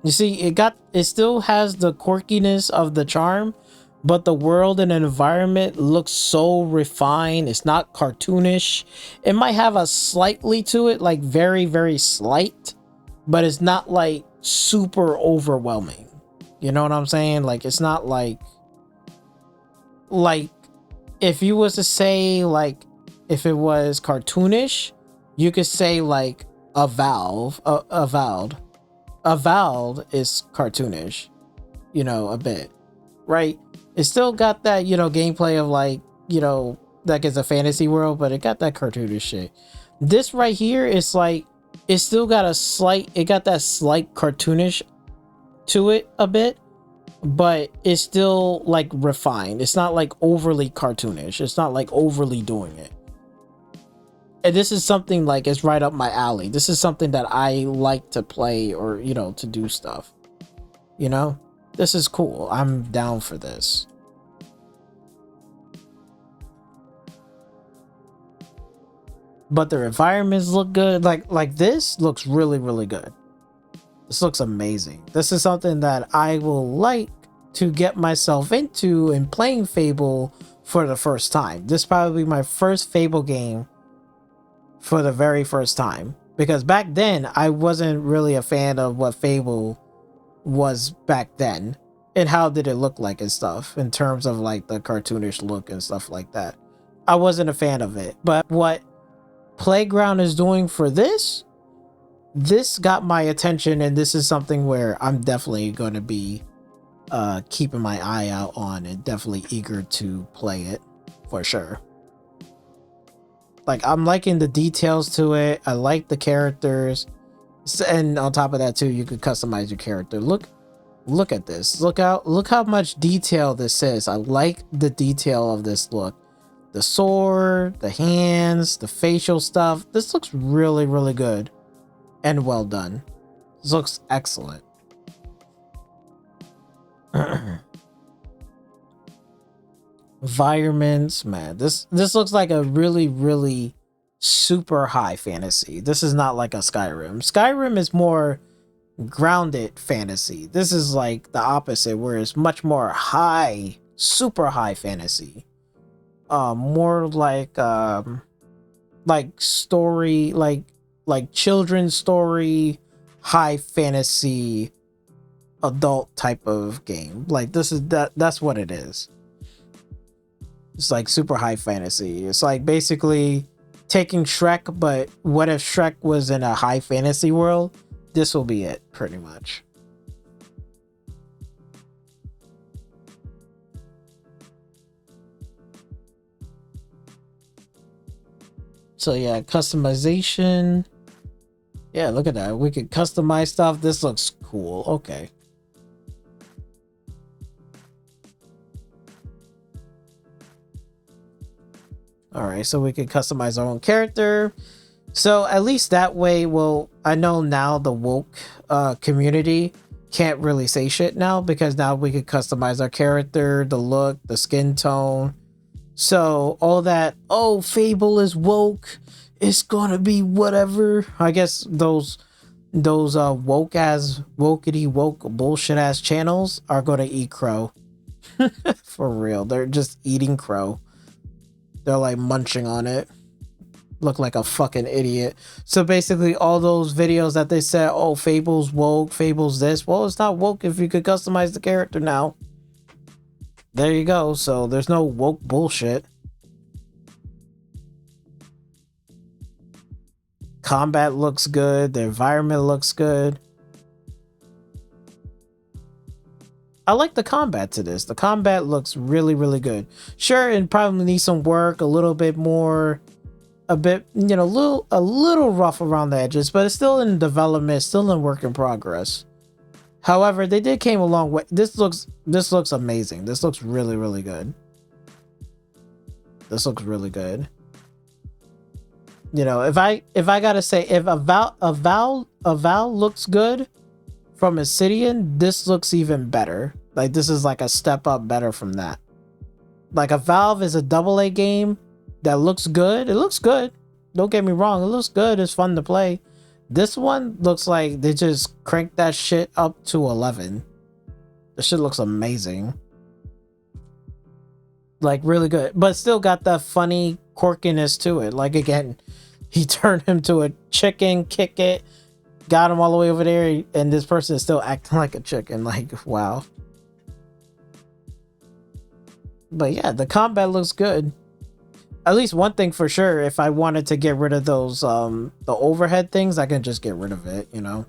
You see, it still has the quirkiness of the charm, but the world and environment looks so refined. It's not cartoonish. It might have a slightly to it, like very, very slight, but it's not like super overwhelming. You know what I'm saying? Like, it's not like if you was to say, like, if it was cartoonish, you could say like Avowed is cartoonish, you know, a bit, right? It still got that, you know, gameplay of like, you know, like it's a fantasy world, but it got that cartoonish shit. This right here is like, it still got that slight cartoonish to it a bit, but it's still like refined. It's not like overly cartoonish. It's not like overly doing it. And this is something like, it's right up my alley. This is something that I like to play, or, you know, to do stuff. You know, this is cool. I'm down for this. But the environments look good. Like this looks really, really good. This looks amazing. This is something that I will like to get myself into in playing Fable for the first time. This is probably my first Fable game for the very first time, because back then I wasn't really a fan of what Fable was back then and how did it look like and stuff, in terms of like the cartoonish look and stuff like that. I wasn't a fan of it, but what Playground is doing for this got my attention, and this is something where I'm definitely going to be keeping my eye out on, and definitely eager to play it for sure. Like, I'm liking the details to it. I like the characters, and on top of that too, you could customize your character. Look at this. Look how much detail this is. I like the detail of this look. The sword, the hands, the facial stuff. This looks really, really good and well done. This looks excellent. Environments, man, this looks like a really, really super high fantasy. This is not like a Skyrim is more grounded fantasy. This is like the opposite, where it's much more high, super high fantasy. More like story, like children's story, high fantasy adult type of game. Like that's what it is. It's like super high fantasy. It's like basically taking Shrek, but what if Shrek was in a high fantasy world? This will be it, pretty much. So yeah, customization. Yeah, look at that. We could customize stuff. This looks cool. Okay. All right, so we can customize our own character. So at least that way, well, I know now the woke community can't really say shit now, because now we could customize our character, the look, the skin tone. So all that, oh, Fable is woke, it's gonna be whatever. I guess those woke ass wokety woke bullshit ass channels are gonna eat crow. For real, they're just eating crow. They're like munching on it. Look like a fucking idiot. So basically all those videos that they said, oh, Fable's woke, Fable's this. Well, it's not woke if you could customize the character now. There you go. So there's no woke bullshit. Combat looks good. The environment looks good. I like the combat to this. The combat looks really, really good. Sure, it probably needs some work, a little bit more, a bit, you know, a little rough around the edges, but it's still in development, still in work in progress. However, they did came a long way. This looks amazing. This looks really, really good. This looks really good. You know, if I gotta say, if a Val looks good from Obsidian, this looks even better. Like this is like a step up better from that. Like a Valve is a AA game that looks good. It looks good. Don't get me wrong. It looks good. It's fun to play. This one looks like they just cranked that shit up to 11. The shit looks amazing. Like really good, but still got that funny quirkiness to it. Like again, he turned him to a chicken, kick it, got him all the way over there, and this person is still acting like a chicken. Like, wow. But yeah, the combat looks good. At least one thing for sure, if I wanted to get rid of those the overhead things, I can just get rid of it, you know.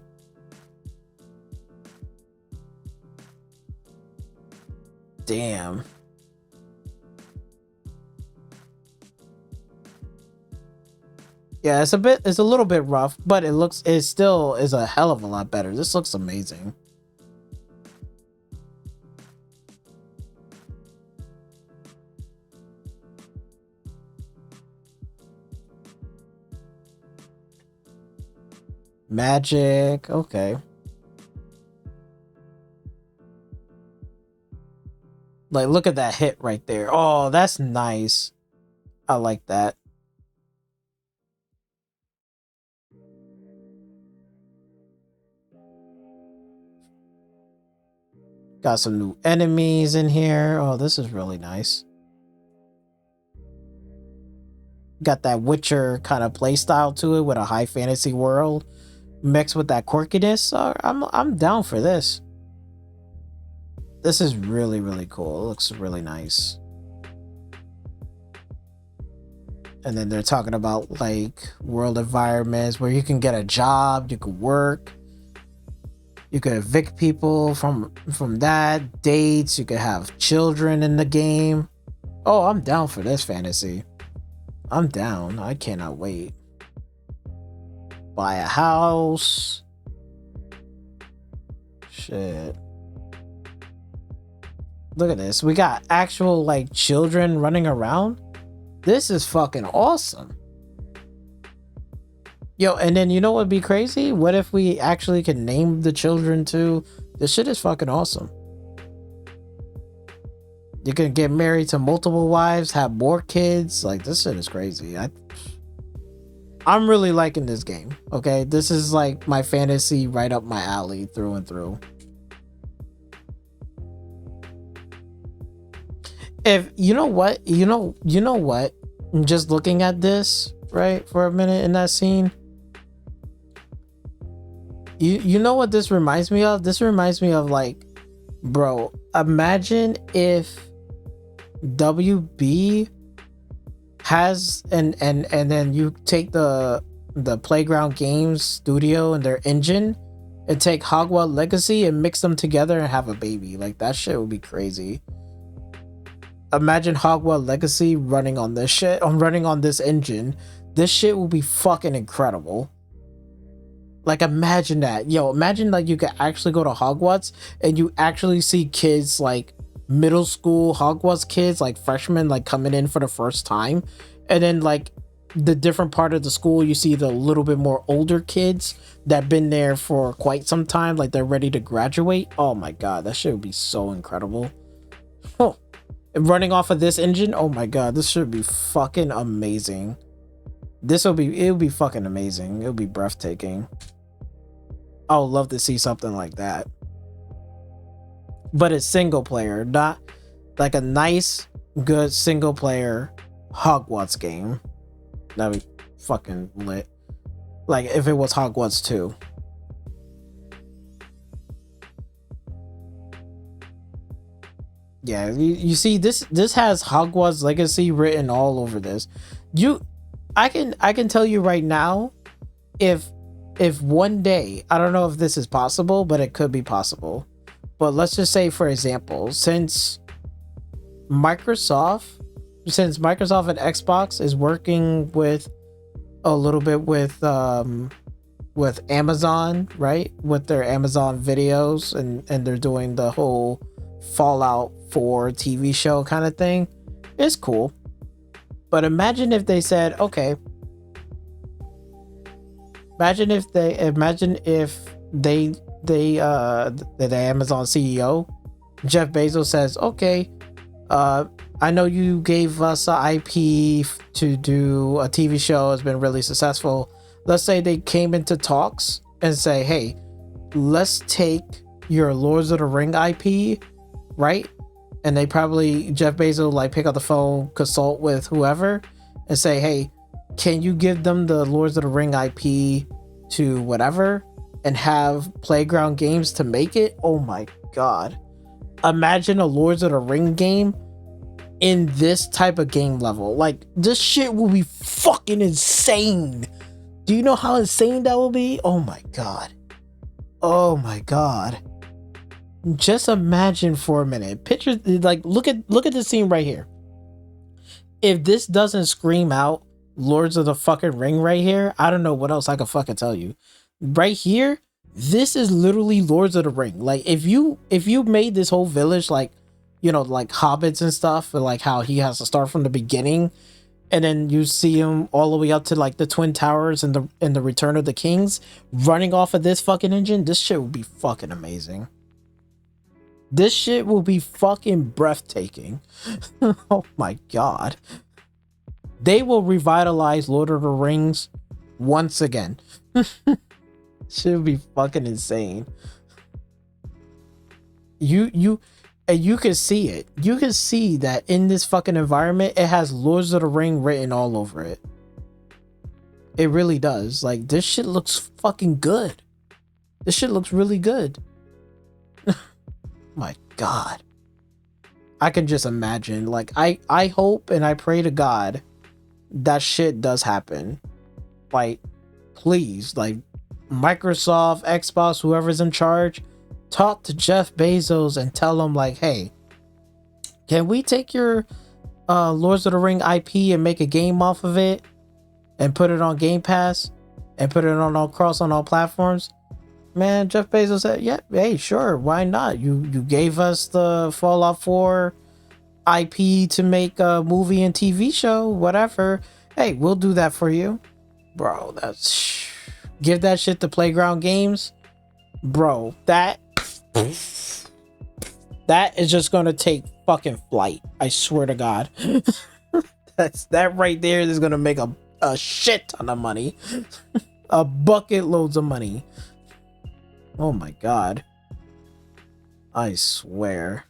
Damn. Yeah, it's a little bit rough, but it still is a hell of a lot better. This looks amazing. Magic, okay. Like, look at that hit right there. Oh, that's nice. I like that. Got some new enemies in here. Oh, this is really nice. Got that Witcher kind of play style to it with a high fantasy world mixed with that quirkiness. I'm down for this. This is really, really cool. It looks really nice. And then they're talking about like world environments where you can get a job, you can work. You could evict people from that, dates, you could have children in the game. Oh, I'm down for this fantasy. I'm down. I cannot wait. Buy a house. Shit. Look at this. We got actual like children running around. This is fucking awesome. Yo, and then you know what'd be crazy? What if we actually can name the children too? This shit is fucking awesome. You can get married to multiple wives, have more kids. Like, this shit is crazy. I'm really liking this game. Okay, this is like my fantasy right up my alley through and through. If you know what, you know what, I'm just looking at this right for a minute in that scene. You know what this reminds me of? This reminds me of like, bro, imagine if WB has and then you take the Playground Games studio and their engine and take Hogwarts Legacy and mix them together and have a baby. Like, that shit would be crazy. Imagine Hogwarts Legacy running on this shit. I'm running on this engine. This shit will be fucking incredible. Like, imagine that. Yo, imagine like you could actually go to Hogwarts and you actually see kids like middle school Hogwarts kids, like freshmen, like coming in for the first time. And then like the different part of the school, you see the little bit more older kids that been there for quite some time, like they're ready to graduate. Oh my god, that shit would be so incredible. Oh, and running off of this engine, oh my god, this should be fucking amazing. It'll be fucking amazing. It'll be breathtaking. I would love to see something like that. But it's single player, not like a nice, good single player Hogwarts game. That'd be fucking lit. Like if it was Hogwarts 2. Yeah, you see this has Hogwarts Legacy written all over this. I can tell you right now, if one day, I don't know if this is possible, but it could be possible. But let's just say, for example, since Microsoft and Xbox is working with a little bit with Amazon, right? With their Amazon videos and they're doing the whole Fallout 4 TV show kind of thing. It's cool. But imagine if they said, okay, imagine if the Amazon CEO Jeff Bezos says, okay, I know you gave us an IP to do a TV show, it's been really successful. Let's say they came into talks and say, hey, let's take your Lords of the Ring IP, right? And they probably, Jeff Bezos like pick up the phone, consult with whoever and say, hey, can you give them the Lords of the Ring IP to whatever and have Playground Games to make it? Oh my god. Imagine a Lords of the Ring game in this type of game level. Like, this shit will be fucking insane. Do you know how insane that will be? Oh my god. Oh my god. Just imagine for a minute. Picture, like, look at this scene right here. If this doesn't scream out Lords of the fucking Ring right here, I don't know what else I could fucking tell you. Right here, this is literally Lords of the Ring. Like, if you made this whole village like, you know, like hobbits and stuff, and like how he has to start from the beginning, and then you see him all the way up to like the Twin Towers and the Return of the Kings running off of this fucking engine, this shit would be fucking amazing. This shit will be fucking breathtaking. Oh my god. They will revitalize Lord of the Rings once again. Should be fucking insane. You can see it. You can see that in this fucking environment, it has Lords of the Ring written all over it. It really does. Like, this shit looks fucking good. This shit looks really good. My god. I can just imagine. Like, I hope and I pray to God that shit does happen. Like, please, like, Microsoft, Xbox, whoever's in charge, talk to Jeff Bezos and tell him, like, hey, can we take your Lords of the Ring IP and make a game off of it and put it on Game Pass and put it on all platforms? Man, Jeff Bezos said, yeah, hey, sure, why not? You gave us the Fallout 4 IP to make a movie and TV show, whatever. Hey, we'll do that for you. Bro, give that shit to Playground Games. Bro, that is just gonna take fucking flight. I swear to God. That right there is gonna make a shit ton of money. A bucket loads of money. Oh my god. I swear.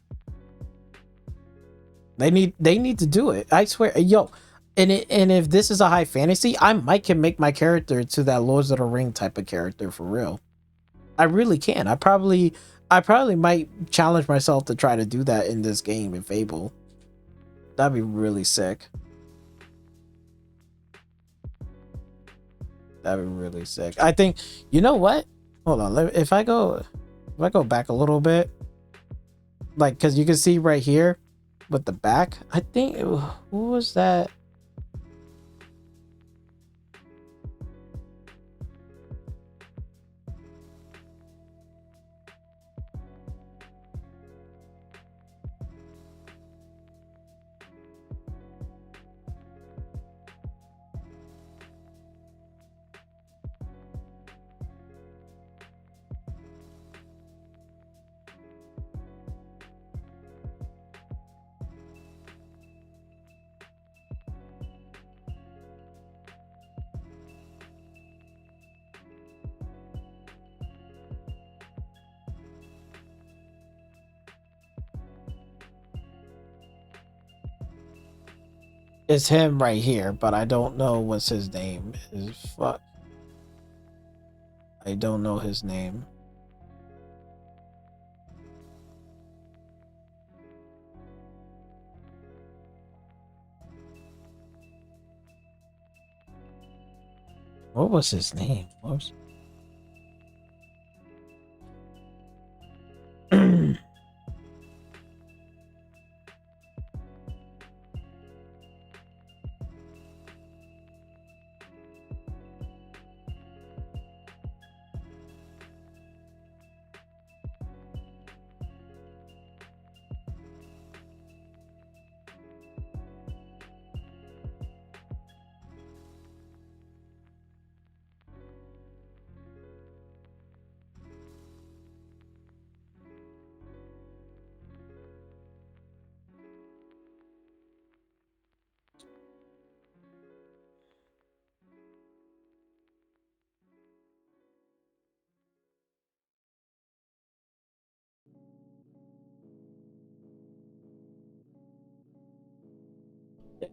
They need to do it. I swear. Yo, and if this is a high fantasy, I might can make my character to that Lords of the Ring type of character for real. I really can. I probably might challenge myself to try to do that in this game in Fable. That'd be really sick. That'd be really sick. I think, you know what? Hold on. If I go back a little bit, like, because you can see right here with the back, I think, who was that? It's him right here, but I don't know what's his name is. Fuck. I don't know his name. What was his name? What was...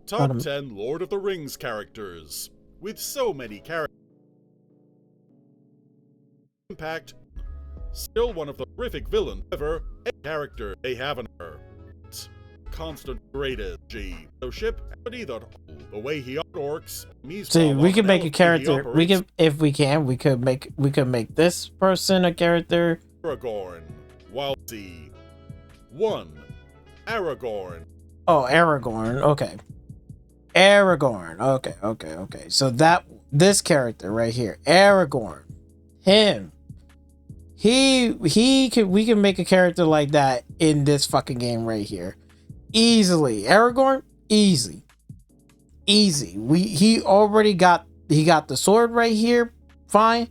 Top 10 Lord of the Rings characters. With so many characters, impact, still one of the horrific villains ever, a character they haven't heard. Constant greatest G. So ship, the way he orcs. See, we can make a character. We can, if we can, we could make this person a character. Aragorn. Walsey. 1. Aragorn. Oh, Aragorn. Okay. Aragorn. Okay. So this character right here, Aragorn, him, we can make a character like that in this fucking game right here, easily. Aragorn, easy. He already got the sword right here, fine.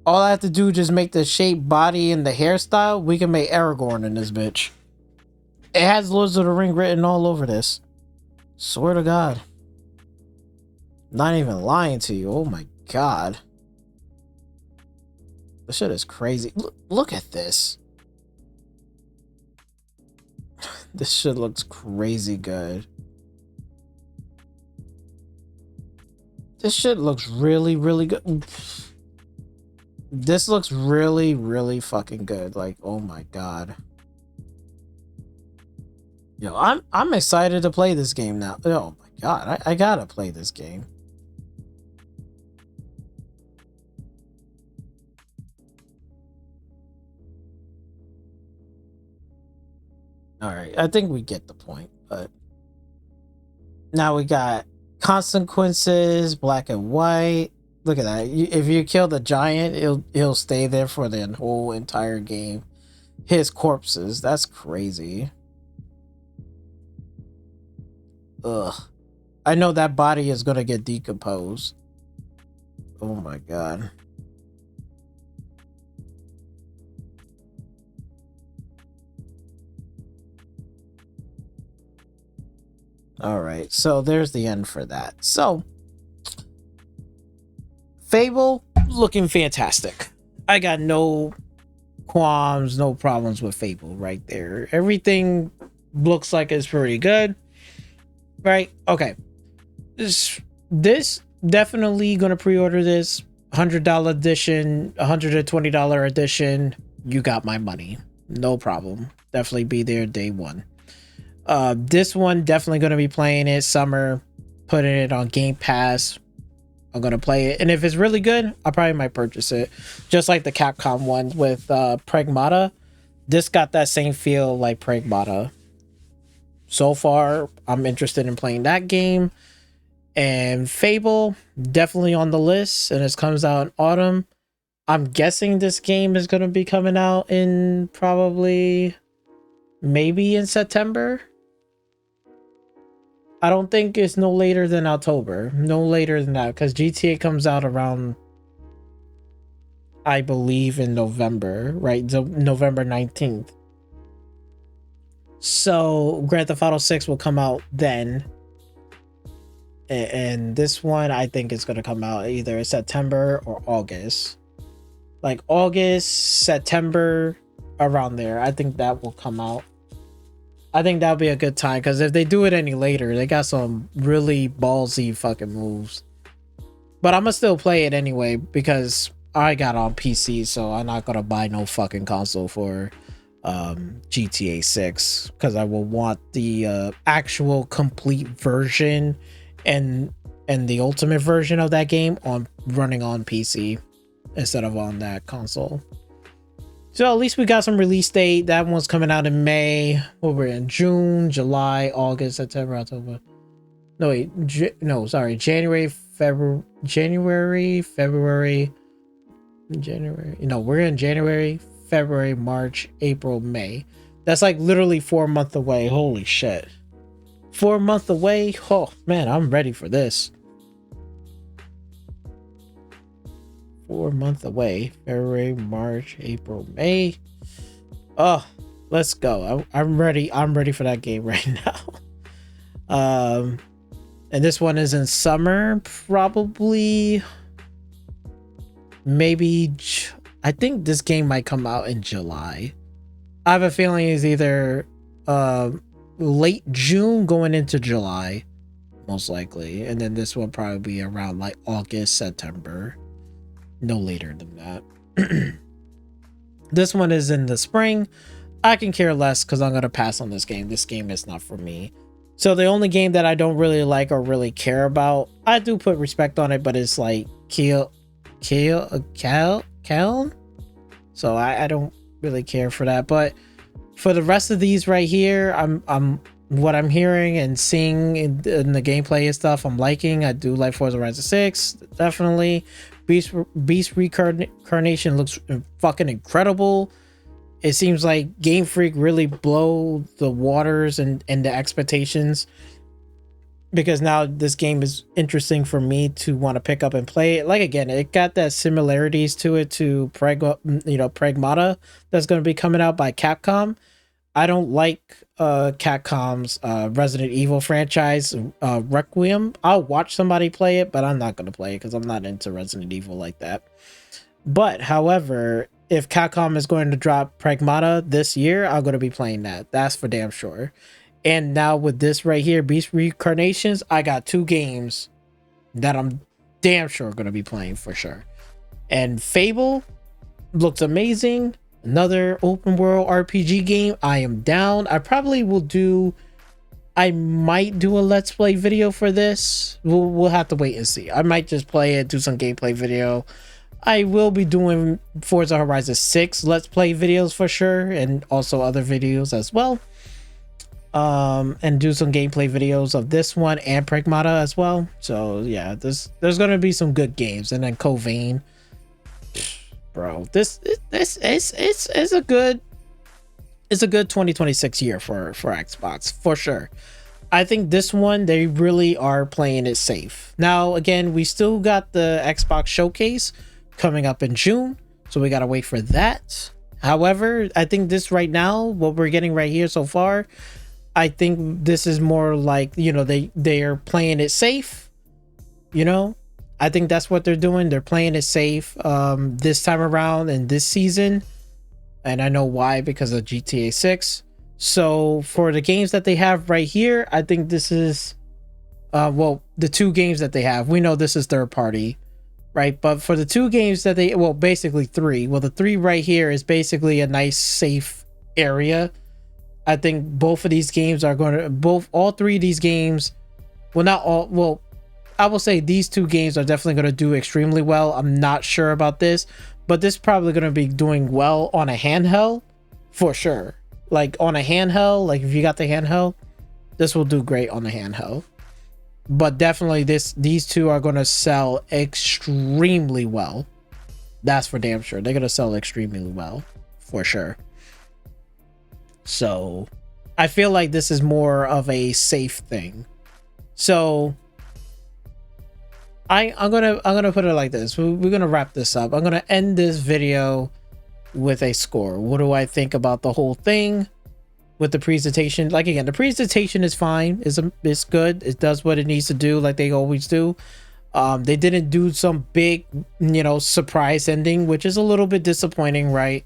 All I have to do is just make the shape, body, and the hairstyle. We can make Aragorn in this bitch. It has Lords of the Ring written all over this. Swear to God. Not even lying to you. Oh my God. This shit is crazy. Look at this. This shit looks crazy good. This shit looks really, really good. This looks really, really fucking good. Like, oh my God. Yo, I'm excited to play this game now. Oh my God, I gotta play this game. All right, I think we get the point, but now we got consequences, black and white. Look at that. If you kill the giant, he'll stay there for the whole entire game. His corpses, that's crazy. Ugh. I know that body is gonna get decomposed. Oh my God. All right, so there's the end for that. So, Fable looking fantastic. I got no qualms, no problems with Fable right there. Everything looks like it's pretty good. Right? Okay. This definitely gonna pre-order this. $100 edition, $120 edition, you got my money. No problem. Definitely be there day one. This one, definitely going to be playing it summer, putting it on Game Pass. I'm going to play it. And if it's really good, I probably might purchase it. Just like the Capcom one with Pragmata. This got that same feel like Pragmata. So far, I'm interested in playing that game. And Fable, definitely on the list, and it comes out in autumn. I'm guessing this game is going to be coming out in probably maybe in September. I don't think it's no later than October. No later than that, because GTA comes out around, I believe, in November, right? So November 19th. So Grand Theft Auto 6 will come out then. And this one, I think it's going to come out either September or August. Like August, September, around there. I think that will come out. I think that'll be a good time, because if they do it any later, they got some really ballsy fucking moves. But I'm going to still play it anyway, because I got on PC, so I'm not going to buy no fucking console for GTA 6, because I will want the actual complete version and the ultimate version of that game on running on PC instead of on that console. So at least we got some release date. That one's coming out in May. Well, we're in June, July, August, September, October. No, wait. Sorry. January, February. No, we're in January, February, March, April, May. That's like literally 4 months away. Holy shit. 4 months away. Oh man, I'm ready for this. 4 months away. February, March, April, May. Oh, let's go. I'm ready. I'm ready for that game right now. And this one is in summer, probably. Maybe. I think this game might come out in July. I have a feeling it's either late June going into July, most likely, and then this will probably be around like August, September, no later than that. This one is in the spring. I can care less, because I'm gonna pass on this game. This game is not for me. So the only game that I don't really like or really care about, I do put respect on it, but it's like Cal. So I don't really care for that. But for the rest of these right here, I'm what I'm hearing and seeing in the gameplay and stuff, I'm liking. I do like Forza Horizon 6, definitely. Beast Reincarnation looks fucking incredible. It seems like Game Freak really blow the waters and the expectations, because now this game is interesting for me to want to pick up and play it. Like, again, it got that similarities to it to Pragmata that's going to be coming out by Capcom. I don't like Capcom's Resident Evil franchise, Requiem. I'll watch somebody play it, but I'm not going to play it because I'm not into Resident Evil like that. But however, if Capcom is going to drop Pragmata this year, I'm going to be playing that. That's for damn sure. And now with this right here, Beast Reincarnations, I got 2 games that I'm damn sure going to be playing for sure. And Fable looks amazing. Another open world RPG game. I am down. I probably will do, I might do a let's play video for this. We'll have to wait and see. I might just play it, do some gameplay video. I will be doing Forza Horizon 6 let's play videos for sure, and also other videos as well. And do some gameplay videos of this one and Pragmata as well. So yeah, there's gonna be some good games. And then Covain, bro, this is a good 2026 year for Xbox for sure. I think this one, they really are playing it safe. Now again, we still got the Xbox showcase coming up in June, so we gotta wait for that. However, I think this right now, what we're getting right here so far, I think this is more like, you know, they are playing it safe. You know, I think that's what they're doing. They're playing it safe this time around in this season, and I know why, because of GTA 6. So for the games that they have right here, I think this is well, the 2 games that they have, we know this is third party. right? But for the 2 games that they, well, basically 3. Well, the 3 right here is basically a nice safe area. I think both of these games are going to, all 3 of these games, well, not all, well, I will say these 2 games are definitely going to do extremely well. I'm not sure about this, but this is probably going to be doing well on a handheld for sure. Like on a handheld, like if you got the handheld, this will do great on the handheld. But definitely these 2 are going to sell extremely well. That's for damn sure. They're going to sell extremely well for sure. So I feel like this is more of a safe thing. So I'm gonna put it like this. We're gonna wrap this up. I'm gonna end this video with a score. What do I think about the whole thing with the presentation? Like, again, the presentation is fine. It's good. It does what it needs to do, like they always do. They didn't do some big, you know, surprise ending, which is a little bit disappointing, right?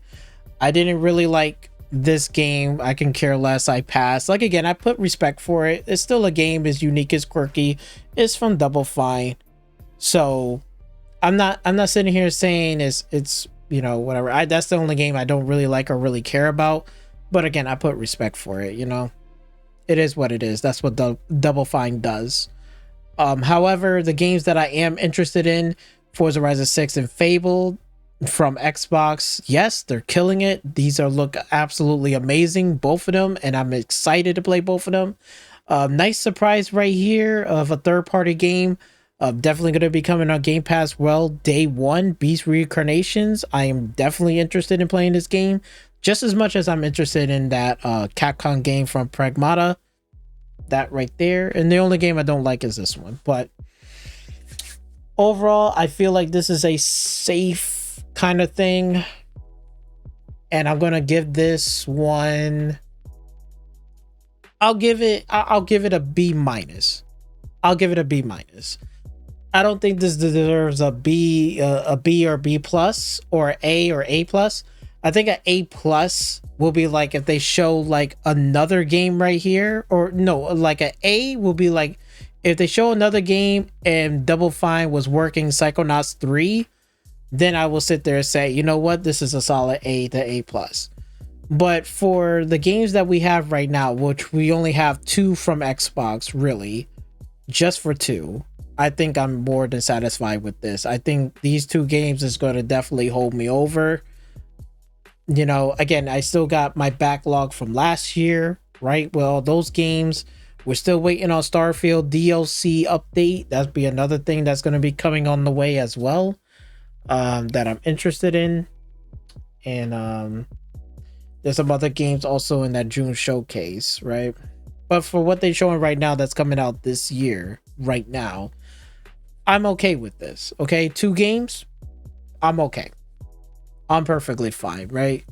I didn't really like this game. I can care less. I passed. Like, again, I put respect for it. It's still a game, as unique as quirky. It's from Double Fine. So I'm not sitting here saying it's you know, whatever. That's the only game I don't really like or really care about. But again, I put respect for it, you know. It is what it is. That's what Double Fine does. However, the games that I am interested in, Forza Horizon 6 and Fable from Xbox, yes, they're killing it. These look absolutely amazing, both of them, and I'm excited to play both of them. Nice surprise right here of a third-party game. Definitely going to be coming on Game Pass, well, day 1, Beast Reincarnations. I am definitely interested in playing this game just as much as I'm interested in that Capcom game from Pragmata. That right there. And the only game I don't like is this one. But overall, I feel like this is a safe kind of thing. And I'm going to give this one, I'll give it a B minus. I'll give it a B minus. I don't think this deserves a B or B plus or A plus. I think an A plus will be like if they show like another game right here, or no, like an A will be like if they show another game and Double Fine was working Psychonauts 3, then I will sit there and say, you know what, this is a solid A to A plus. But for the games that we have right now, which we only have 2 from Xbox, really, just for 2, I think I'm more than satisfied with this. I think these 2 games is going to definitely hold me over. You know, again, I still got my backlog from last year, right? Well, those games, we're still waiting on Starfield DLC update. That'll be another thing that's going to be coming on the way as well, that I'm interested in. And there's some other games also in that June showcase, right? But for what they're showing right now that's coming out this year, right now, I'm okay with this. Okay, 2 games, I'm okay. I'm perfectly fine, right?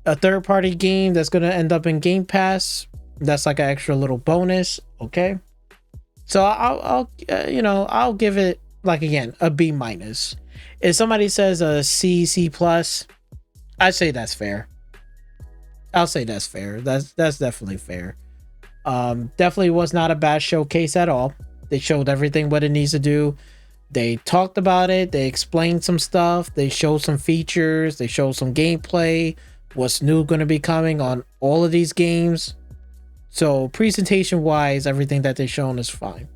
A third-party game that's going to end up in Game Pass, that's like an extra little bonus, okay? So I'll you know, I'll give it, like, again, a B minus. If somebody says a C plus, I'd say that's fair. I'll say that's fair. That's definitely fair. Definitely was not a bad showcase at all. They showed everything what it needs to do. They talked about it. They explained some stuff. They showed some features. They showed some gameplay. What's new going to be coming on all of these games. So presentation wise, everything that they've shown is fine.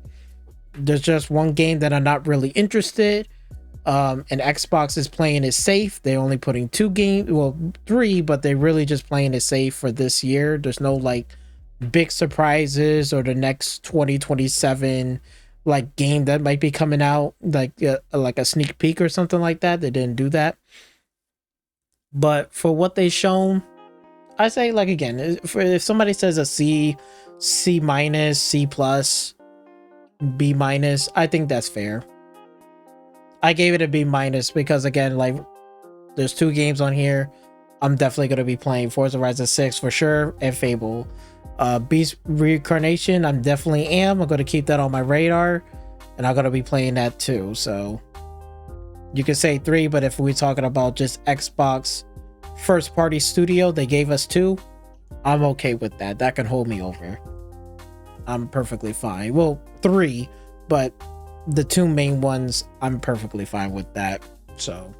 There's just one game that I'm not really interested. And Xbox is playing it safe. They're only putting 2 games, well, 3, but they're really just playing it safe for this year. There's no like big surprises or the next 2027 like game that might be coming out, like a sneak peek or something like that. They didn't do that. But for what they've shown, I say, like, again, if somebody says a C minus, C plus, B minus, I think that's fair. I gave it a B minus because, again, like, there's 2 games on here I'm definitely going to be playing. Forza Horizon 6 for sure, and Fable. Beast Reincarnation, I'm going to keep that on my radar, and I'm going to be playing that too. So you can say 3, but if we're talking about just Xbox first party studio, they gave us 2. I'm okay with that. That can hold me over. I'm perfectly fine. Well, 3, but the two main ones, I'm perfectly fine with that. So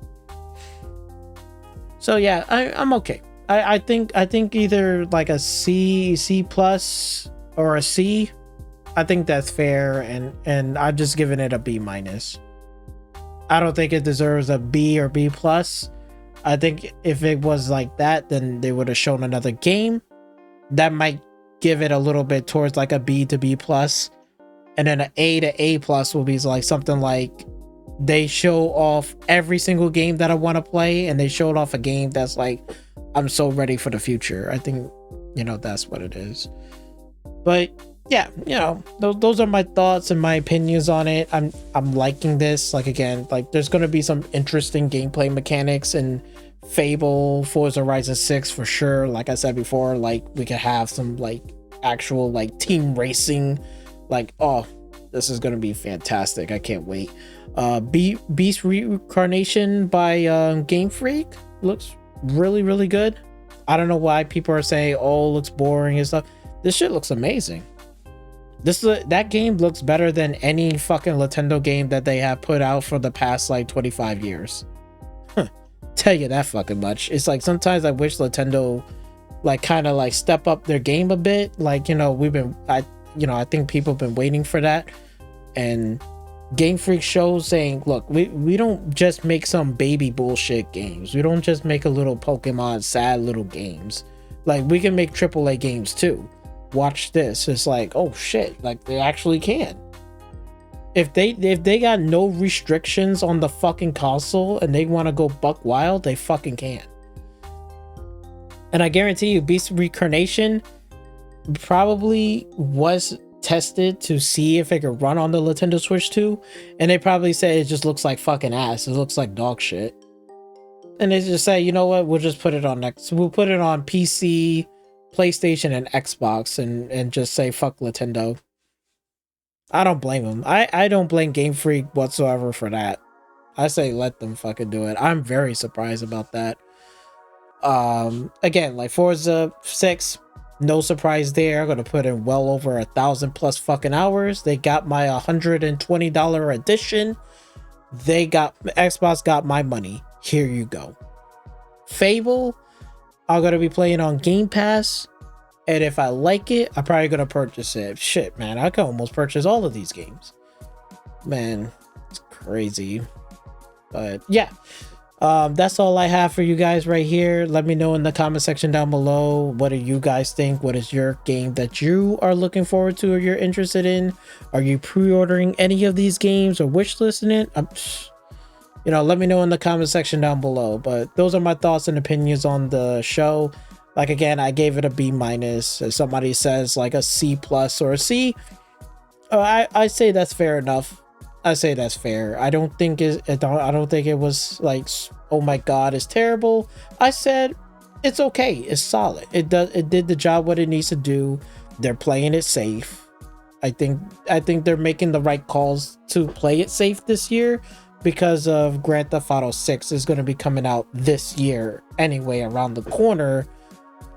yeah, I'm okay. I think either like a C plus or a C. I think that's fair, and I'm just giving it a B minus. I don't think it deserves a B or B plus. I think if it was like that, then they would have shown another game that might give it a little bit towards like a B to B plus, and then an A to A plus will be like something like they show off every single game that I want to play, and they showed off a game that's like, I'm so ready for the future. I think, you know, that's what it is. But yeah, you know, those are my thoughts and my opinions on it. I'm liking this. Like, again, like there's going to be some interesting gameplay mechanics in Fable, Forza Horizon 6 for sure. Like I said before, like we could have some like actual like team racing. Like, oh, this is going to be fantastic. I can't wait. Beast Reincarnation by Game Freak looks really, really good. I don't know why people are saying, oh, it looks boring and stuff. This shit looks amazing. That game looks better than any fucking Nintendo game that they have put out for the past like 25 years. Tell you that fucking much. It's like sometimes I wish Nintendo like kind of like step up their game a bit. Like, you know, I think people have been waiting for that, and Game Freak shows saying, look, we don't just make some baby bullshit games. We don't just make a little Pokemon sad little games. Like, we can make AAA games too. Watch this. It's like, oh shit, like they actually can. If they got no restrictions on the fucking console and they want to go buck wild, they fucking can. And I guarantee you, Beast Reincarnation probably was tested to see if it could run on the Nintendo Switch 2, and they probably said it just looks like fucking ass. It looks like dog shit. And they just say, you know what, we'll just put it on we'll put it on PC, PlayStation, and Xbox, and just say fuck Nintendo. I don't blame them. I don't blame Game Freak whatsoever for that. I say let them fucking do it. I'm very surprised about that. Again, like Forza 6, no surprise there. I'm gonna put in well over 1,000 plus fucking hours. They got my $120 edition. Xbox got my money. Here you go. Fable, I'm gonna be playing on Game Pass, and if I like it, I'm probably gonna purchase it. Shit, man, I can almost purchase all of these games. Man, it's crazy. But yeah, that's all I have for you guys right here. Let me know in the comment section down below, what do you guys think? What is your game that you are looking forward to or you're interested in? Are you pre-ordering any of these games or wishlisting it? You know, let me know in the comment section down below. But those are my thoughts and opinions on the show. Like, again, I gave it a B minus. If somebody says like a C plus or a C, I say that's fair enough. I say that's fair. I don't think it was like, oh my god, it's terrible. I said it's okay. It's solid. It did the job what it needs to do. They're playing it safe. I think they're making the right calls to play it safe this year, because of Grand Theft Auto 6 is going to be coming out this year anyway, around the corner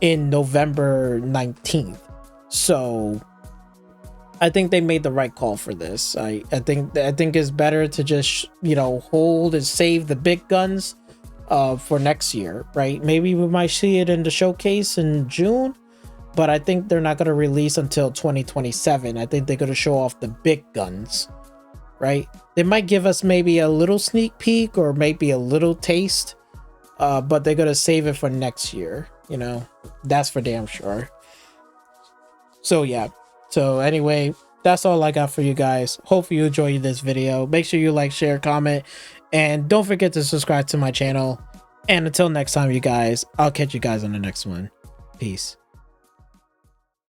in November 19th. So I think they made the right call for this. I think it's better to just, you know, hold and save the big guns for next year, right? Maybe we might see it in the showcase in June, but I think they're not going to release until 2027. I think they're going to show off the big guns, right? They might give us maybe a little sneak peek or maybe a little taste, but they're going to save it for next year, you know? That's for damn sure. So yeah. So anyway, that's all I got for you guys. Hopefully you enjoyed this video. Make sure you like, share, comment, and don't forget to subscribe to my channel. And until next time, you guys, I'll catch you guys on the next one. Peace.